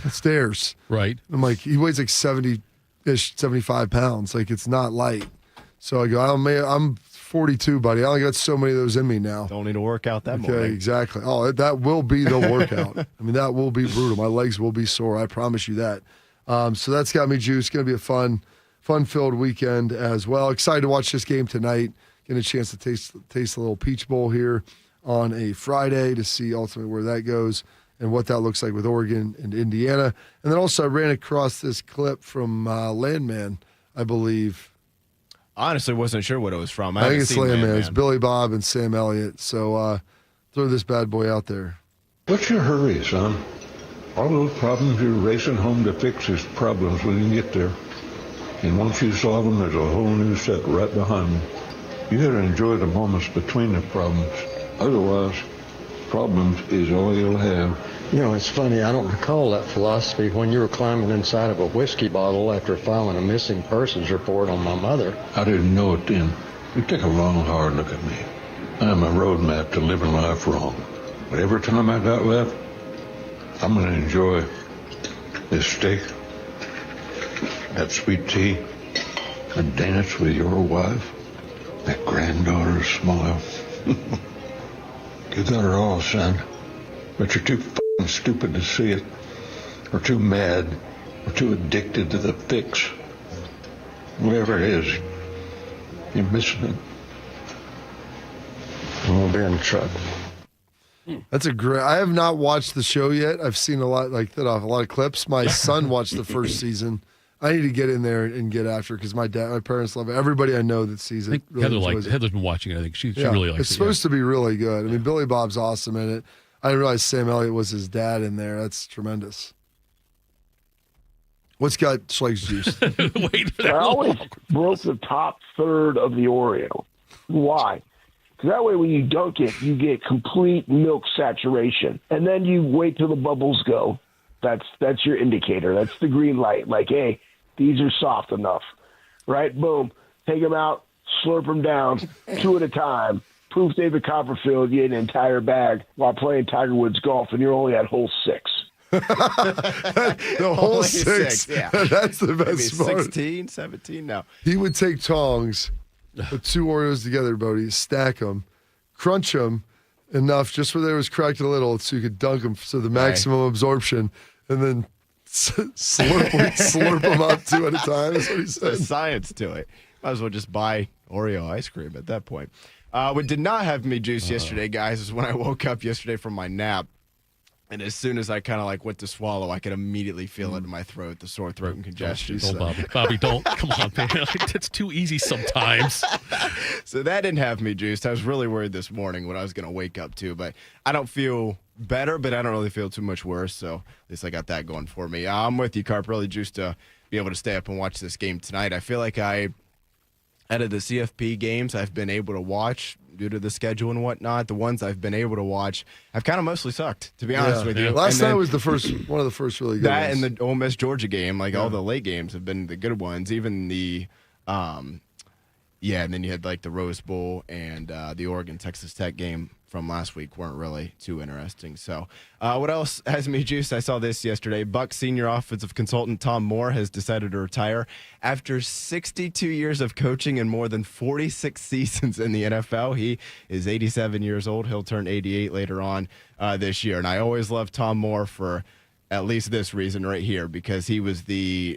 stairs. Right. I'm like, he weighs like 70-ish, 75 pounds. Like, it's not light. So I go, I'm 42, buddy. I only got so many of those in me now. Don't need to work out that morning. Okay, exactly. Oh, that will be the workout. I mean, that will be brutal. My legs will be sore. I promise you that. So that's got me juiced. Going to be a fun fun-filled weekend as well. Excited to watch this game tonight. Getting a chance to taste a little Peach Bowl here on a Friday to see ultimately where that goes and what that looks like with Oregon and Indiana. And then also I ran across this clip from Landman, I believe. Honestly, wasn't sure what it was from. I think it's Landman. It's Billy Bob and Sam Elliott. So throw this bad boy out there. What's your hurry, son? All those problems you're racing home to fix is problems when you get there. And once you solve them, there's a whole new set right behind them. You got to enjoy the moments between the problems. Otherwise, problems is all you'll have. You know, it's funny, I don't recall that philosophy when you were climbing inside of a whiskey bottle after filing a missing persons report on my mother. I didn't know it then. You take a long, hard look at me. I'm a roadmap to living life wrong. But every time I got left, I'm going to enjoy this steak, that sweet tea, a dance with your wife, that granddaughter's smile. You got her all, son, but you're too f***ing stupid to see it, or too mad, or too addicted to the fix. Whatever it is, you're missing it. We'll be in trouble. That's a great. I have not watched the show yet. I've seen a lot like that off a lot of clips. My son watched the first season. I need to get in there and get after because my parents love it. Everybody I know that sees it really enjoys it. Heather's been watching it. I think she really likes it. It's supposed to be really good. I mean, Billy Bob's awesome in it. I didn't realize Sam Elliott was his dad in there. That's tremendous. What's got Schleik's juice? Wait for that. I always broke the top third of the Oreo. Why? Because that way when you dunk it, you get complete milk saturation. And then you wait till the bubbles go. That's your indicator. That's the green light. Like, hey, these are soft enough. Right? Boom. Take them out. Slurp them down 2 at a time. Proof David Copperfield, you ate an entire bag while playing Tiger Woods golf, and you're only at hole 6. The whole Only 6. Yeah. That's the Maybe best part. 16, 17 now. He would take tongs, put 2 Oreos together, Bodie, stack them, crunch them enough just where they was cracked a little so you could dunk them so the maximum absorption, and then slurp them up 2 at a time. That's what he said. There's science to it. Might as well just buy Oreo ice cream at that point. What did not have me juice yesterday, guys, is when I woke up yesterday from my nap. And as soon as I kind of like went to swallow, I could immediately feel it in my throat, the sore throat and congestion. Bobby, don't. Come on, man. It's too easy sometimes. So that didn't have me juiced. I was really worried this morning what I was going to wake up to. But I don't feel better, but I don't really feel too much worse. So at least I got that going for me. I'm with you, Carp. Really juiced to be able to stay up and watch this game tonight. I feel like out of the CFP games I've been able to watch due to the schedule and whatnot, the ones I've been able to watch, I've kind of mostly sucked, to be honest with you. Last night was one of the first really good ones. That and the Ole Miss Georgia game, all the late games have been the good ones. Even the, and then you had like the Rose Bowl and the Oregon Texas Tech game from last week weren't really too interesting. So what else has me juiced? I saw this yesterday. Bucs senior offensive consultant Tom Moore has decided to retire after 62 years of coaching and more than 46 seasons in the NFL. He is 87 years old. He'll turn 88 later on this year. And I always loved Tom Moore for at least this reason right here, because he was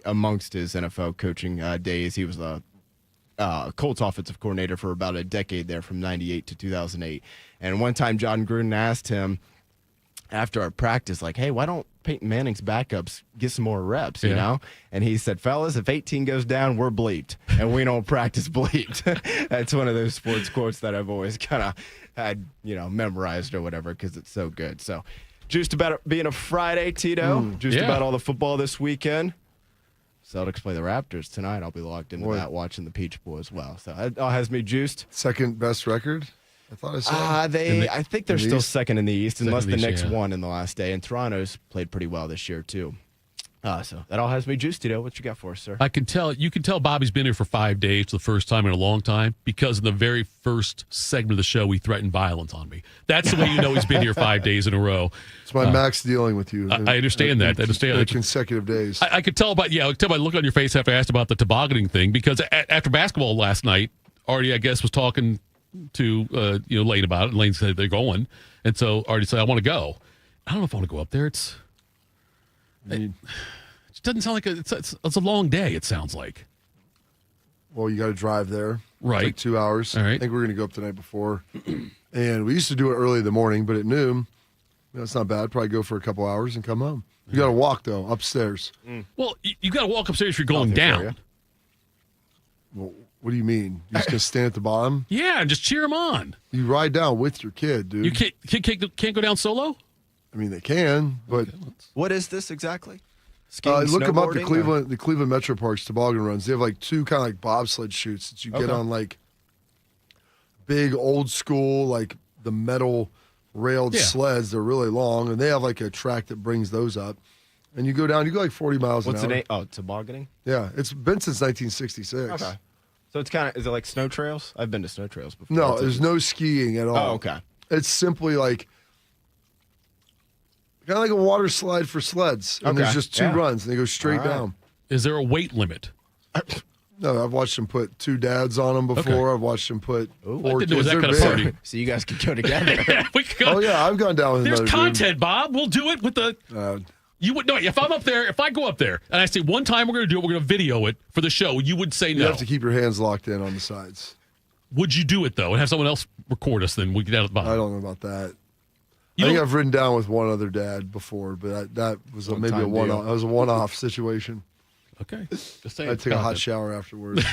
amongst his NFL coaching days, he was a Colts offensive coordinator for about a decade there from 98 to 2008. And one time John Gruden asked him after our practice, like, hey, why don't Peyton Manning's backups get some more reps, you know? And he said, fellas, if 18 goes down, we're bleeped. And we don't practice bleeped. That's one of those sports quotes that I've always kind of had, memorized or whatever because it's so good. So juiced about it being a Friday, Tito. Juiced about all the football this weekend. Celtics play the Raptors tonight. I'll be locked into that, watching the Peach Bowl as well. So it all has me juiced. Second best record, I thought I saw. I think they're still second in the East, unless the Knicks won in the last day. And Toronto's played pretty well this year too. So that all has me juiced, Tito. What you got for us, sir? You can tell Bobby's been here for 5 days for the first time in a long time, because in the very first segment of the show, he threatened violence on me. That's the way you know he's been here 5 days in a row. It's my max dealing with you. I understand that. I understand that. Consecutive days. I could tell by the look on your face after I asked about the tobogganing thing, because after basketball last night, Artie, I guess, was talking to Lane about it, and Lane said they're going, and so Artie said, I want to go. I don't know if I want to go up there. It doesn't sound like it's a long day, it sounds like. Well, you got to drive there. Right. It's like 2 hours. All right. I think we're going to go up the night before. And we used to do it early in the morning, but at noon, it's not bad. Probably go for a couple hours and come home. You got to walk, though, upstairs. Well, you got to walk upstairs if you're going down. Well, what do you mean? You're just going to stand at the bottom? Yeah, and just cheer them on. You ride down with your kid, dude. You can't go down solo? I mean, they can, but... What is this exactly? Look them up, the snowboarding, Cleveland Metro Parks toboggan runs. They have like two kind of like bobsled chutes that you get on like big old school, like the metal railed sleds. They're really long, and they have like a track that brings those up. And you go down, you go like 40 miles What's an the hour. name? Oh, tobogganing? Yeah, it's been since 1966. Okay. So it's kind of, is it like snow trails? I've been to snow trails before. No, there's no skiing at all. Oh, okay. It's simply like kind of like a water slide for sleds. And there's just two runs, and they go straight down. Is there a weight limit? No, I've watched them put two dads on them before. Okay. I've watched them put I four didn't know it was kids. that They're kind of big. party. So you guys could go together. Yeah, we could go. Oh, yeah, I've gone down with There's another content, Bob. We'll do it with the... You would no. If I'm up there, if I go up there and I say one time we're going to do it, we're going to video it for the show. You would say no. You have to keep your hands locked in on the sides. Would you do it though, and have someone else record us? Then we get out of the bottom. I don't know about that. I think I've ridden down with one other dad before, but that was maybe a one-off. That was a one-off situation. Okay, just saying. I took a hot shower afterwards.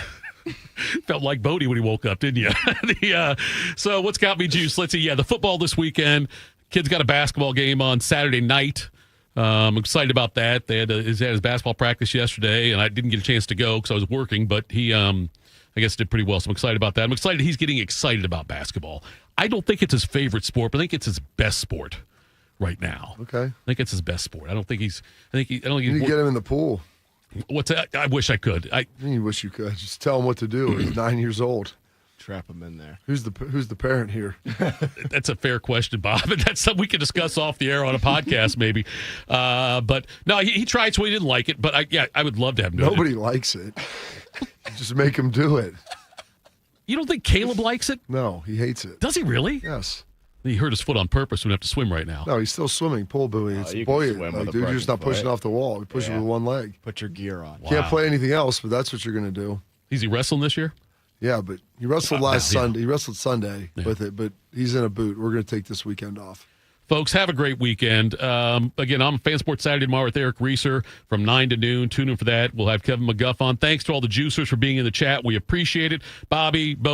Felt like Bodie when he woke up, didn't you? So what's got me juiced? Let's see. Yeah, the football this weekend. Kid's got a basketball game on Saturday night. I'm excited about that. They had his basketball practice yesterday, and I didn't get a chance to go because I was working, but he, I guess, did pretty well, so I'm excited about that. I'm excited he's getting excited about basketball. I don't think it's his favorite sport, but I think it's his best sport right now. Okay. I think it's his best sport. I don't think he's... You need to get him in the pool. What's that? I wish I could. You wish you could. Just tell him what to do. He's 9 years old. Trap him in there. Who's the parent here? That's a fair question, Bob. That's something we can discuss off the air on a podcast, maybe. But no, he tried, so he didn't like it. But I would love to have him do it. Nobody likes it. Just make him do it. You don't think Caleb likes it? No, he hates it. Does he really? Yes. He hurt his foot on purpose. We have to swim right now. No, he's still swimming pull buoy. It's you can buoyant. swim Like, with a dude, you're just not broken pushing foot. off the wall. You push it with one leg. Put your gear on. Can't play anything else, but that's what you're going to do. Is he wrestling this year? Yeah, but he wrestled Sunday. He wrestled Sunday with it, but he's in a boot. We're going to take this weekend off. Folks, have a great weekend. Again, I'm Fan Sports Saturday tomorrow with Eric Reeser from 9 to noon. Tune in for that. We'll have Kevin McGuff on. Thanks to all the juicers for being in the chat. We appreciate it. Bobby,